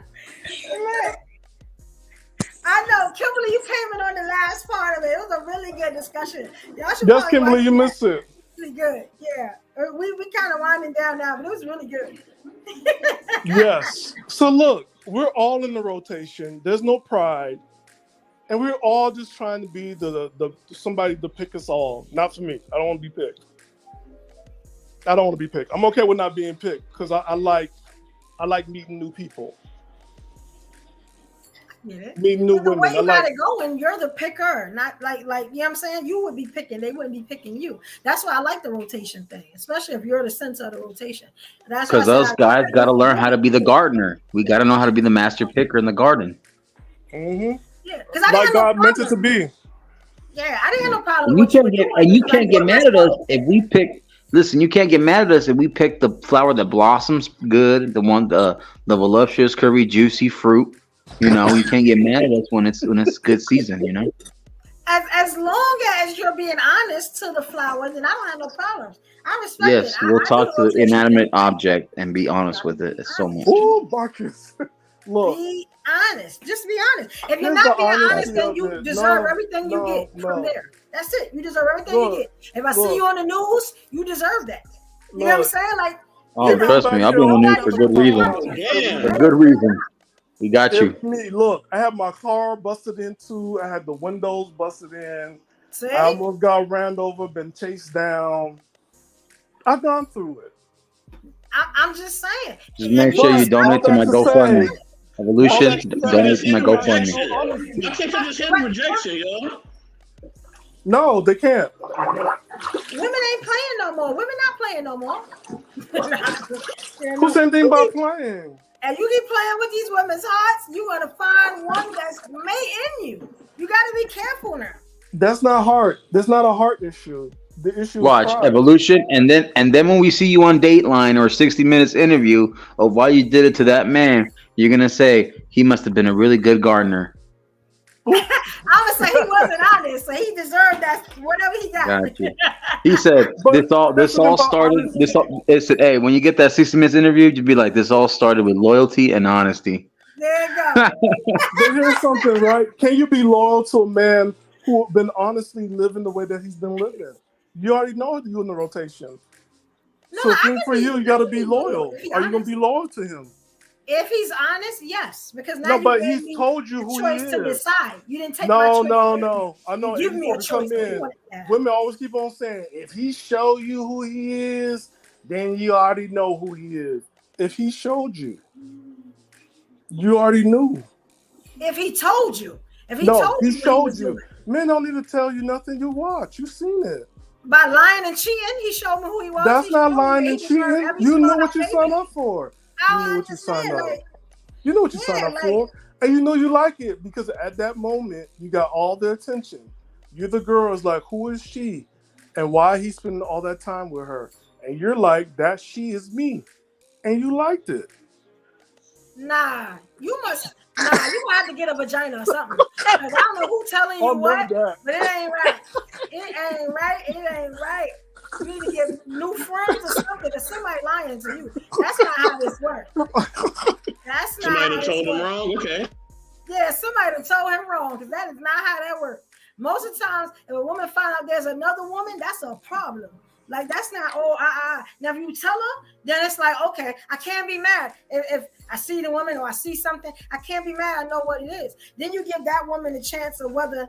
Look, I know, Kimberly, you came in on the last part of it. It was a really good discussion. Y'all should Yes, probably Kimberly, watch you that. missed it. Really good. Yeah. We kind of winding down now, but it was really good. Yes. So look, we're all in the rotation. There's no pride. And we're all just trying to be the somebody to pick us all. Not for me. I don't want to be picked. I don't want to be picked. I'm okay with not being picked because I like meeting new people, Get it? meeting new But the women. way I you like. got it going, you're the picker, not like you know what I'm saying? You would be picking, they wouldn't be picking you. That's why I like the rotation thing, especially if you're the center of the rotation. That's why I Because said us guys got to learn how to be the gardener. We got to know how to be the master picker in the garden. Mm-hmm. Yeah, because I didn't Like have no God meant it to problem. be. Yeah, I didn't have no problem And with you what you can't were get doing. you can't get mad at us if we pick. Listen, you can't get mad at us if we pick the flower that blossoms good, the voluptuous, curvy, juicy fruit. You know, you can't get mad at us when it's good season. You know. As long as you're being honest to the flower, then I don't have no problems. I respect it. Yes, we'll I talk do to the rotation. inanimate object and be honest with it. It's so much. Ooh, Marcus. Look, Be honest. Just be honest. If you're Here's not the being honest, honesty then of you it. deserve No, everything you no, get from no. there. That's it. You deserve everything Look, you get. If I see look. you on the news, you deserve that. You know what I'm Look. saying? Like, Oh, you know, trust me, I'll be on the news for good reason. Damn. For good reason. We got you. If me, look, I had my car busted into. I had the windows busted in. See, I almost got ran over, been chased down. I've gone through it. I'm just saying. Just make sure you donate to my GoFundMe. Evolution, donate to my GoFundMe. I can't just handle rejection, yo. No, they can't. Women ain't playing no more. Women not playing no more. Who said anything about playing? And you keep playing with these women's hearts, you're gonna find one that's made in you. You gotta be careful now. That's not heart. That's not a heart issue. The issue Watch is pride. Evolution, and then when we see you on Dateline or 60 Minutes interview of why you did it to that man, you're gonna say he must have been a really good gardener. I'm gonna say he wasn't honest, so he deserved that whatever he got. Got you. He said this all started. It said, hey, when you get that 60 Minutes interview, you'd be like, this all started with loyalty and honesty. There you go. But here's something, right? Can you be loyal to a man who been honestly living the way that he's been living? You already know you're in the rotation. No, So I think can for be- you, you got to be loyal. If he's Are you gonna honest. be loyal to him? If he's honest, yes, because now No, you but gave he's me told you the who he choice to is. decide. You didn't take my No, choice. no, away. no. I know. You give if me you a want to come choice. that you in, wanted to have. women always keep on saying, if he show you who he is, then you already know who he is. If he showed you, you already knew. If he told you, if he No, told he you, what showed was you. doing. Men don't need to tell you nothing. You watch. You seen it. By lying and cheating, he showed me who he was. That's He not showed me lying that and he deserved cheating. every You knew spot what you I gave signed him. up for. I You knew what you understand, signed up. like, You know what you Yeah, signed up like- for, and you know you like it because at that moment you got all the attention. You're the girl's like, who is she, and why he spending all that time with her, and you're like, that she is me, and you liked it. Nah, you gonna have to get a vagina or something. 'Cause I don't know who telling you Oh, what, none of that. but it ain't right. It ain't right. It ain't right. You need to get new friends or something. Or somebody lying to you. That's not how this works. That's not Somebody how done this told him works. wrong. Okay. Yeah, somebody done told him wrong because that is not how that works. Most of the times, if a woman find out there's another woman, that's a problem. Like that's not Now if you tell her, then it's like okay, I can't be mad if I see the woman or I see something. I can't be mad. I know what it is. Then you give that woman a chance of whether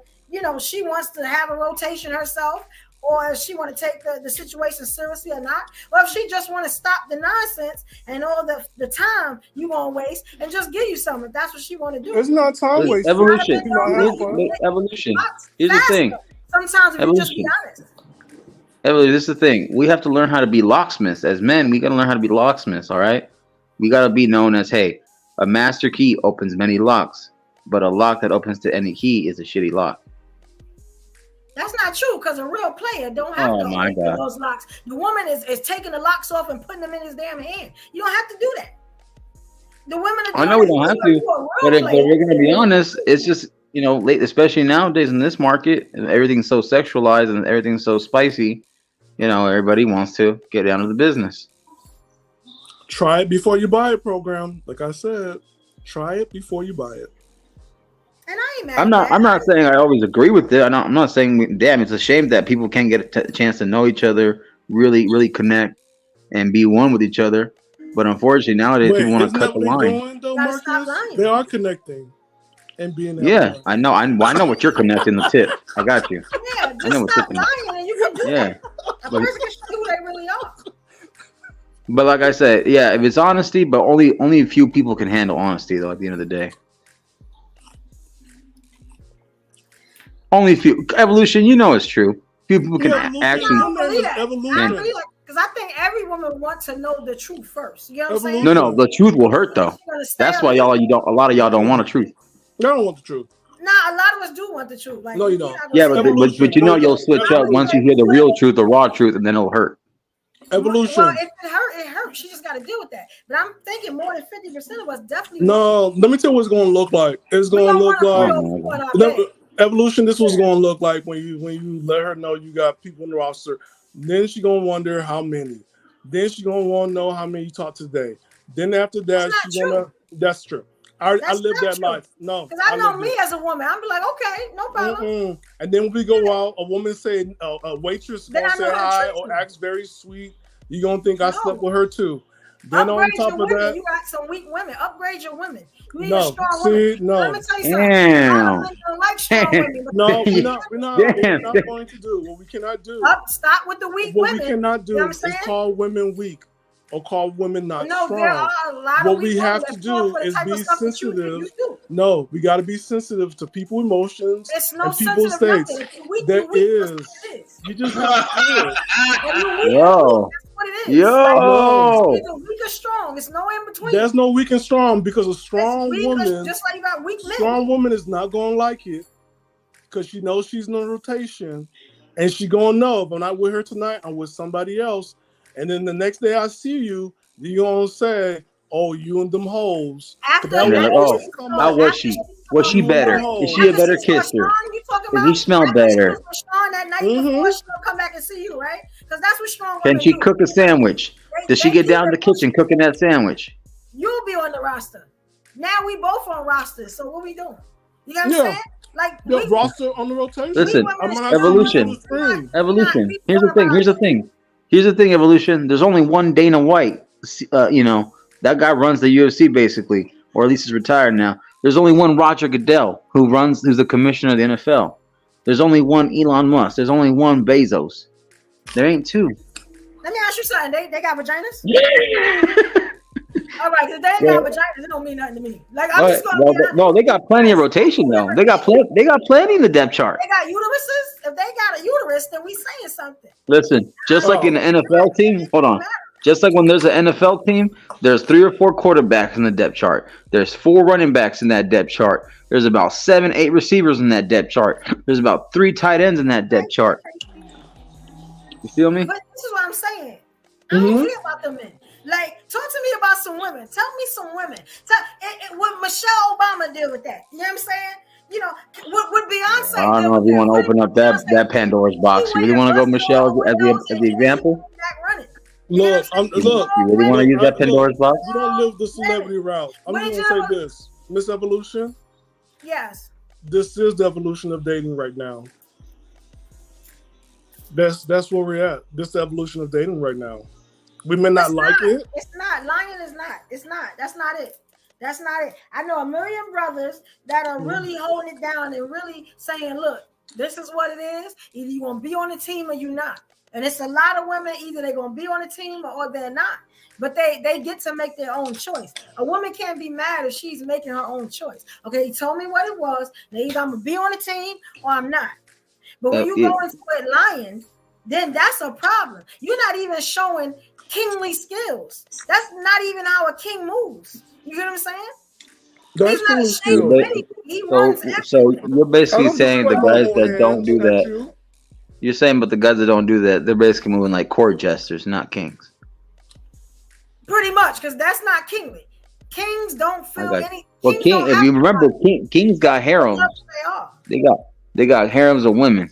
she wants to have a rotation herself, or if she want to take the situation seriously or not, or if she just want to stop the nonsense and all the time you gonna waste and just give you something. If that's what she want to do. It's not time wasting. Evolution. You know, have fun. Evolution. Here's the Faster. thing. Sometimes if you just be Evolution. honest. Evolution, this is the thing. We have to learn how to be locksmiths. As men, we gotta learn how to be locksmiths, all right? We gotta be known as, hey, a master key opens many locks, but a lock that opens to any key is a shitty lock. That's not true because a real player don't have Oh, to my open God. those locks. The woman is taking the locks off and putting them in his damn hand. You don't have to do that. The women are I know we doing don't it. have You to, a real but if player. we're gonna be honest, it's just late, especially nowadays in this market, and everything's so sexualized and everything's so spicy. Everybody wants to get down to the business. Try it before you buy it. Program, like I said, try it before you buy it. And I ain't mad I'm at not. that. I'm not saying I always agree with it. I'm not saying. Damn, it's a shame that people can't get a chance to know each other, really, really connect, and be one with each other. But unfortunately, nowadays people want isn't to that cut the what they're line. doing, though, Gotta stop Marcus? lying. They are connecting and being that Yeah, way. I know. I know what you're connecting the tip. I got you. Yeah, I know just what stop you're lying and you can do Yeah. that. A person can show who they really are. But like I said, yeah, if it's honesty, but only a few people can handle honesty, though. At the end of the day, only a few. Evolution, it's true. Few people can Yeah, evolution. actually. I don't believe that. Evolution. I believe that because I think every woman wants to know the truth first. You know what I'm saying? Evolution. No, the truth will hurt though. She's gonna stay That's on why it. a lot of y'all don't want the truth. I don't want the truth. Nah, a lot of us do want the truth. Like, No, you you're don't. not gonna Yeah, say- but Evolution. you'll switch up once you hear the real truth, the raw truth, and then it'll hurt. Evolution. Well, if it hurts. She just got to deal with that. But I'm thinking more than 50% of us definitely. No, let me tell you what it's going to look like. It's we going to don't look wanna like put those people in our No, bed. Evolution. This was going to look like when you let her know you got people in the roster. Then she going to wonder how many. Then she going to want to know how many you talked today. Then after that, That's not she's going to. That's true. I That's lived not that true. life. No, Because I know lived me it. as a woman. I'm be like, okay, no problem. Mm-mm. And then when we go out, a woman say a waitress Then gonna I know say how to hi treat or you. acts very sweet. You gonna think I No. slept with her too. Then on Upgrade top your of women. that, You got some weak women. Upgrade your women. You need a no, strong see, woman. no. Let me tell you something. Damn. Men don't like strong women. But No, we're not. What Damn. we're not going to do. What we cannot do. Stop with the weak What we women. cannot You know do what I'm is saying? call women weak or call women not No, there strong. are a lot What of we weak have women to that fall do for the is type be of stuff that you sensitive. do. No, we got to be sensitive to people's emotions It's no and people's sensitive states. nothing. If you're weak, There you're weak. That's is. what it is. You just have to do it. If you're weak, Yo. that's what it is. Yo. It's either weak or strong. It's no in between. There's no weak and strong because a It's strong weak or, woman, just like you got weak men. strong woman is not going to like it because she knows she's in a rotation and she going to know if I'm not with her tonight, I'm with somebody else. And then the next day I see you, you're going to say, oh, you and them hoes. After That And they're like, will oh, always come how up. was she? Was she You and better? them Is hoes. she a better kisser? Does he smell better? Sean that night before she'll come back and see you, right? Because that's what strong Can women she do. cook a sandwich? Does she get down in the kitchen cooking that sandwich? You'll be on the roster. Now we both on rosters. So what we doing? You know what I'm Yeah. saying? Like The we, roster on the rotation. Listen, I'm not evolution. on the screen. Evolution. Here's the thing. Here's the thing. Here's the thing. Evolution. There's only one Dana White. You know, that guy runs the UFC basically, or at least he's retired now. There's only one Roger Goodell who's the commissioner of the NFL. There's only one Elon Musk. There's only one Bezos. There ain't two. Let me ask you something. They got vaginas? Yeah. All right, if they ain't got vaginas, it don't mean nothing to me. Like I'm just gonna be honest. No, they got plenty of rotation though. They got plenty in the depth chart. They got uteruses. If they got a uterus, then we saying something. Listen, just like in the NFL team, hold on. Just like when there's an NFL team, there's 3 or 4 quarterbacks in the depth chart. There's 4 running backs in that depth chart. There's about 7, 8 receivers in that depth chart. There's about 3 tight ends in that depth chart. You feel me? But this is what I'm saying. I don't care about the men. Like, talk to me about some women. Tell me some women. Would Michelle Obama deal with that? You know what I'm saying? You know, would Beyonce? I don't know if you want to open up that Pandora's box. You really want to go Michelle as the example? Look, look. You really want to use that Pandora's box? You don't live the celebrity route. I'm just gonna say this, Miss Evolution. Yes. This is the evolution of dating right now. That's where we're at. This is the evolution of dating right now. We may not like it. It's not. Lying is not. It's not. That's not it. That's not it. I know a million brothers that are really holding it down and really saying, look, this is what it is. Either you're going to be on the team or you're not. And it's a lot of women, either they're going to be on the team or they're not. But they get to make their own choice. A woman can't be mad if she's making her own choice. Okay, he told me what it was. Now either I'm going to be on the team or I'm not. But when you go into it lying, then that's a problem. You're not even showing kingly skills. That's not even how a king moves. You get what I'm saying? That's He's not ashamed of anything. He runs everything. So you're basically saying the guys that don't do that. You're saying, but the guys that don't do that, they're basically moving like court jesters, not kings. Pretty much, because that's not kingly. Kings don't feel any. Well, king. If you remember, kings got harems. They got harems of women.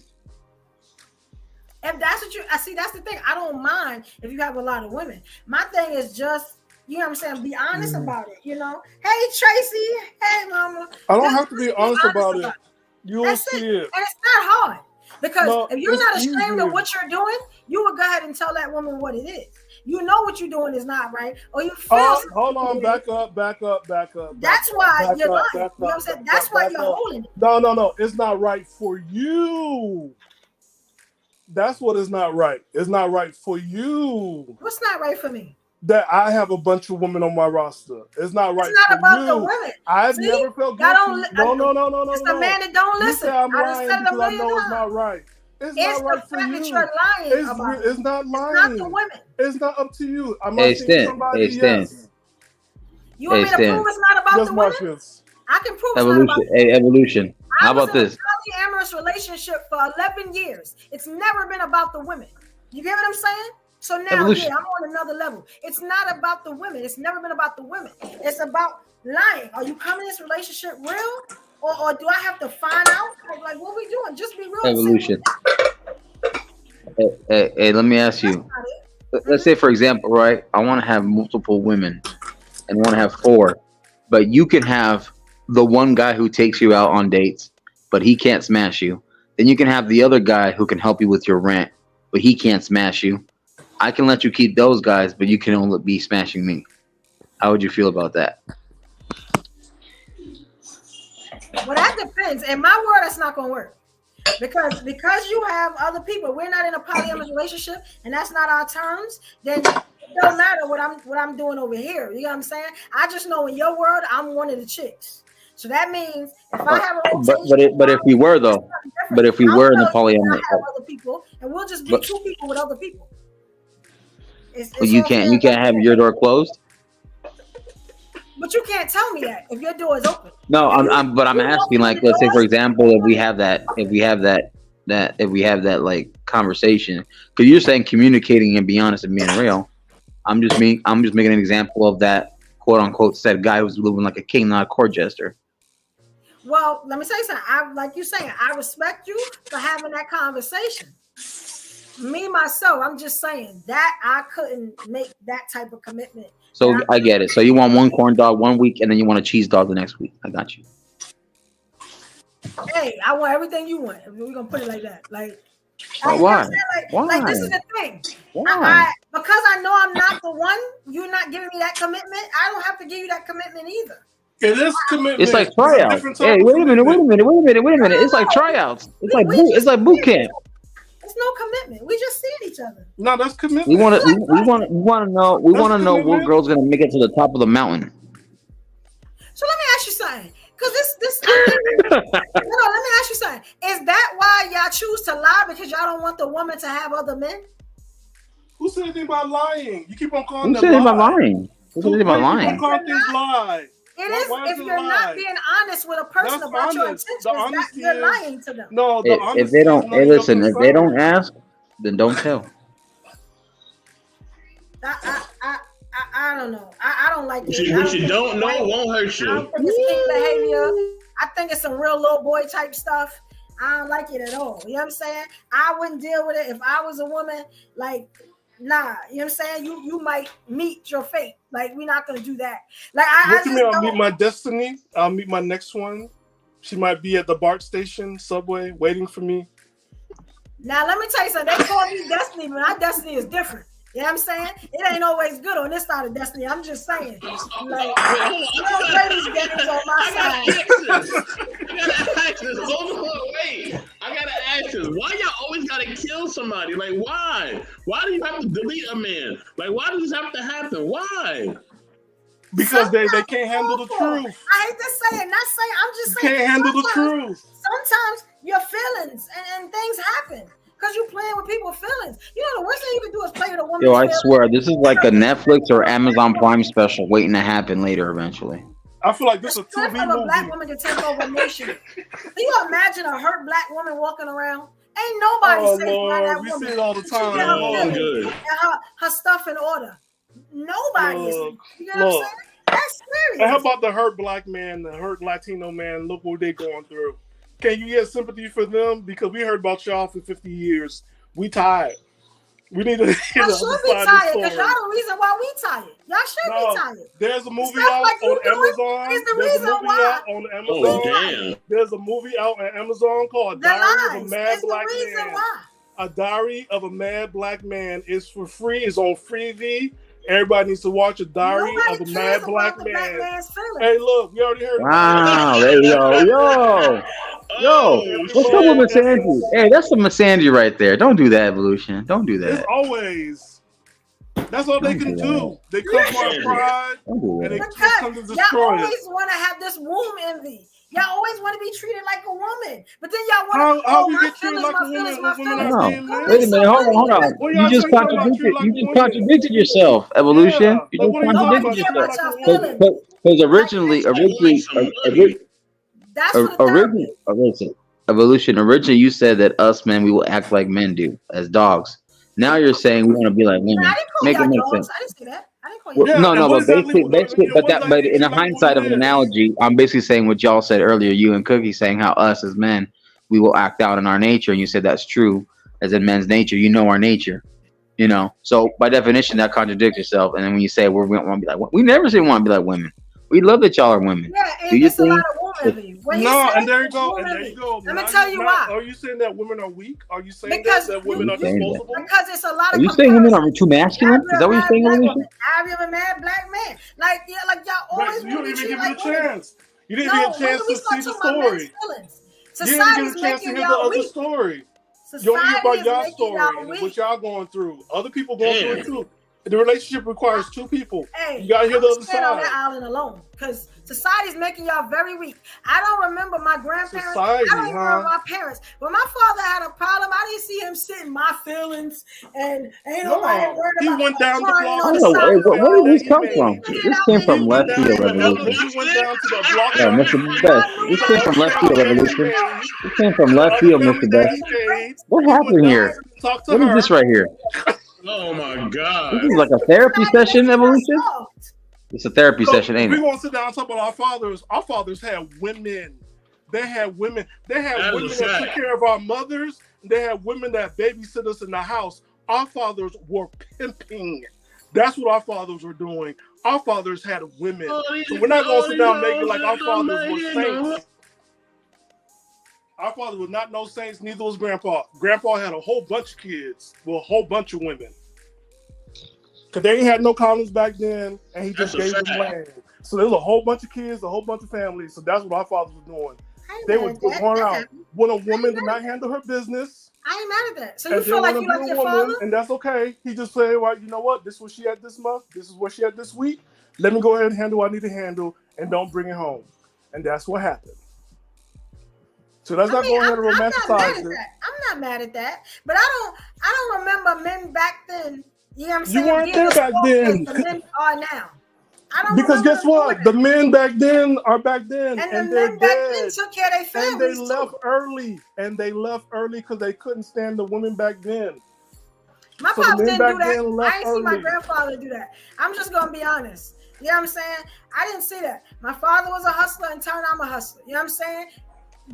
If that's what I see, that's the thing. I don't mind if you have a lot of women. My thing is just, you know what I'm saying, be honest about it, you know. Hey Tracy, hey mama. I don't have to be honest about it. You'll see it. And it's not hard. Because if you're not ashamed of what you're doing, you would go ahead and tell that woman what it is. You know what you're doing is not right, or you feel. Hold on, back up. That's why you're lying. You know what I'm saying? That's why you're holding it. No. It's not right for you. That's what is not right. It's not right for you. What's not right for me? That I have a bunch of women on my roster. It's not right. It's not for about you. the women. I've never felt guilty. No. It's the man that don't listen. You say I'm lying because I know it's not right. It's not right for you. That you're lying about. It's not lying. It's not the women. It's not up to you. I'm hey, asking somebody. Yes. You want me to prove it's not about the women? This. I can prove evolution. It's not about Evolution. How about this? I was in a polyamorous relationship for 11 years. It's never been about the women. You get what I'm saying? So now, I'm on another level. It's not about the women. It's never been about the women. It's about lying. Are you coming in this relationship real? Or do I have to find out? Like what we doing? Just be real. Evolution. Hey, let me ask you. Let's say, for example, right? I want to have multiple women and want to have 4. But you can have the one guy who takes you out on dates, but he can't smash you. Then you can have the other guy who can help you with your rent, but he can't smash you. I can let you keep those guys, but you can only be smashing me. How would you feel about that? Well, that depends. In my world, that's not gonna work. Because you have other people, we're not in a polyamorous relationship, and that's not our terms, then it don't matter what I'm doing over here. You know what I'm saying? I just know in your world, I'm one of the chicks. So that means if I have a rotation, but if we were though, but if we were in the polyamory, have other people, and we'll just be two people with other people. It's you can't have your door closed. But you can't tell me that if your door is open. No, I'm asking, like, let's say for example, if we have that like conversation, because you're saying communicating and be honest and being real. I'm just making an example of that quote unquote said guy who's living like a king, not a court jester. Well, let me say something. Like you saying, I respect you for having that conversation. Me myself, I'm just saying that I couldn't make that type of commitment. So I get it. So you want one corn dog 1 week, and then you want a cheese dog the next week. I got you. Hey, I want everything you want. We're gonna put it like that. Like, why? Like this is the thing. Why? Because I know I'm not the one. You're not giving me that commitment. I don't have to give you that commitment either. It is commitment. It's like tryouts. Hey, wait a minute. It's like tryouts. It's like boot camp. It's no commitment. We just seeing each other. No, that's commitment. We want to know what girl's gonna make it to the top of the mountain. So let me ask you something. Because let me ask you something. Is that why y'all choose to lie, because y'all don't want the woman to have other men? Who said anything about lying? You keep on calling them Who said anything about lying? Who said anything about lying? You calling things lie. It is if you're not being honest with a person about your intentions, you're lying to them. No, if they don't, hey, listen. If they don't ask, then don't tell. I don't know. I don't like it. What you don't know won't hurt you. I don't think it's kink behavior. I think it's some real little boy type stuff. I don't like it at all. You know what I'm saying? I wouldn't deal with it if I was a woman. Like, nah. You know what I'm saying? You might meet your fate. Like, we're not gonna do that. Like, I'll meet my destiny. I'll meet my next one. She might be at the BART station, subway, waiting for me. Now, let me tell you something. They call me destiny, but my destiny is different. You know what I'm saying? It ain't always good on this side of destiny. I'm just saying. Like, ladies getting on my side. I gotta ask this. Hold on, wait. I gotta ask this. Why y'all always gotta kill somebody? Like, why? Why do you have to delete a man? Like, why does this have to happen? Why? Because they can't handle the truth. I hate to say it, not saying. I'm just saying. Can't handle the truth. Sometimes your feelings and things happen. Because you're playing with people's feelings. You know, the worst thing you can do is play with a woman's Yo, I feelings. swear, this is like a Netflix or Amazon Prime special waiting to happen later eventually. I feel like this is a TV TV movie. A black woman can take over a nation. Can you imagine a hurt black woman walking around? Ain't nobody safe by that woman. We see it all the time. And her stuff in order. Nobody is. You know what I'm saying? That's serious. And how about the hurt black man, the hurt Latino man? Look what they're going through. Can you get sympathy for them? Because we heard about y'all for 50 years. We tired. We need to hear y'all should be tired, because y'all the reason why we tired. Y'all should be tired. There's a movie out on Amazon. There's a movie out on Amazon. Oh, damn. There's a movie out on Amazon called Diary of a Mad Black Man. A Diary of a Mad Black Man is for free. It's on Freevee. Everybody needs to watch A Diary of a Mad Black Man. Hey, look, we already heard. Wow, there you go. Yo, what's up with Miss Angie? Hey, that's some Miss Angie right there. Don't do that, Evolution. Don't do that. It's always. That's all they can do. They come for our pride, and they come to destroy it. Y'all always want to have this womb envy. Y'all always want to be treated like a woman, but then y'all want to. How we get treated like a woman? Wait a minute, hold on. You just contradicted yourself, Evolution. You just contradicted yourself. Because originally, Evolution. Originally, you said that us men, we will act like men do as dogs. Now you're saying we want to be like women. Make it make sense. I didn't say that. But basically, but in the hindsight of an analogy, I'm basically saying what y'all said earlier. You and Cookie saying how us as men, we will act out in our nature, and you said that's true, as in men's nature. You know our nature, you know. So by definition, that contradicts yourself. And then when you say we want to be like, we never say we want to be like women. We love that y'all are women. Yeah, and it's a lot of women envy. When he No, said and there you it's go. womb And there envy. you go. Let me Now tell you why. Are you saying that women are weak? Are you saying Because that women are saying that. disposable? Because it's a lot Are of you saying women are comparisons. too masculine? Is that what you're saying, Black Alicia? woman. Have you a mad black man? Like y'all But always you want didn't to be even treated give it a like women. chance. You didn't No, even get a when chance we to start see the talking about men's story. feelings, You didn't even society's get a chance to making hear the y'all other weak. story. You only hear Society about is your making story y'all and weak. what y'all going through. Other people going through it too. The relationship requires two people. Hey, You gotta hear I'm the other stand on side. that island alone because society's making y'all very weak. I don't remember my grandparents. Society, I don't even remember huh? my parents. When my father had a problem, I didn't see him sitting my feelings and ain't nobody No, worried he about went down the crying block on to the the Oh, side hey, of other the where family did road. that this he come He from? made. didn't get This out came there He from and went left get field down. mad. revolution. He went down to the block Yeah, down the Mr. street Best. Y'all knew This y'all came to the from other left field family that he revolution. made. This came from To the left other field, family Mr. that Best. he made. What He went happened down here? to talk to What is her. this right here? Oh my This God. is like a therapy session, evolution. soft. It's a therapy So session, if ain't we it? want to sit down and talk about our fathers had women. They had women. They had That women is a that took fact. care of our mothers. They had women that babysit us in the house. Our fathers were pimping. That's what our fathers were doing. Our fathers had women. So we're not going to sit down and make it like our fathers were saints. Our father was not no saints, neither was grandpa. Grandpa had a whole bunch of kids, well, a whole bunch of women. Because they ain't had no colonies back then, and he just That's a gave them fact. land. So there was a whole bunch of kids, a whole bunch of families. So that's what our fathers were doing. I ain't They mad would at that. run That out happened. when a woman did not handle her business, I ain't mad at that. So you and feel then like want you to be like a your woman, father? and that's okay. He just say, well, you know what? This is what she had this month. This is what she had this week. Let me go ahead and handle what I need to handle, and don't bring it home. And that's what happened. So let's not go ahead and I'm not mad romanticize at it. that. I'm not mad at that. But I don't remember men back then. You know what I'm saying? You weren't Being there as back soft then. as the men are now. I don't Because remember guess them doing what? The that. men back then are back then, And the and they're men back then dead. took care of their And they families left too. early. And they left early because they couldn't stand the women back then. My So the pops men didn't do back that. then I left ain't see my early. grandfather do that. I'm just gonna be honest. You know what I'm saying? I didn't see that. My father was a hustler and turned I'm a hustler. You know what I'm saying?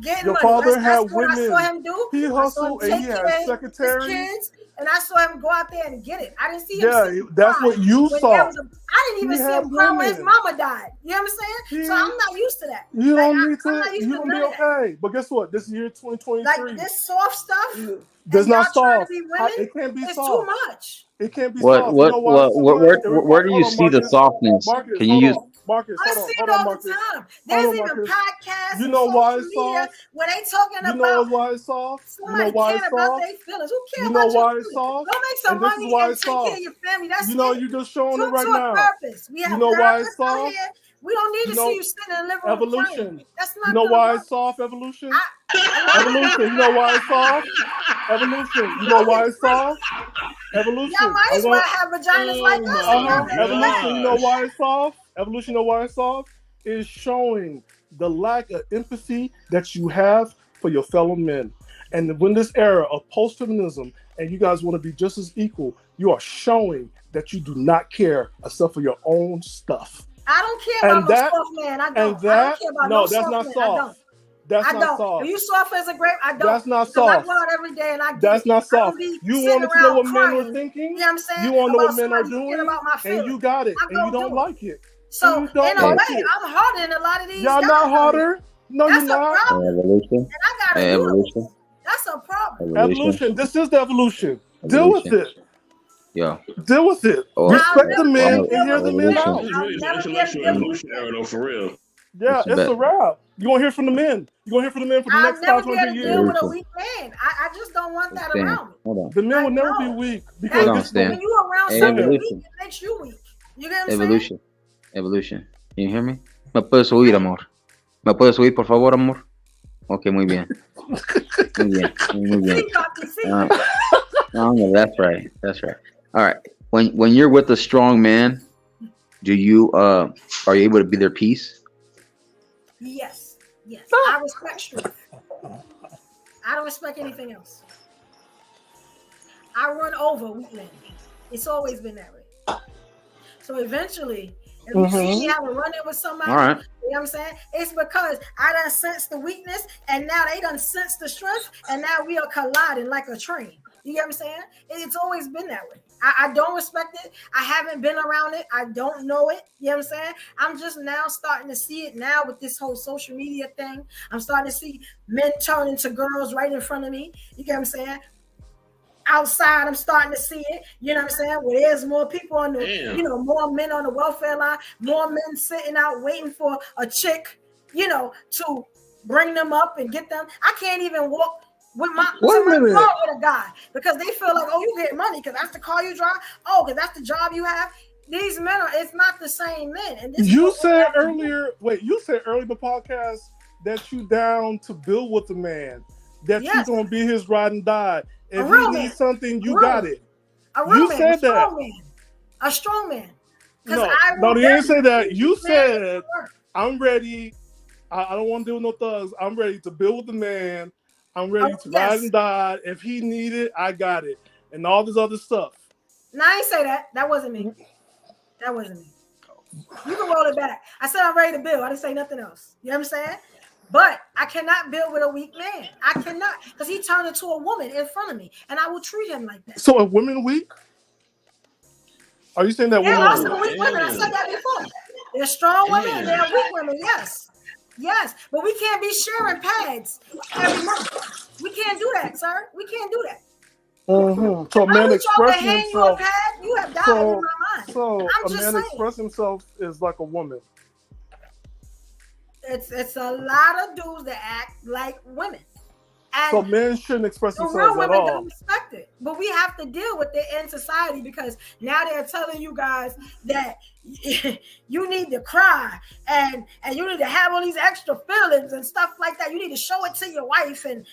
Getting Your money. father That's had what I saw women. him do. He I saw him hustled and he take had care of his secretaries. kids, and I saw him go out there and get it. I didn't see him Yeah, sit and that's cry what you when saw. there was I didn't He even see had him cry when his women. mama died. You know what I'm saying? So I'm not used to that. You Like don't need I'm not to. used You to gonna be none of that. okay. But guess what? This year Like 2023. this soft stuff, That's and y'all not trying to soft. be women. It can't be It's too soft. much. It can't be What, soft. You what, know why what, it's too what much? It where do you hold on, see the Marcus. softness? Marcus, Can you hold use? on. Marcus, I hold see on. it Hold on, all the Marcus. time. Hold There's on, even Marcus. podcasts You and know why social it's media soft? where they talking You know about why it's soft? You know somebody why caring it's about soft? their feelings. Who care You know about your why it's feelings? soft? Go make some And this is money why and it's take care of soft. your family. That's You know, it. you're just showing it To right a now. purpose. We You have know why it's therapists out soft? here. We don't need You to see know, you sitting in the living room crying. evolution. That's You not know gonna why work. it's soft, evolution? I Evolution. You know why it's soft? Evolution. You know why it's soft? y'all Evolution. might as well have vaginas like Oh us if y'all my gonna do that. Evolution. You know gosh. why it's soft? Evolution. You know why it's soft? Is showing the lack of empathy that you have for your fellow men. And when this era of post-feminism and you guys want to be just as equal, you are showing that you do not care except for your own stuff. I don't care And about no that, soft man. I don't. and I don't that, care about no, no that's soft not man. I don't. soft. That's I not don't. soft. If you soft as a grape, I don't. That's not Because I soft. go out every day and I get That's it. not I don't soft. be You sitting wanted to know around what men were crying. thinking? You know what I'm saying? You want to know About what men are somebody caring doing? about my And feelings. you got it. I And you go don't do it. like it. So And you don't in a like way, it. I'm harder than a lot of these Y'all guys. not harder. No, That's you're a not. problem. Evolution. And I gotta do Evolution. it. That's a problem. Evolution. This is the evolution. Deal with Evolution. it. Yeah. Deal with it. Or Respect the I'll never men be and able hear to the deal men with evolution. out. it. This is I'll really the never be able to intellectual deal with evolution era, though, for real. Yeah, Mr. it's a Bet. wrap. You're going to hear from the men. You're going to hear from the men for the I'll next never be 500 able to deal with years. a weak man. I just don't want that Stand. around me. Hold on. The men will Like, never be no. weak That, because Hold on, this is Stan. when you around Hey, something ahead. weak, evolution. it makes you weak. You get what I'm saying? Evolution. Evolution. Can you hear me? ¿Me puedes oír, amor? ¿Me puedes oír, por favor, amor? Ok, muy bien. Muy bien. Muy bien. See, Poppy, see? Oh, that's right. That's right. All right. When you're with a strong man, do you are you able to be their peace? Yes. Yes. I respect strength. I don't respect anything else. I run over weak men. It's always been that way. So eventually, if you see me have a run in with somebody, All right. you know what I'm saying? It's because I done sense the weakness and now they done sense the strength and now we are colliding like a train. You get what I'm saying? It's always been that way. I don't respect it. I haven't been around it. I don't know it. You know what I'm saying? I'm just now starting to see it now with this whole social media thing. I'm starting to see men turn into girls right in front of me. You get what I'm saying? Outside, I'm starting to see it. You know what I'm saying? Where there's more people on the, Damn. more men on the welfare line, more men sitting out waiting for a chick, to bring them up and get them. I can't even walk with my car with a guy because they feel like, oh, you get money because that's the car you drive. Oh, because that's the job you have. These men it's not the same men. And this you said earlier in the podcast that you down to build with a man, that you're going to be his ride and die. If he needs something, you got it. You said that. A strong man. No, you didn't say that. You said, I'm ready. I don't want to deal with no thugs. I'm ready to build with the man. I'm ready to ride and die. If he need it, I got it. And all this other stuff. No, I ain't say that. That wasn't me. You can roll it back. I said I'm ready to build. I didn't say nothing else. You know what I'm saying? But I cannot build with a weak man. I cannot. Because he turned into a woman in front of me. And I will treat him like that. So are women weak? Are you saying that women are weak women? I said that before. They're strong women and they're weak women. Yes. But we can't be sharing pads every month. We can't do that, sir. We can't do that. Mm-hmm. So a man expressing himself. You have died in my mind. So a man expressing himself is like a woman. It's a lot of dudes that act like women. And so men shouldn't express themselves real women at all. Don't respect it. But we have to deal with it in society because now they're telling you guys that you need to cry and you need to have all these extra feelings and stuff like that. You need to show it to your wife and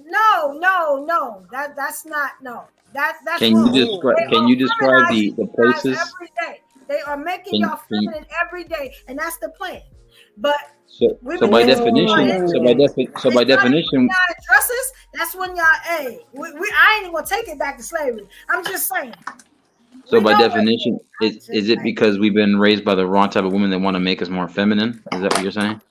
no. That's not no. That's Can you describe the places? Every day. They are making y'all feminine every day, and that's the plan. But so by definition, dresses, that's when y'all, I ain't even gonna take it back to slavery. I'm just saying. So by definition, is it because we've been raised by the wrong type of women that want to make us more feminine? Is that what you're saying?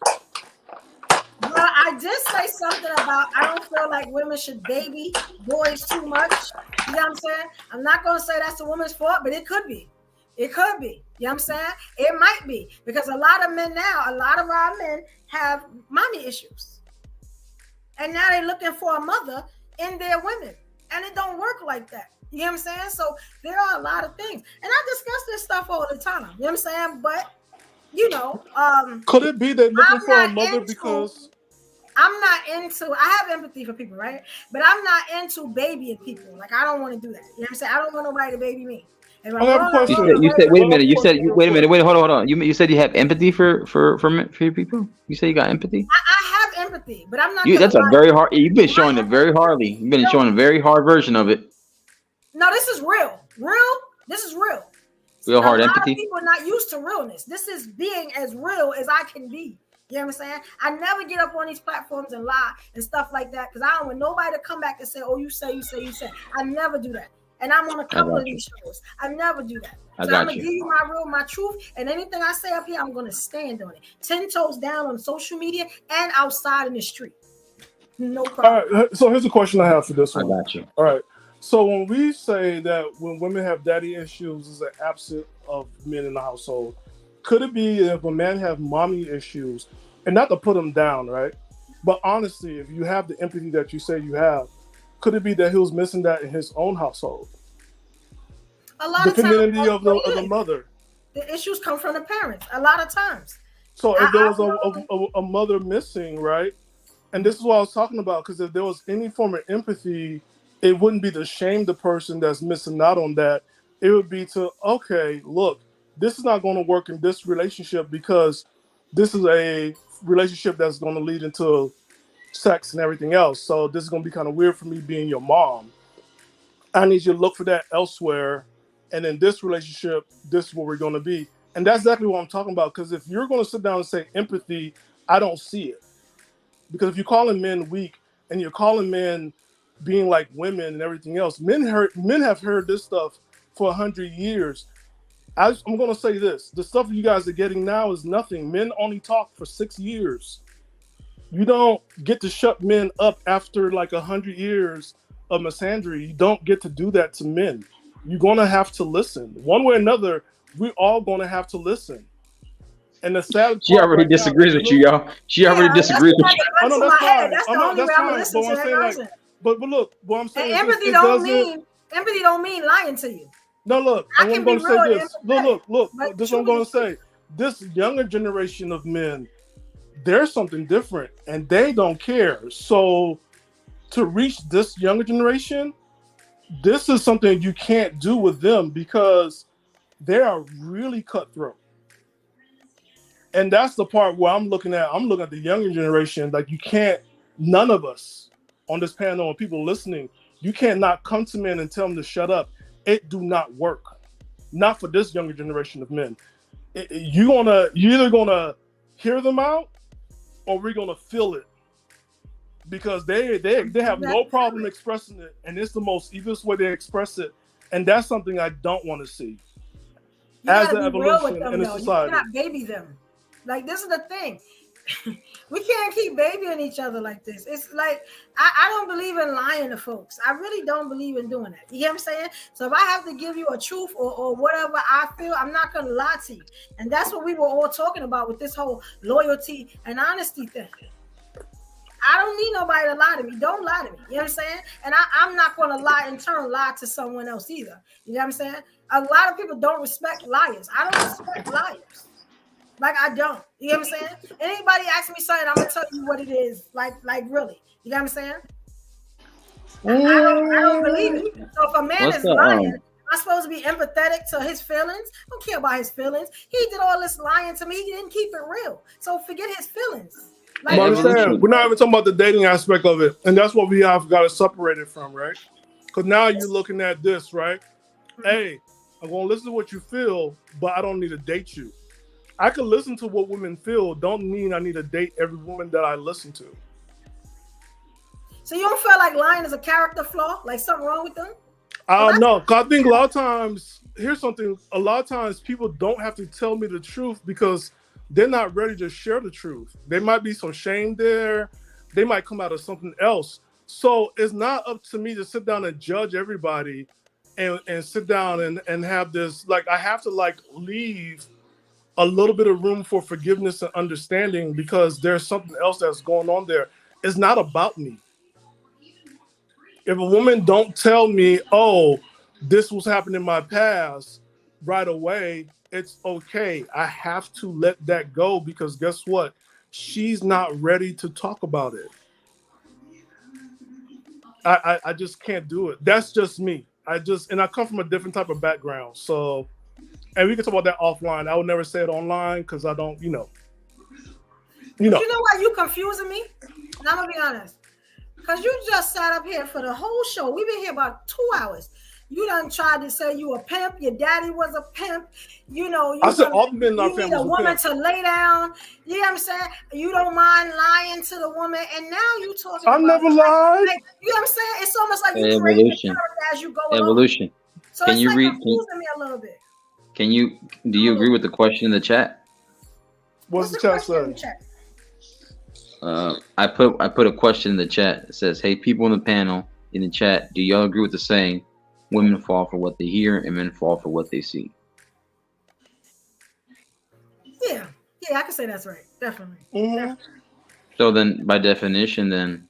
Well, I did say something about I don't feel like women should baby boys too much. You know what I'm saying? I'm not gonna say that's a woman's fault, but it could be. It could be. You know what I'm saying? It might be. Because a lot of our men have mommy issues. And now they're looking for a mother in their women. And it don't work like that. You know what I'm saying? So there are a lot of things. And I discuss this stuff all the time. You know what I'm saying? But, could it be they're looking for a mother because... I'm not into, I have empathy for people, right? But I'm not into babying people. Like, I don't want to do that. You know what I'm saying? I don't want nobody to baby me. I have a question. You said, wait a minute. Hold on. You said you have empathy for your people? You say you got empathy? I have empathy, but I'm not. That's a very hard. You've been showing it very hardly. You've been showing a very hard version of it. No, this is real. This is real. Real hard empathy. empathy. People are not used to realness. This is being as real as I can be. You know what I'm saying? I never get up on these platforms and lie and stuff like that because I don't want nobody to come back and say, "Oh, you say." I never do that. And I'm on a couple of these shows. I never do that. So I'm going to give you my truth. And anything I say up here, I'm going to stand on it. 10 toes down on social media and outside in the street. No problem. All right. So here's a question I have for this one. I got you. All right. So when we say that when women have daddy issues is an absence of men in the household, could it be if a man have mommy issues, and not to put him down, right? But honestly, if you have the empathy that you say you have, could it be that he was missing that in his own household? A lot of times, of the mother. The issues come from the parents. A lot of times. So if there was a mother missing, right? And this is what I was talking about, because if there was any form of empathy, it wouldn't be to shame the person that's missing out on that. It would be to, okay, look, this is not going to work in this relationship because this is a relationship that's going to lead into sex and everything else. So this is going to be kind of weird for me being your mom. I need you to look for that elsewhere. And in this relationship, this is what we're going to be. And that's exactly what I'm talking about. Because if you're going to sit down and say empathy, I don't see it. Because if you're calling men weak and you're calling men being like women and everything else, men have heard this stuff for 100 years. I'm going to say this. The stuff you guys are getting now is nothing. Men only talk for 6 years. You don't get to shut men up after like 100 years of misandry. You don't get to do that to men. you're gonna have to listen. One way or another, we're all gonna have to listen. And the sad She part already right now, disagrees with you, y'all. She already disagrees with you. I know That's that's my head. fine. That's I the know only that's way I'm fine. listening But to I'm that saying like, nonsense. but look, what I'm saying And is empathy it don't doesn't. mean lying to you. No, look, I I'm can going be to say real and this. empathetic, Look. but This is what I'm going to say. This younger generation of men, there's something different, and they don't care. So, to reach this younger generation, this is something you can't do with them because they are really cutthroat. And that's the part where I'm looking at the younger generation. Like, you can't, none of us on this panel and people listening, you can't not come to men and tell them to shut up. It do not work. Not for this younger generation of men. You're either gonna hear them out or we're gonna feel it. Because they have no problem expressing it, and it's the most easiest way they express it. And that's something I don't want to see. You As gotta an be real with evolution them, in a though. society. You cannot baby them. Like, this is the thing. We can't keep babying each other like this. It's like, I don't believe in lying to folks. I really don't believe in doing that. You get what I'm saying? So if I have to give you a truth or whatever I feel, I'm not going to lie to you. And that's what we were all talking about with this whole loyalty and honesty thing. I don't need nobody to lie to me. Don't lie to me. You know what I'm saying? And I'm not going to lie in turn, lie to someone else either. You know what I'm saying? A lot of people don't respect liars. I don't respect liars. Like, I don't. You know what I'm saying? Anybody ask me something, I'm going to tell you what it is. Like really. You know what I'm saying? I don't believe it. So if a man is lying, I'm supposed to be empathetic to his feelings. I don't care about his feelings. He did all this lying to me. He didn't keep it real. So forget his feelings. Like, But understand, we're not even talking about the dating aspect of it. And that's what we have got to separate it from, right? Because now you're looking at this, right? Hey, I'm going to listen to what you feel, but I don't need to date you. I can listen to what women feel. Don't mean I need to date every woman that I listen to. So you don't feel like lying is a character flaw? Like something wrong with them? No, because I think a lot of times, here's something, a lot of times people don't have to tell me the truth because they're not ready to share the truth. There might be some shame there. They might come out of something else. So it's not up to me to sit down and judge everybody and sit down and have this, like, I have to like leave a little bit of room for forgiveness and understanding because there's something else that's going on there. It's not about me. If a woman don't tell me, oh, this was happening in my past right away, it's okay. I have to let that go because guess what? She's not ready to talk about it. I just can't do it. That's just me. And I come from a different type of background. So, and we can talk about that offline. I would never say it online because I don't, you know. You know why you confusing me? And I'm gonna be honest. Because you just sat up here for the whole show. We've been here about 2 hours. You done tried to say you a pimp. Your daddy was a pimp. You know, I said all the men in our you family need a was woman pimps. to lay down. You know what I'm saying? You don't mind lying to the woman. And now you talking I about never lied. like, you know what I'm saying? It's almost like you Hey, create the evolution. character as you go Evolution. along. So Can it's you like read? confusing me a little bit. Do you agree with the question in the chat? What's the chat question in say? the chat? I put a question in the chat. It says, "Hey, people in the panel in the chat, do y'all agree with the saying, women fall for what they hear and men fall for what they see?" Yeah, I can say that's right. Definitely. Mm-hmm. So then, by definition, then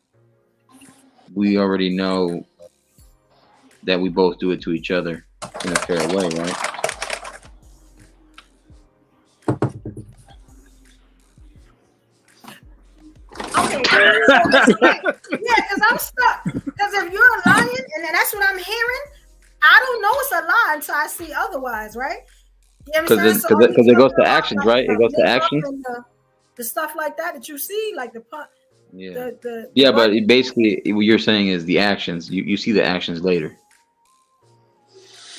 we already know that we both do it to each other in a fair way, right? Okay. Yeah, because I'm stuck. Because if you're lying, and then that's what I'm hearing, I don't know it's a lie until I see otherwise, right? You know what I'm saying? Because it goes to actions, right? It goes to actions. The stuff like that you see, like the pun. Yeah. Yeah, But basically, what you're saying is the actions. You see the actions later.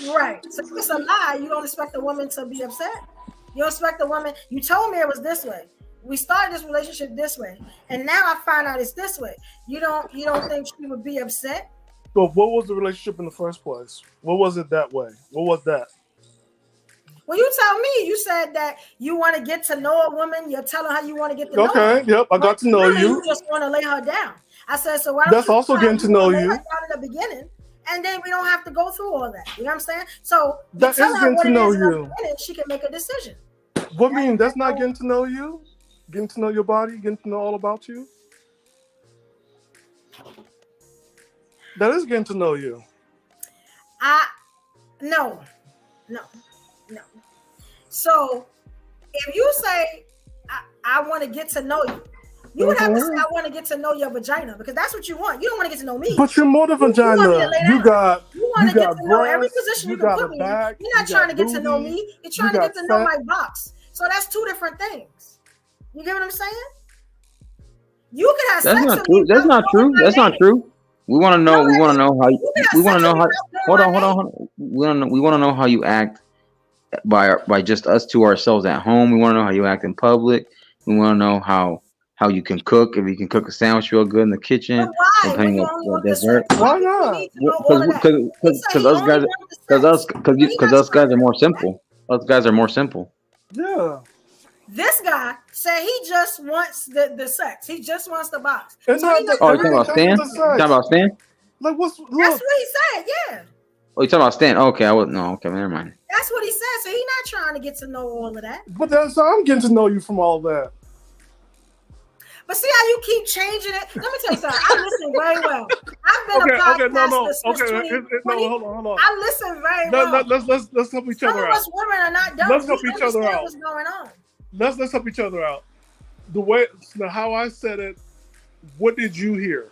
Right. So if it's a lie, you don't expect a woman to be upset. You don't expect a woman. You told me it was this way. We started this relationship this way, and now I find out it's this way. You don't think she would be upset? But what was the relationship in the first place? What was it that way? What was that? Well, you tell me. You said that you want to get to know a woman. You're telling her you want to get to know her. Okay, yep, I got to know you. You just want to lay her down. I said, so why don't That's you also getting to know you. lay her down in the beginning, and then we don't have to go through all that. You know what I'm saying? So you That tell is her getting what to it know is, and you. she can make a decision. What mean? That's not getting to know you. Getting to know your body. Getting to know all about you. That is getting to know you. No. So if you say I want to get to know you, you would have to say I want to get to know your vagina, because that's what you want. You don't want to get to know me. But you're more than You want me to vagina. lay You down. got. You want to get to know every breasts, position you you can got put a me back, in. You're not you trying to got get to know booty, me. You're trying to got get to know fat. my box. So that's two different things. You get what I'm saying? You can have That's sex not with true. me. That's not true. That's not true. We want to know. No, We want to know how. You can have We want to sex know with how. me without knowing Hold on. my Hold on. Hold on. We want to know how you act by just us to ourselves at home. We want to know how you act in public. We want to know how you can cook. If you can cook a sandwich real good in the kitchen. But why? And When you only want the dessert. sex? Why Why do you not? need to know all of that? He said he Because us only guys. wanted the sex. But he not Us guys trying are to more do that. simple. Us guys are more simple. Yeah. This guy said he just wants the sex. He just wants the box. It's So not he not the- Oh, you trying talking to about everything Stan? comes with You the sex. talking about Stan? Like what's That's look? what he said. Yeah, Oh, you talking about Stan? Okay, I was no. Okay, never mind. that's what he said. So he not trying to get to know all of that. But that's how I'm getting to know you from all that. But see how you keep changing it. Let me tell you something. I listen very well. I've been a podcaster since 2020. Hold on. I listen very well. Let's help each Some other of out. us women are not dumb. Let's help We each other understand out. what's going on. Let's help each other out. The way how I said it. What did you hear?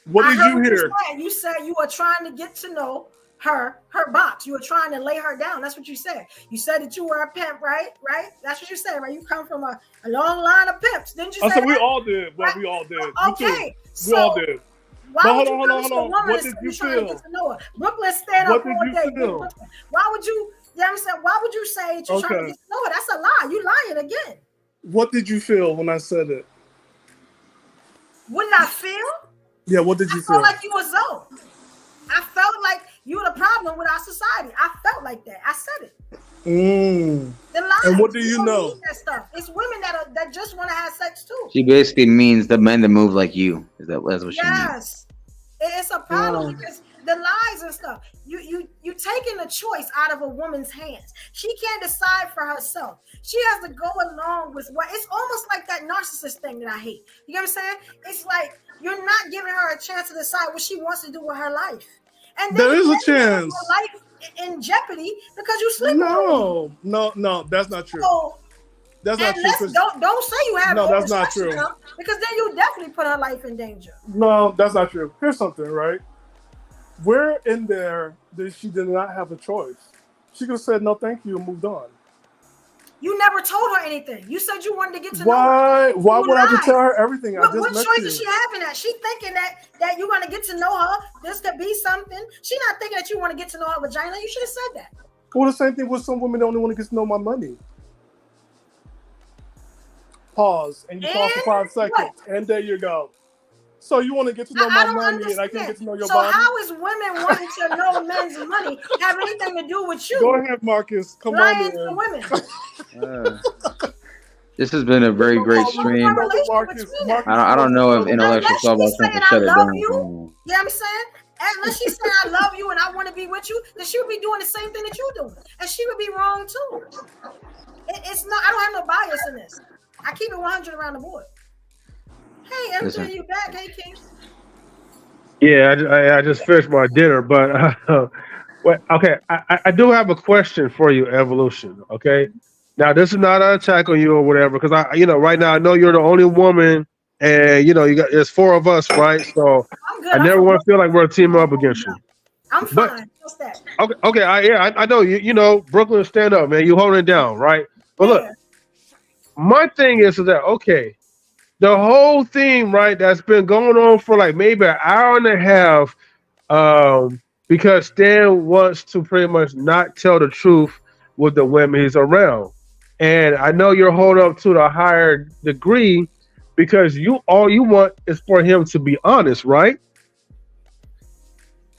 What I did heard you what hear? You said you were trying to get to know her box. You were trying to lay her down. That's what you said. You said that you were a pimp, right? That's what you said, right? You come from a long line of pimps. Didn't you say I said that? we all did. Well, Right? we all did. Okay. We all did. Why But would hold you on, come hold to on. a woman What and did say you you're trying to feel? get to know her? Brooklyn stand What up did all you day. feel? Brooklyn. Why would you, you know what I'm saying? Why would you say that you're trying to Okay. get to know her? That's a lie. You lying again. What did you feel when I said it? What did I feel? Yeah, what did I you felt feel? like you was zoned. I felt like you were the problem with our society. I felt like that. I said it. The lies. And what do you don't know? need that stuff. It's women that just want to have sex too. She basically means the men that move like you. That's what she means. Yes, it's a problem because the lies and stuff. You taking the choice out of a woman's hands. She can't decide for herself. She has to go along with what. It's almost like that narcissist thing that I hate. You get what I'm saying? It's like you're not giving her a chance to decide what she wants to do with her life. And then There is a you put chance. your life in jeopardy because you sleep on her. No, that's not true. So, That's not and true. let's don't say you have No, no that's not respect for true. them, because then you definitely put her life in danger. No, that's not true. Here's something, right? Where in there that she did not have a choice? She could have said no, thank you, and moved on. You never told her anything. You said you wanted to get to know her. Why would I have to lied. tell her everything? I What just met choice you. is she having that? She thinking that you're gonna get to know her. This could be something. She not thinking that you want to get to know her vagina. You should have said that. Well, the same thing with some women that only want to get to know my money. Pause. And you pause for 5 seconds. And there you go. So you want to get to know my don't money understand. and I can't get to know your so body? how is women wanting to know men's money have anything to do with you? Go ahead, Marcus. Come lying on to in. women. This has been a very great stream. I don't know if intellectual clubhouse trying to shut it down. You know what I'm saying? Unless she said I love you and I want to be with you, then she would be doing the same thing that you're doing, and she would be wrong too. It's not. I don't have no bias in this. I keep it 100 around the board. Hey, MJ, you back? Hey, King. Yeah, I just finished my dinner, but okay, I do have a question for you, Evolution. Okay, now this is not an attack on you or whatever, because right now I know you're the only woman, and there's 4 of us, right? So I'm good. I never want to feel like we're a team up against you. I'm fine. What's that? Okay, I know you. Brooklyn, stand up, man. You holding it down, right? But look, my thing is that okay. The whole thing, right, that's been going on for like maybe an hour and a half, because Stan wants to pretty much not tell the truth with the women he's around. And I know you're holding up to the higher degree because all you want is for him to be honest, right?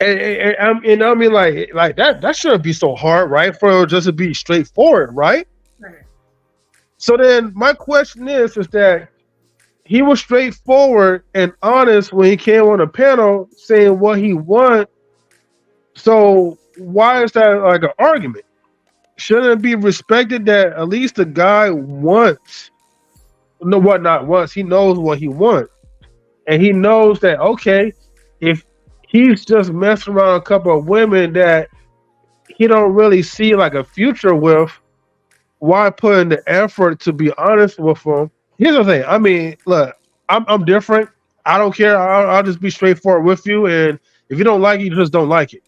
And I mean, like that shouldn't be so hard, right? For just to be straightforward, right? So then my question is that he was straightforward and honest when he came on the panel saying what he want. So why is that like an argument? Shouldn't it be respected that at least the guy wants? No, what not wants? He knows what he wants, and he knows that okay, if he's just messing around a couple of women that he don't really see like a future with, why put in the effort to be honest with them? Here's the thing. I mean, look, I'm different. I don't care. I'll just be straightforward with you, and if you don't like it, you just don't like it.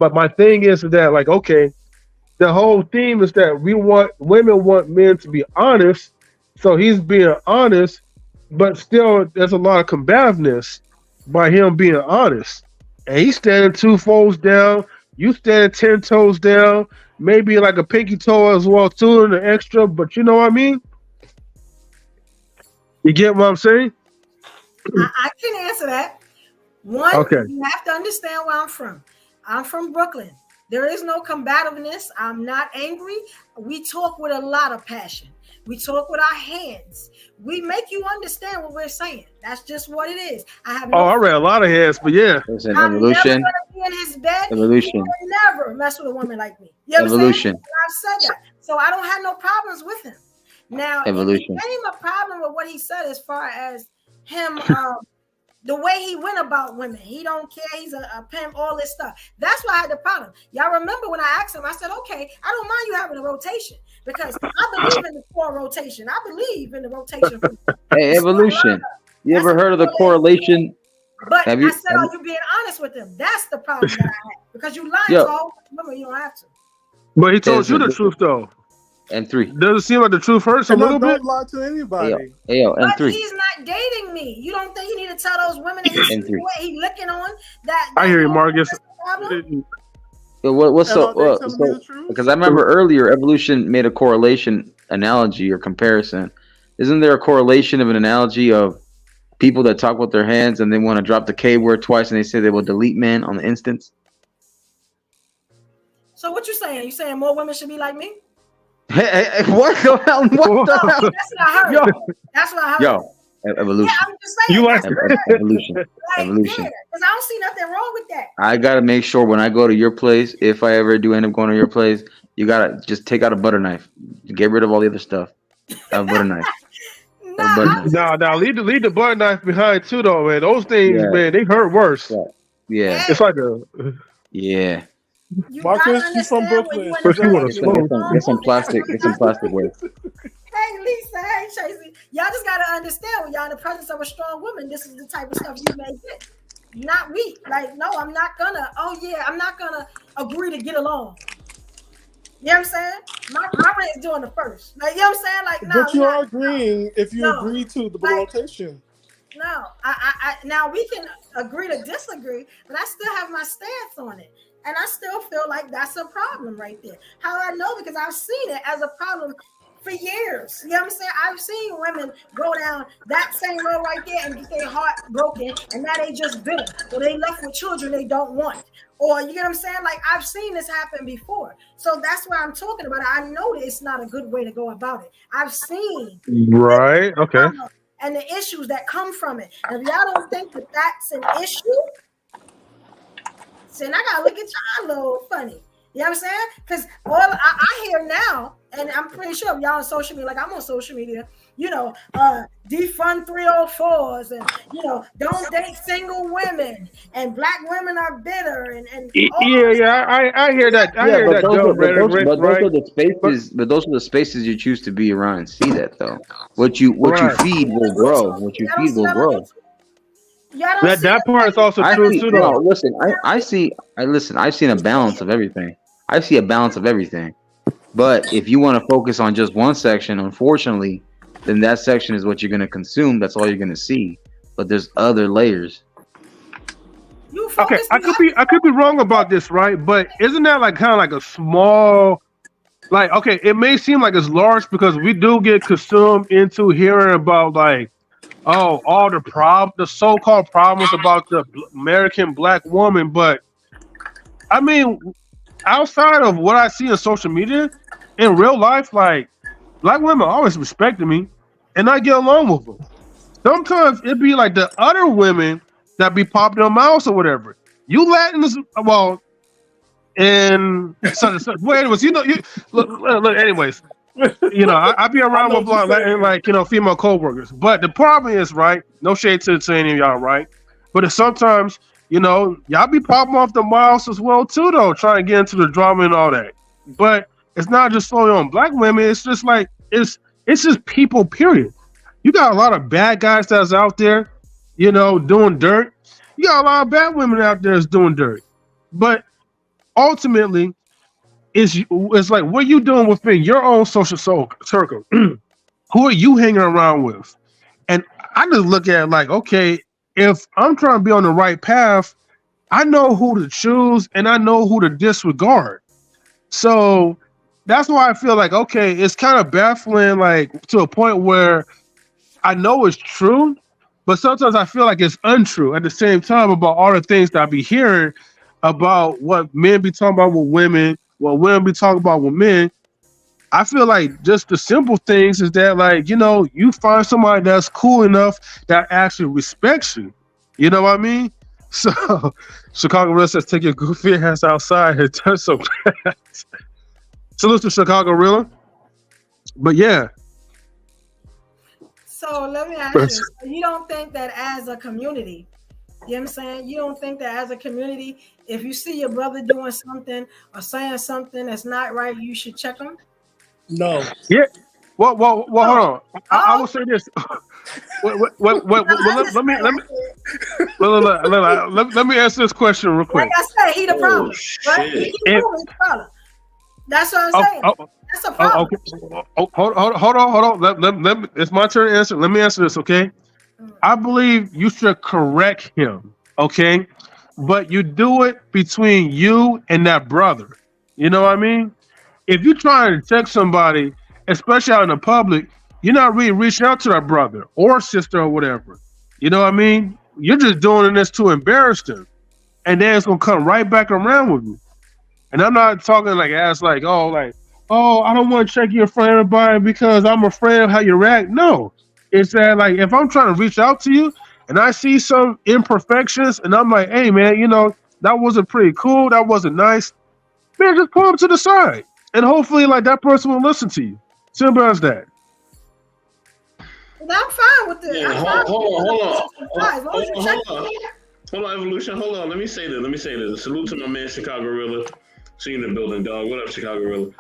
But my thing is that, like, okay, the whole theme is that women want men to be honest. So he's being honest, but still there's a lot of combativeness by him being honest. And he's standing 2 folds down. You standing 10 toes down. Maybe like a pinky toe as well too, and an extra. But you know what I mean? You get what I'm saying? I can answer that. One, Okay. you have to understand where I'm from. I'm from Brooklyn. There is no combativeness. I'm not angry. We talk with a lot of passion. We talk with our hands. We make you understand what we're saying. That's just what it is. I have no. Oh, I read a lot of heads, but yeah. Listen, I'm evolution. never gonna be in his bed. Evolution. He will never mess with a woman like me. You understand? Evolution. I've said that, so I don't have no problems with him. Now, Evolution. it became a problem with what he said as far as him, the way he went about women. He don't care. He's a pimp, all this stuff. That's why I had the problem. Y'all remember when I asked him, I said, okay, I don't mind you having a rotation because I believe in the core rotation. I believe in the rotation. Hey, evolution. You ever heard of the correlation? But Have you- I said, are you being honest with him? That's the problem that I had because you lying Yo. to all women. You don't have to. But he told There's you a- the truth though. And 3. Does it seem like the truth hurts a And I little don't bit? lie to anybody. Ayo, and But 3. he's not dating me. You don't think you need to tell those women that he's And 3. he licking on that? I hear you, Marcus. that's the problem? What's Am I so? telling you the truth? Because I remember earlier, evolution made a correlation analogy or comparison. Isn't there a correlation of an analogy of people that talk with their hands and they want to drop the K word twice and they say they will delete men on the instance? So what you saying? You saying more women should be like me? Hey, what the hell? What the No, hell? that's what I heard. Yo. That's what I heard. Yo, evolution. Yeah, I'm just saying. You like- Evolution. like, Evolution. yeah, because I don't see nothing wrong with that. I gotta make sure when I go to your place, if I ever do end up going to your place, you gotta just take out a butter knife. Get rid of all the other stuff. A butter knife. No, but- I'm just Nah, leave the butter knife behind too though, man. Those things, Yeah. man, they hurt worse. Yeah. It's like a Yeah. you Marcus, gotta you from understand Brooklyn. when First you wanna in the smoke. Get some plastic. Get some plastic with. Hey Lisa, hey Tracy, y'all just gotta understand when y'all in the presence of a strong woman, this is the type of stuff you may get. Not weak. Like, no, I'm not gonna. Oh yeah, I'm not gonna agree to get along. You know what I'm saying? My rate is doing the first. Like, you know what I'm saying? Like, no, But you are agreeing if you No. agree to the Like- rotation. No, I now we can agree to disagree, but I still have my stance on it, and I still feel like that's a problem right there. How I know? Because I've seen it as a problem for years. You know what I'm saying? I've seen women go down that same road right there and get their heart broken, and now they just bitter, or they left with children they don't want, or you know what I'm saying? Like, I've seen this happen before, so that's why I'm talking about it. I know that it's not a good way to go about it. I've seen right. Okay. and the issues that come from it. And if y'all don't think that that's an issue, then I gotta look at y'all a little funny. You know what I'm saying? Because all I hear now, and I'm pretty sure y'all on social media, like I'm on social media, you know, defund 304s, and you know, don't date single women, and black women are bitter, and all Yeah. I hear that. I hear that. those dumb are, but those, rhetoric, but those right? are the spaces. But those are the spaces you choose to be around and see that though. What you Right. feed will grow. What you Y'all don't feed see will that on grow. YouTube? Y'all don't see That part is also I true see. too, No, though. listen. I've seen a balance of everything. I see a balance of everything. But if you want to focus on just one section, unfortunately, then that section is what you're going to consume. That's all you're going to see. But there's other layers. You Okay, focus I could be wrong about this, right? But isn't that like kind of like a small, like, okay, it may seem like it's large because we do get consumed into hearing about like, oh, all the so-called problems about the American black woman, but I mean, outside of what I see on social media, in real life, like black women always respected me, and I get along with them. Sometimes it be like the other women that be popping their mouths or whatever. You Latins, well, and so well, anyways, look, anyways, I be around with female co-workers, but the problem is, right? No shade to any of y'all, right? But it's sometimes, y'all be popping off the mouths as well too, though, trying to get into the drama and all that. But it's not just solely on black women. It's just like it's just people. Period. You got a lot of bad guys that's out there, doing dirt. You got a lot of bad women out there that's doing dirt. But ultimately, it's like, what are you doing within your own social circle? Who are you hanging around with? And I just look at it like, okay, if I'm trying to be on the right path, I know who to choose and I know who to disregard. So that's why I feel like, okay, it's kind of baffling, like to a point where I know it's true, but sometimes I feel like it's untrue at the same time about all the things that I be hearing about what men be talking about with women, what women be talking about with men. I feel like just the simple things is that, like, you find somebody that's cool enough that actually respects you. You know what I mean? So Chicago Real says, take your goofy ass outside and touch some grass. Salute to Chicago Real. But yeah. So let me ask you, so you don't think that as a community, you know what I'm saying? You don't think that as a community, if you see your brother doing something or saying something that's not right, you should check him? No. Yeah. Well, hold on. I will say this. Let me answer this question real quick. Like I said, he the problem, right? He the problem. That's what I'm saying. That's a problem. Okay. Hold on. Let me, it's my turn to answer. Let me answer this, okay? I believe you should correct him, okay? But you do it between you and that brother. You know what I mean? If you're trying to check somebody, especially out in the public, you're not really reaching out to that brother or sister or whatever. You know what I mean? You're just doing this to embarrass them. And then it's going to come right back around with you. And I'm not talking like, I don't want to check you in front of everybody because I'm afraid of how you react. No. It's that, like, if I'm trying to reach out to you and I see some imperfections and I'm like, hey, man, that wasn't pretty cool. That wasn't nice. Man, just pull them to the side. And hopefully, like, that person will listen to you. Simple as that. I'm fine with it. Yeah, hold on, Evolution. Hold on. Let me say this. Salute to my man, Chicago Gorilla. See you in the building, dog. What up, Chicago Gorilla?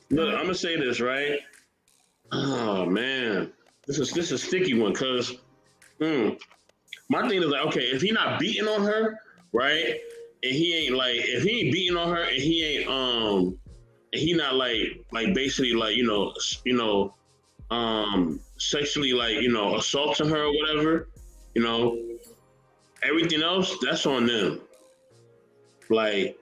Look, I'm gonna say this, right? Oh man, this is a sticky one, cause my thing is like, okay, if he not beating on her, right, and he ain't like, if he ain't beating on her and he ain't and he not like basically like sexually like assaulting her or whatever, everything else that's on them. Like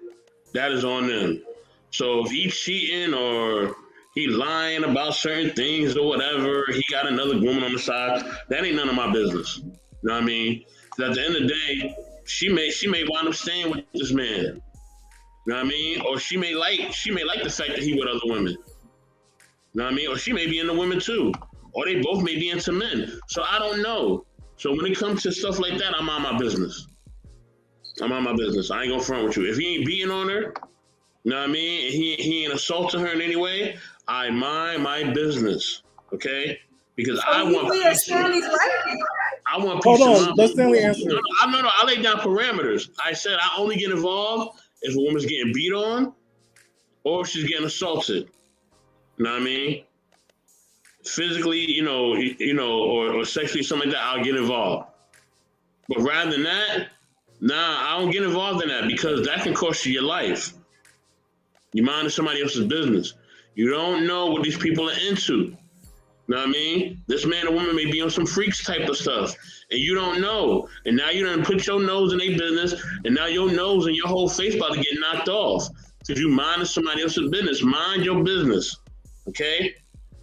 that is on them. So if he cheating or he lying about certain things or whatever, he got another woman on the side, that ain't none of my business. You know what I mean? 'Cause at the end of the day, she may wind up staying with this man. You know what I mean? Or she may like the fact that he with other women. You know what I mean? Or she may be into women too. Or they both may be into men. So I don't know. So when it comes to stuff like that, I'm on my business. I ain't gonna front with you. If he ain't beating on her, you know what I mean? And he ain't assaulting her in any way, I mind my business. Okay? Because I want peace. I want peace. Hold on, let Stanley answer. No, I lay down parameters. I said I only get involved if a woman's getting beat on or if she's getting assaulted. You know what I mean? Physically, or sexually, something like that, I'll get involved. But rather than that, I don't get involved in that because that can cost you your life. You mind somebody else's business. You don't know what these people are into. You know what I mean? This man or woman may be on some freaks type of stuff, and you don't know. And now you done put your nose in their business, and now your nose and your whole face about to get knocked off because you minding somebody else's business. Mind your business, okay?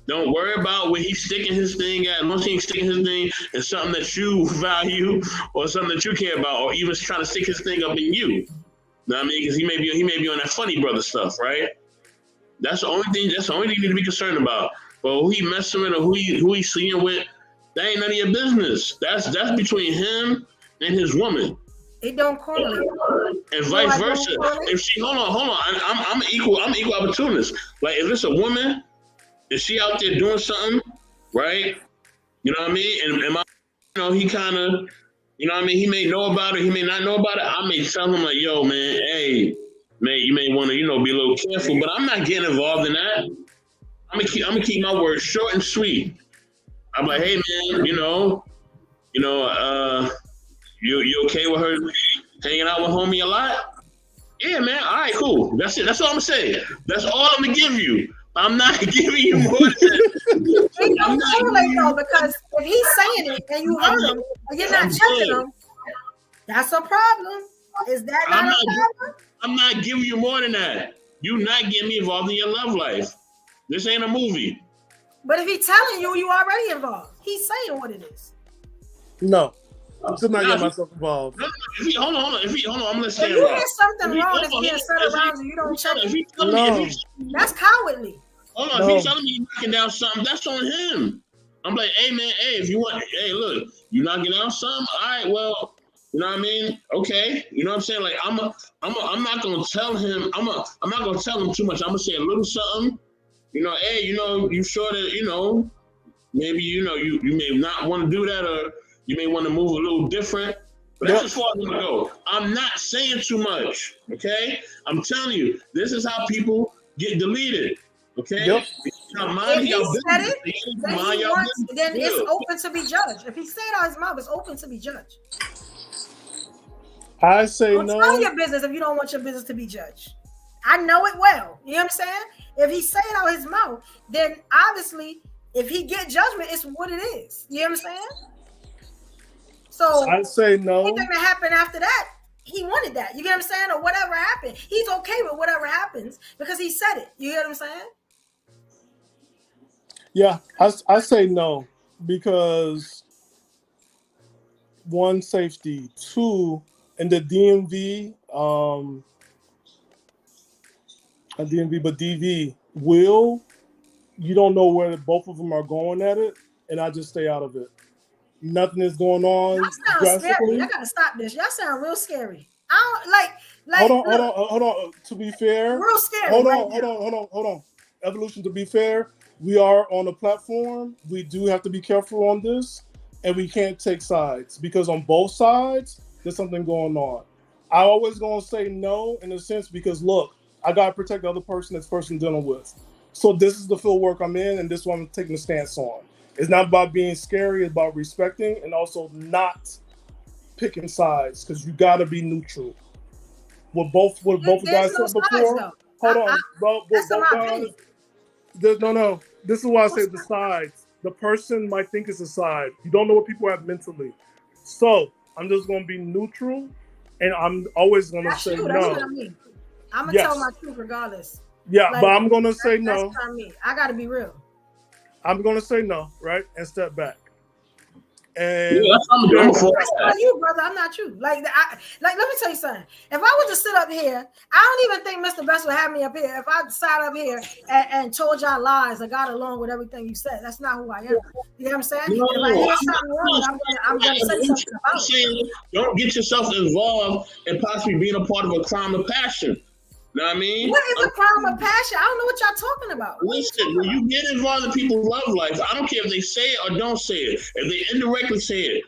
Don't worry about where he's sticking his thing at. Once he's sticking his thing in something that you value or something that you care about, or even trying to stick his thing up in you. You know what I mean? Because he may be on that funny brother stuff, right? That's the only thing you need to be concerned about. But who he messing with or who he sleeping with, That ain't none of your business. That's between him and his woman. It don't correlate. And No, I vice don't versa. correlate. If she hold on, I'm equal opportunist. Like if it's a woman, if she out there doing something, right? You know what I mean? And my, he kind of, you know what I mean? He may know about it, he may not know about it. I may tell him like, yo, man, hey, man, you may want to, be a little careful, but I'm not getting involved in that. I'm gonna keep my words short and sweet. I'm like, hey, man, you okay with her hanging out with homie a lot? Yeah, man. All right, cool. That's it. That's all I'm gonna say. That's all I'm gonna give you. I'm not giving you more than that. It don't correlate though, because if he's saying it and you heard him, and you're not checking him, that's a problem. Is that not a problem? I'm not giving you more than that. You not getting me involved in your love life. This ain't a movie. But if he's telling you, you already involved. He's saying what it is. No. I'm still not getting myself involved. No, hold on. I'm If listening. you hear something wrong that's being said around you, you don't check it. That's cowardly. Hold on, if he's telling me he's knocking down something, that's on him. I'm like, hey man, if you want, hey look, you knocking down something? All right, well, you know what I mean? Okay, you know what I'm saying? Like I'm not gonna tell him. I'm not gonna tell him too much. I'm gonna say a little something. Hey, you sure that maybe you may not want to do that, or you may want to move a little different. But that's as far as I'm gonna go. I'm not saying too much. Okay, I'm telling you, this is how people get deleted. Okay. If he said it, then it's open to be judged. If he said it out his mouth, it's open to be judged. I say don't tell your business if you don't want your business to be judged. I know it well. You know what I'm saying? If he say it out his mouth, then obviously, if he get judgment, it's what it is. You know what I'm saying? So I say no. Anything that happened after that, he wanted that. You get what I'm saying? Or whatever happened, he's okay with whatever happens because he said it. You get what I'm saying? Yeah, I say no because one, safety. Two, in the DMV, but DV, you don't know where both of them are going at it, and I just stay out of it. Nothing is going on. Y'all sound scary. I gotta stop this. Y'all sound real scary. I don't like. Hold on. To be fair, real scary. Hold on. Evolution. To be fair, we are on a platform. We do have to be careful on this, and we can't take sides because on both sides there's something going on. I always gonna say no in a sense because look, I gotta protect the other person this person dealing with. So this is the field work I'm in, and this is what I'm taking a stance on. It's not about being scary, it's about respecting and also not picking sides because you gotta be neutral. What both guys said before. Hold on. That's my opinion. No. This is why I say the sides. The person might think it's a side. You don't know what people have mentally. So I'm just gonna be neutral and I'm always gonna say no. That's what I mean. I'm gonna tell my truth regardless. Yeah, but I'm gonna say no. That's not me. I gotta be real. I'm gonna say no, right, and step back. And that's not you, brother. I'm not you. Let me tell you something. If I was to sit up here, I don't even think Mr. Best would have me up here. If I sat up here and told y'all lies, I got along with everything you said. That's not who I am. You know what I'm saying? No, if I hear something wrong, I'm gonna say something about it. Don't get yourself involved in possibly being a part of a crime of passion. Know what I mean? What is a crime of passion? I don't know what y'all talking about. Listen, when you get involved in people's love life, I don't care if they say it or don't say it. If they indirectly say it,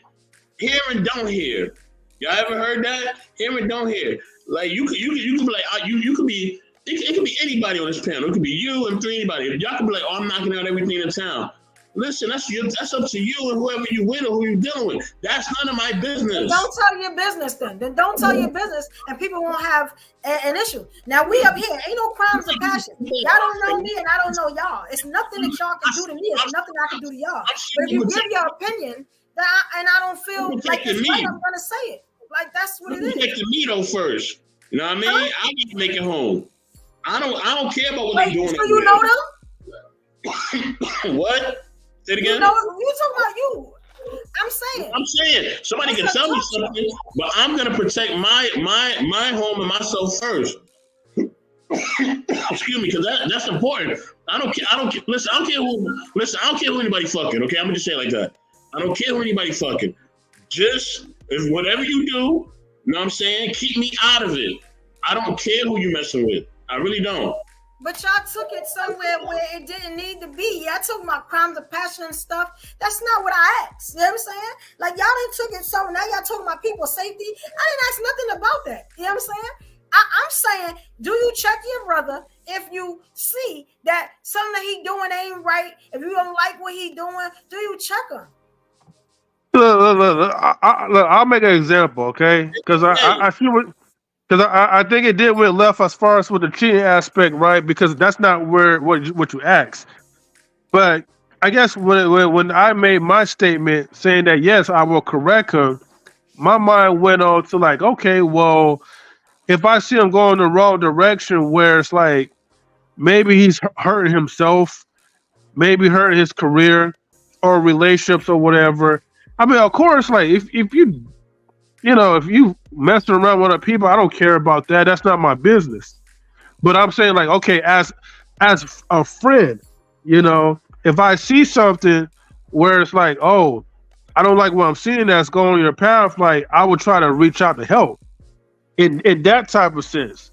hear and don't hear. Y'all ever heard that? Hear and don't hear. Like you could be like you could be. It could be anybody on this panel. It could be you and anybody. Y'all could be like, oh, I'm knocking out everything in town. Listen, that's up to you and whoever you with or who you're dealing with. That's none of my business. Then don't tell your business then. Then don't tell your business and people won't have an issue. Now we up here, ain't no crimes of passion. Y'all don't know me and I don't know y'all. It's nothing that y'all can do to me. It's nothing I can do to y'all. But if you give your opinion and I don't feel like it's right, I'm gonna say it. Like that's what it is. Protect the me though first. You know what I mean? I need to make it home. I don't care about what they're doing. So you know them? What? Say it again. You talking about you. I'm saying somebody can tell me something, but I'm gonna protect my home and myself first. Excuse me, because that's important. I don't care. Listen, I don't care who anybody fucking. Okay, I'm gonna just say it like that. I don't care who anybody fucking. Just if whatever you do, you know what I'm saying? Keep me out of it. I don't care who you messing with. I really don't. But y'all took it somewhere where it didn't need to be. Y'all talking about crimes of passion and stuff. That's not what I asked. You know what I'm saying? Like, y'all done took it somewhere. Now y'all talking about people's safety. I didn't ask nothing about that. You know what I'm saying? I'm saying, do you check your brother if you see that something that he doing ain't right? If you don't like what he doing, do you check him? Look, I'll make an example, okay? Because I see what. Because I think it did went left as far as with the cheating aspect, right? Because that's not what you asked. But I guess when I made my statement saying that yes, I will correct him, my mind went on to like, okay, well, if I see him going the wrong direction, where it's like maybe he's hurting himself, maybe hurting his career or relationships or whatever. I mean, of course, like if you if you messing around with other people, I don't care about that. That's not my business. But I'm saying like, okay, as a friend, if I see something where it's like, oh, I don't like what I'm seeing that's going on your path, like I would try to reach out to help in that type of sense.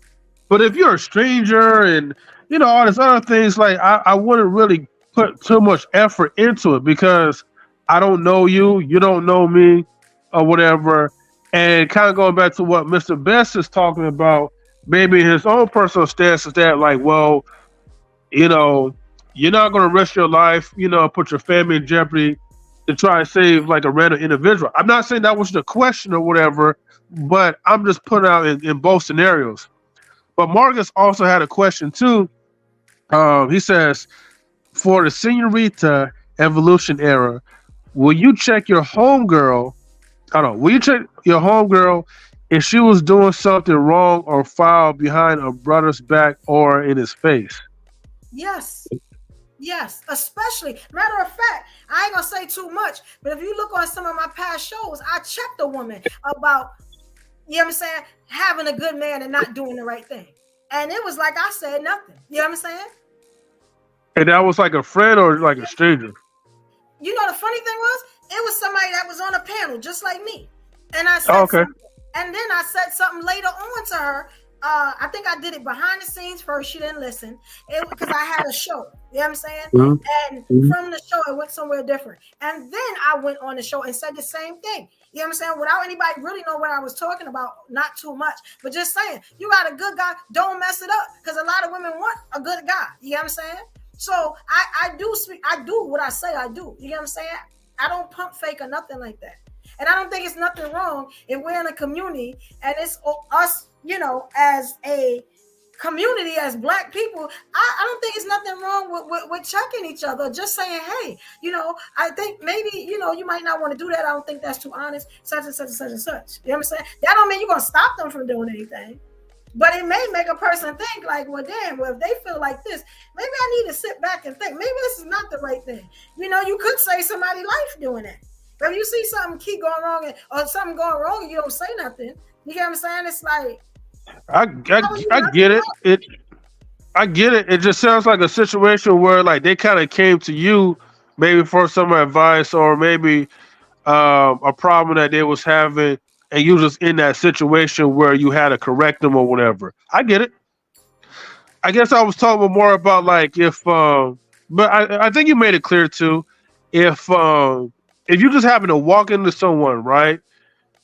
But if you're a stranger and all these other things, like I wouldn't really put too much effort into it because I don't know you, you don't know me, or whatever. And kind of going back to what Mr. Best is talking about, maybe his own personal stance is that like, well, you're not going to risk your life, put your family in jeopardy to try and save like a random individual. I'm not saying that was the question or whatever, but I'm just putting out in both scenarios. But Marcus also had a question too. He says, for the Senorita Evolution era, will you check your homegirl? Will you check your homegirl if she was doing something wrong or foul behind a brother's back or in his face? Yes. Yes, especially. Matter of fact, I ain't gonna say too much, but if you look on some of my past shows, I checked a woman about, having a good man and not doing the right thing. And it was like I said nothing. You know what I'm saying? And that was like a friend or like a stranger? The funny thing was, it was somebody that was on a panel just like me. And I said something, and then I said something later on to her. I think I did it behind the scenes first. She didn't listen. It because I had a show. You know what I'm saying? Mm-hmm. And from the show, it went somewhere different. And then I went on the show and said the same thing. You know what I'm saying? Without anybody really know what I was talking about, not too much, but just saying, you got a good guy, don't mess it up. Because a lot of women want a good guy. You know what I'm saying? So I do what I say I do. You know what I'm saying? I don't pump fake or nothing like that. And I don't think it's nothing wrong if we're in a community and it's us, as a community, as Black people. I don't think it's nothing wrong with checking each other. Just saying, hey, I think maybe, you might not want to do that. I don't think that's too honest, such and such and such and such. You know what I'm saying? That don't mean you're going to stop them from doing anything. But it may make a person think like, well, damn, well, if they feel like this, maybe I need to sit back and think, maybe this is not the right thing. You could save somebody's life doing that. But if you see something keep going wrong or something going wrong and you don't say nothing, you get what I'm saying? It's like, I get it. I get it. It just sounds like a situation where like they kind of came to you maybe for some advice or maybe a problem that they was having. And you just in that situation where you had to correct them or whatever. I get it. I guess I was talking more about like if, but I think you made it clear too. If you just happen to walk into someone, right,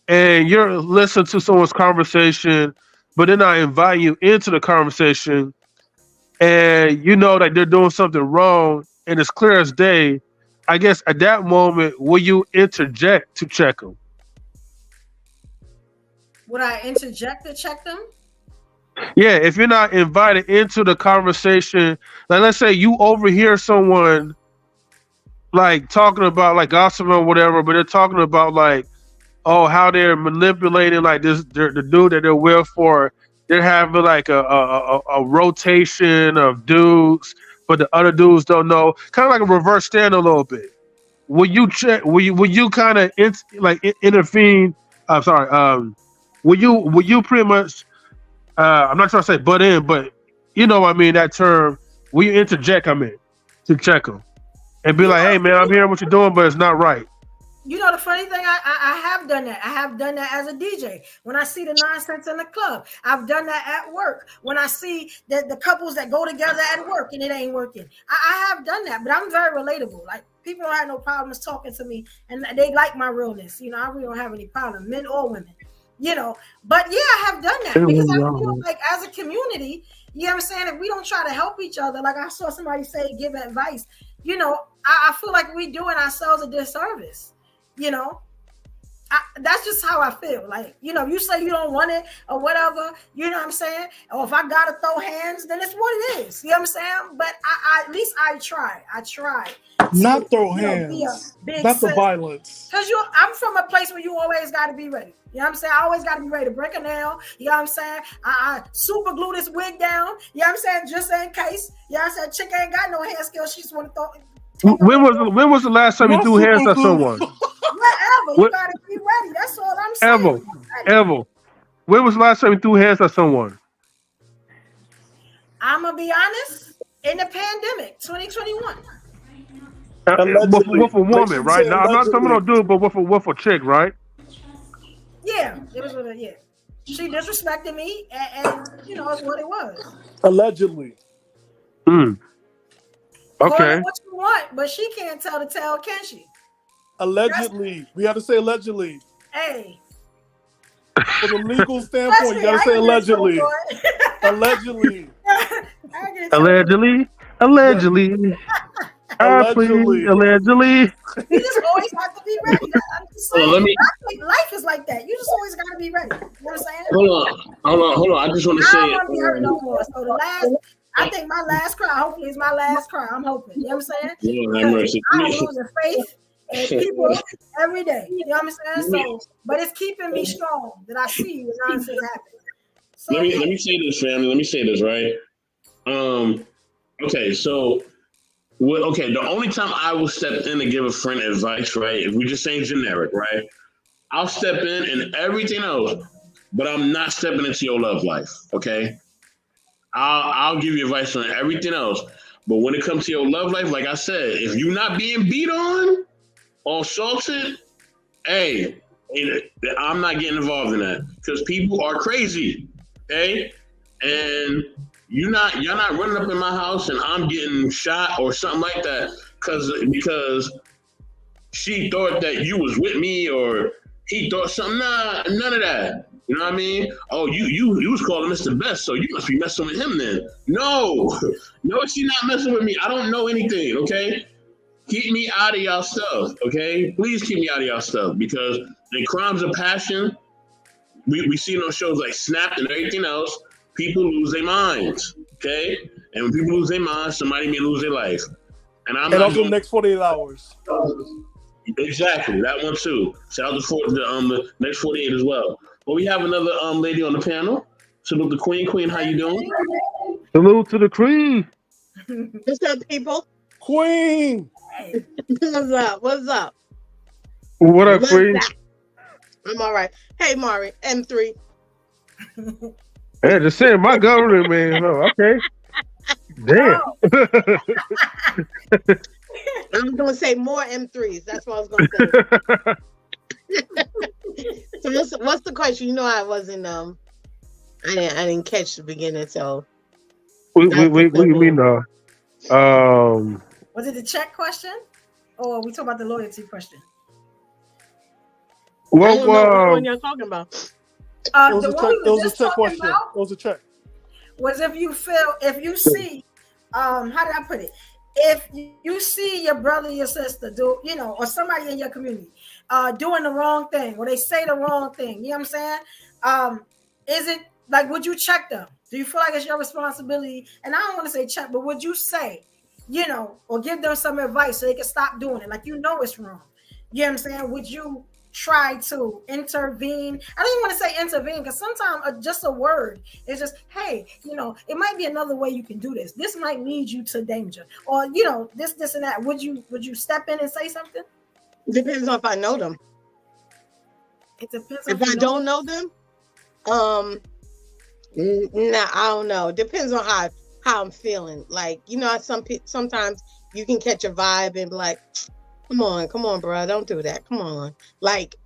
and you're listening to someone's conversation, but then I invite you into the conversation, and you know that they're doing something wrong, and it's clear as day. I guess at that moment, will you interject to check them? Would I interject to check them? Yeah, if you're not invited into the conversation, like let's say you overhear someone like talking about like gossip or whatever, but they're talking about like, oh, how they're manipulating like the dude that they're with for. They're having like a rotation of dudes, but the other dudes don't know. Kind of like a reverse stand a little bit. Will you check? Will you kind of intervene? I'm sorry. Will you pretty much? I'm not trying to say butt in, but I mean that term. Will you interject? To check them and be like, hey man, I'm hearing what you're doing, but it's not right. you know, the funny thing, I have done that. I have done that as a DJ. When I see the nonsense in the club, I've done that at work. When I see that the couples that go together at work and it ain't working, I have done that. But I'm very relatable. Like people don't have no problems talking to me, and they like my realness. You know, I really don't have any problem, men or women. You know, but yeah, I have done that because I feel like as a community, you know what I'm saying? If we don't try to help each other, like I saw somebody say, give advice. You know, I feel like we're doing ourselves a disservice. You know, that's just how I feel. Like, you know, you say you don't want it or whatever, you know what I'm saying? Or if I gotta throw hands, then it's what it is. You know what I'm saying? But I at least I try. Not throw hands. Not the violence. Because I'm from a place where you always gotta be ready. You know what I'm saying? I always gotta be ready to break a nail. You know what I'm saying? I super glue this wig down. You know what I'm saying? Just in case. You know what I'm saying? Chick ain't got no hand skills. She just wanna throw. When was the last time you threw hands at someone? Whatever, you gotta be ready. That's all I'm saying. Ever. When was the last time you threw hands at someone? I'm gonna be honest. In the pandemic, 2021. With a woman, right? Now I'm not talking about dude, but with a chick, right? Yeah, it was with her. Yeah, she disrespected me, and you know it's what it was. Allegedly. Okay. Call it what you want, but she can't tell the tale, can she? Allegedly. We have to say allegedly. Hey. From a legal standpoint, you gotta say allegedly. Allegedly. Allegedly. Allegedly. Allegedly. You just always have to be ready. I'm just saying, life is like that. You just always gotta be ready. You know what I'm saying? Hold on. I just want to say. I don't want to be hurt no more. So I think my last cry, hopefully, is my last cry. I'm hoping. You know what I'm saying? I'm losing faith in people every day. You know what I'm saying? So, but it's keeping me strong that I see the nonsense happen. So, let me say this, family. Let me say this, right? Okay, so the only time I will step in to give a friend advice, right? If we just saying generic, right? I'll step in and everything else, but I'm not stepping into your love life, okay? I'll give you advice on everything else. But when it comes to your love life, like I said, if you're not being beat on or assaulted, hey, I'm not getting involved in that because people are crazy, okay? And you're not running up in my house and I'm getting shot or something like that because she thought that you was with me or he thought something. Nah, none of that. You know what I mean? Oh, you was calling Mr. Best, so you must be messing with him then. No, she's not messing with me. I don't know anything, okay? Keep me out of y'all stuff, okay? Please keep me out of y'all stuff because in crimes of passion, we see those shows like Snapped and everything else, people lose their minds, okay? And when people lose their minds, somebody may lose their life. And also the next 48 hours. Exactly, that one too. Shout out to the next 48 as well. Well, we have another lady on the panel. Salute the Queen. Queen, how you doing? Salute to the Queen. What's up, people? Queen. What's up? What's up? What up, Queen? I'm all right. Hey, Mari, M3. Hey, just saying my government, man. Oh, okay. Damn. I'm going to say more M3s. That's what I was going to say. So what's the question? You know, I wasn't I didn't catch the beginning. So what do you mean? Was it the check question, or we talk about the loyalty question? Well, I don't know which one you're talking about. It was a check question. It was a check. Was if you see, how did I put it? If you see your brother, your sister do, you know, or somebody in your community doing the wrong thing, or they say the wrong thing, you know what I'm saying? Is it like, would you check them? Do you feel like it's your responsibility? And I don't want to say check, but would you say, you know, or give them some advice so they can stop doing it? Like, you know, it's wrong. You know what I'm saying? Would you try to intervene? I don't even want to say intervene because sometimes just a word is just, hey, you know, it might be another way you can do this. This might lead you to danger, or you know, this and that. Would you step in and say something? Depends on if I know them. It depends. If I don't know them, I don't know. Depends on how I'm feeling. Like, you know, sometimes you can catch a vibe and be like, Come on, bro. Don't do that. Come on. Like,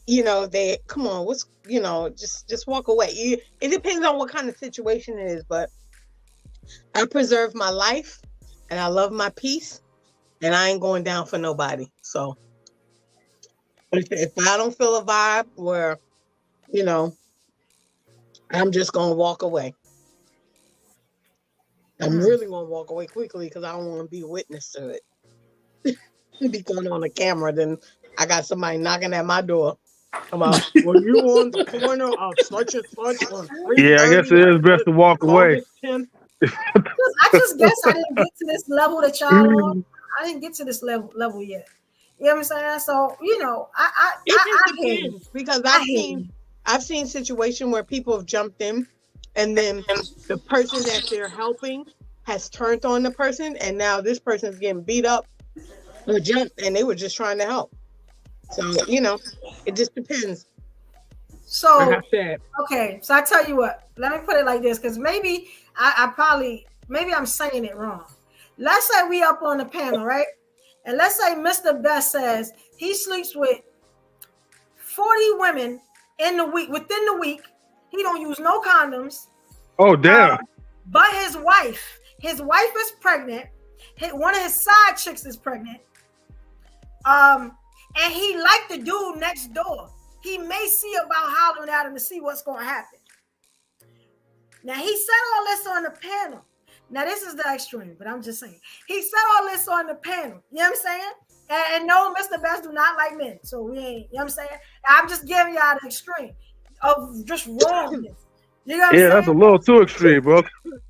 you know, they come on, what's you know, just walk away. It depends on what kind of situation it is, but I preserve my life and I love my peace and I ain't going down for nobody. So if I don't feel a vibe where, you know, I'm just gonna walk away. I'm really gonna walk away quickly because I don't want to be a witness to it. Be going on the camera, then I got somebody knocking at my door. Come on, were you on the corner of such and such on Yeah, I guess it is best to walk away. August 10th? I just guess I didn't get to this level that y'all on. I didn't get to this level yet. You know what I'm saying? So, you know, I hear you. Because I've seen situations where people have jumped in and then the person that they're helping has turned on the person and now this person is getting beat up or jumped and they were just trying to help. So, you know, it just depends. So, Like I said. okay, so I tell you what, let me put it like this, because maybe maybe I'm saying it wrong. Let's say we up on the panel, right? And let's say Mr. Best says he sleeps with 40 women within the week. He don't use no condoms. Oh, damn. But his wife is pregnant. One of his side chicks is pregnant. And he liked the dude next door. He may see about hollering at him to see what's going to happen. Now, he said all this on the panel. Now, this is the extreme, but I'm just saying. He said all this on the panel. You know what I'm saying? And no, Mr. Best do not like men. So we ain't, you know what I'm saying? I'm just giving y'all the extreme of just wrongness. You know what I'm saying? That's a little too extreme, bro.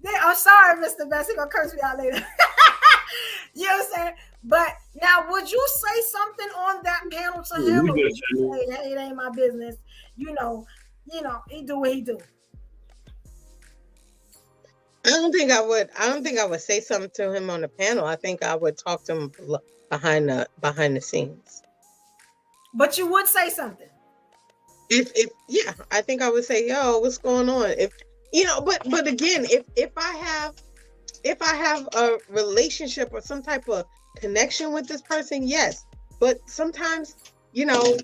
Yeah, I'm sorry, Mr. Best. He's going to curse me out later. You know what I'm saying? But now, would you say something on that panel to him? Or would you say, hey, it ain't my business? You know, he do what he do. I don't think I would say something to him on the panel. I think I would talk to him behind the scenes. But you would say something. If yeah, I think I would say, yo, what's going on? If you know, but again, if I have a relationship or some type of connection with this person, yes. But sometimes, you know,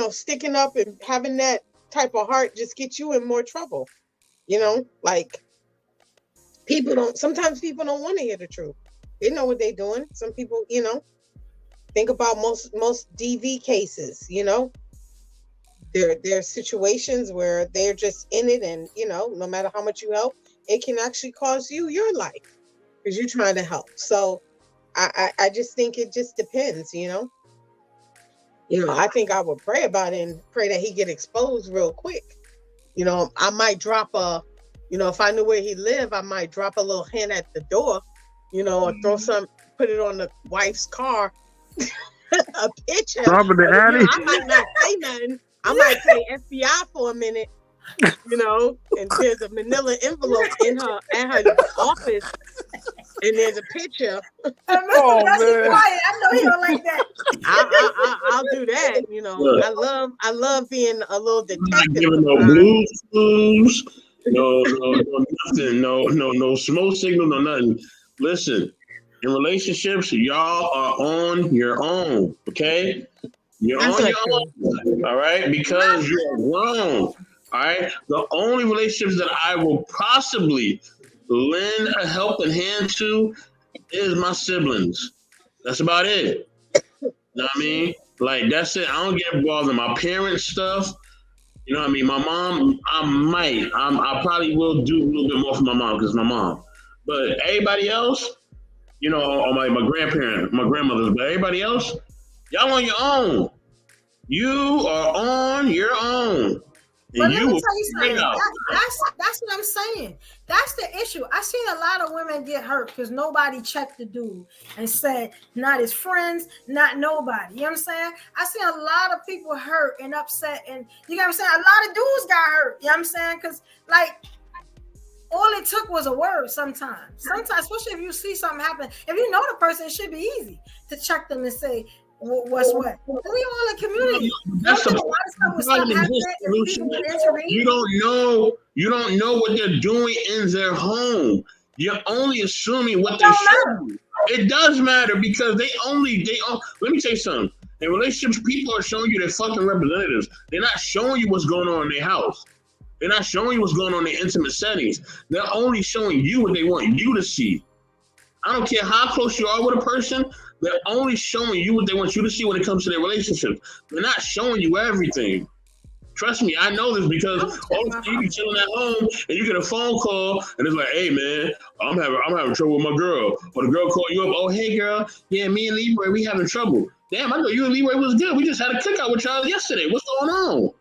sticking up and having that type of heart just gets you in more trouble. You know, like sometimes people don't want to hear the truth. They know what they're doing. Some people, you know, think about most DV cases, you know. There are situations where they're just in it and, you know, no matter how much you help, it can actually cost you your life because you're trying to help. So I just think it just depends, you know. You know, I think I would pray about it and pray that he get exposed real quick. You know, I might drop if I knew where he lived, I might drop a little hint at the door, you know, or put it on the wife's car, a picture. Drop in the Addy. I might not say nothing. I might say FBI for a minute, you know, and there's a manila envelope at her office, and there's a picture. Oh, man. Quiet. I know he don't like that. I'll do that, you know. Look, I love being a little detective. Not giving no blues, no nothing, no smoke signal, no nothing. Listen, in relationships, y'all are on your own, okay? You're on your own, all right? Because you're grown, all right? The only relationships that I will possibly lend a helping hand to is my siblings. That's about it. You know what I mean? Like, that's it. I don't get involved in my parents' stuff. You know what I mean? My mom, I probably will do a little bit more for my mom because my mom. But everybody else, you know, or my grandparents, my grandmothers, but everybody else, y'all on your own. You are on your own. But let me tell you something. That's what I'm saying. That's the issue. I seen a lot of women get hurt because nobody checked the dude and said, not his friends, not nobody. You know what I'm saying? I seen a lot of people hurt and upset, and you know what I'm saying? A lot of dudes got hurt. You know what I'm saying? Because, like, all it took was a word sometimes. Sometimes, especially if you see something happen, if you know the person, it should be easy to check them and say, what's what? We all a community. You don't know what they're doing in their home. You're only assuming what they're showing. It does matter because they only. Let me tell you something. In relationships, people are showing you their fucking representatives. They're not showing you what's going on in their house. They're not showing you what's going on in their intimate settings. They're only showing you what they want you to see. I don't care how close you are with a person. They're only showing you what they want you to see when it comes to their relationship. They're not showing you everything. Trust me, I know this because all of you be chilling at home and you get a phone call and it's like, hey man, I'm having trouble with my girl. Or the girl call you up, oh hey girl, yeah, me and Leroy, we having trouble. Damn, I thought you and Leroy was good. We just had a cookout with y'all yesterday. What's going on?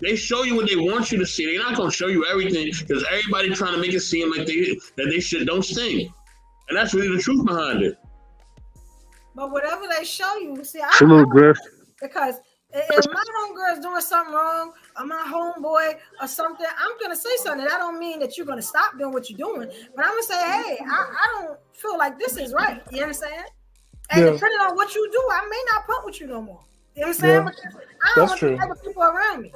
They show you what they want you to see. They're not gonna show you everything because everybody trying to make it seem like they shit don't stink. And that's really the truth behind it. But whatever they show you, see, Salute, Griff. because if my homegirl is doing something wrong, or my homeboy or something, I'm gonna say something. That don't mean that you're gonna stop doing what you're doing, but I'm gonna say, hey, I don't feel like this is right. You understand? And depending on what you do, I may not put with you no more. You know what I'm saying? Because I don't want the other people around me.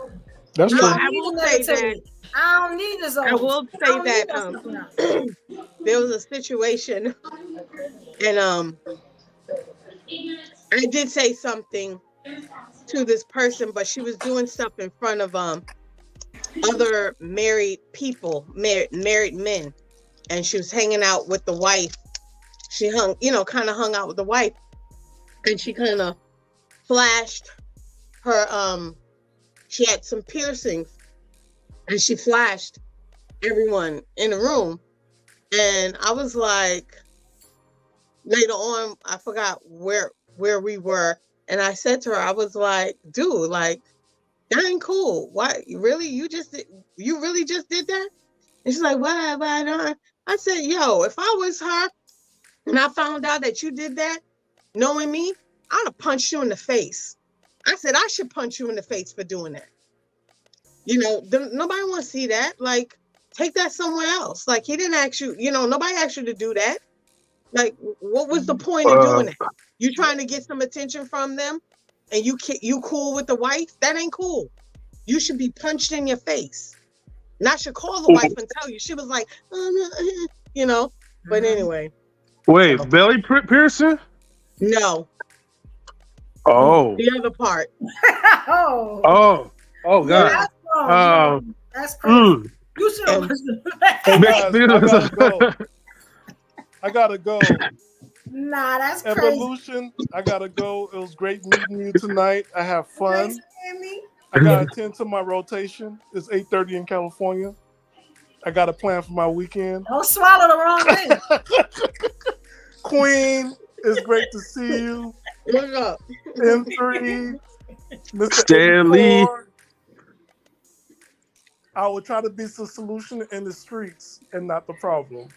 That's true. I will say that. I don't need this. I will say that there was a situation, and I did say something to this person, but she was doing stuff in front of other married people, married men, and she was hanging out with the wife. She kind of hung out with the wife, and she kind of flashed her she had some piercings, and she flashed everyone in the room. And I was like, later on, I forgot where we were, and I said to her, I was like, dude, like, that ain't cool. Why? Really? You really just did that? And she's like, why? I said, yo, if I was her and I found out that you did that, knowing me, I'd have punched you in the face. I said, I should punch you in the face for doing that. Nobody want to see that. Like, take that somewhere else. Like, he didn't ask you, nobody asked you to do that. Like, what was the point of doing that? You trying to get some attention from them and you cool with the wife? That ain't cool. You should be punched in your face. And I should call the wife and tell you. She was like, but anyway. Wait, belly piercing? No. Oh. The other part. Oh, God. That's crazy. You should have listened to that. I gotta go. Nah, that's crazy. Evolution, I gotta go. It was great meeting you tonight. I have fun. Thanks, Amy. I gotta attend to my rotation. It's 8:30 in California. I got a plan for my weekend. Don't swallow the wrong thing. Queen, it's great to see you. What's up? M3, Mr. Stanley. I will try to be the solution in the streets and not the problem.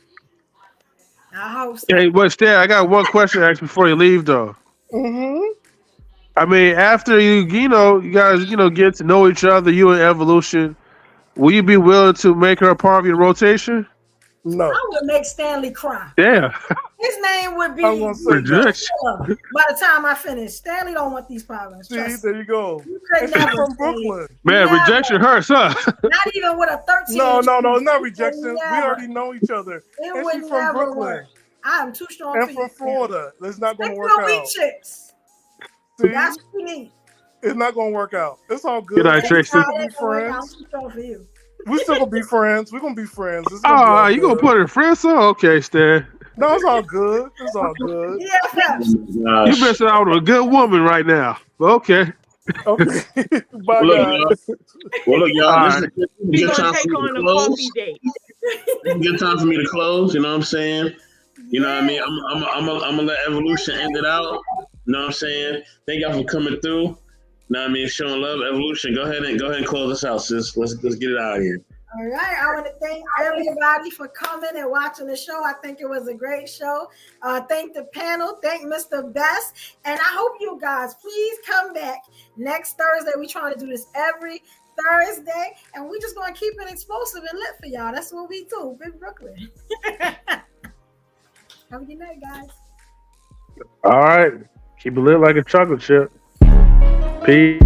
I hope so. Hey, but Stan, I got one question to ask before you leave, though. Mm-hmm. I mean, after you guys, get to know each other, you and Evolution, will you be willing to make her a part of your rotation? No. I would make Stanley cry. Yeah. His name would be rejection. By the time I finish. Stanley don't want these problems. See, there you go. You could And never she's from say- Brooklyn. Man, Never. rejection hurts, huh? Not even with a 13. No, it's not rejection. We Never. already know each other. It And would she's from never Brooklyn. work. I'm too strong And for from you. Florida. It's not going to Take work your wheat out. chips. See, That's what you need. it's not going to work out. It's all good. Good night, We Tracy. still Nah, gonna it be ain't gonna work out. I'm friends. too strong for you. We still going to be friends. We're going to be friends. It's gonna be Oh, all you gonna good. put her in friends? Oh, okay, Stan. No, it's all good. It's all good. Yeah, You messing out with a good woman right now. Okay. Okay. Bye, Look, guys. Well, look, y'all, All this is a We're good gonna time take for me on to a close. coffee date. Good time for me to close. You know what I'm saying? You know what I mean? I'm gonna let Evolution end it out. You know what I'm saying? Thank y'all for coming through. You know what I mean? Showing love, Evolution. Go ahead and close us out, sis. Let's get it out of here. All right. I want to thank everybody for coming and watching the show. I think it was a great show. Thank the panel. Thank Mr. Best. And I hope you guys please come back next Thursday. We're trying to do this every Thursday. And we're just going to keep it explosive and lit for y'all. That's what we do. Big Brooklyn. Have a good night, guys. All right. Keep it lit like a chocolate chip. Peace.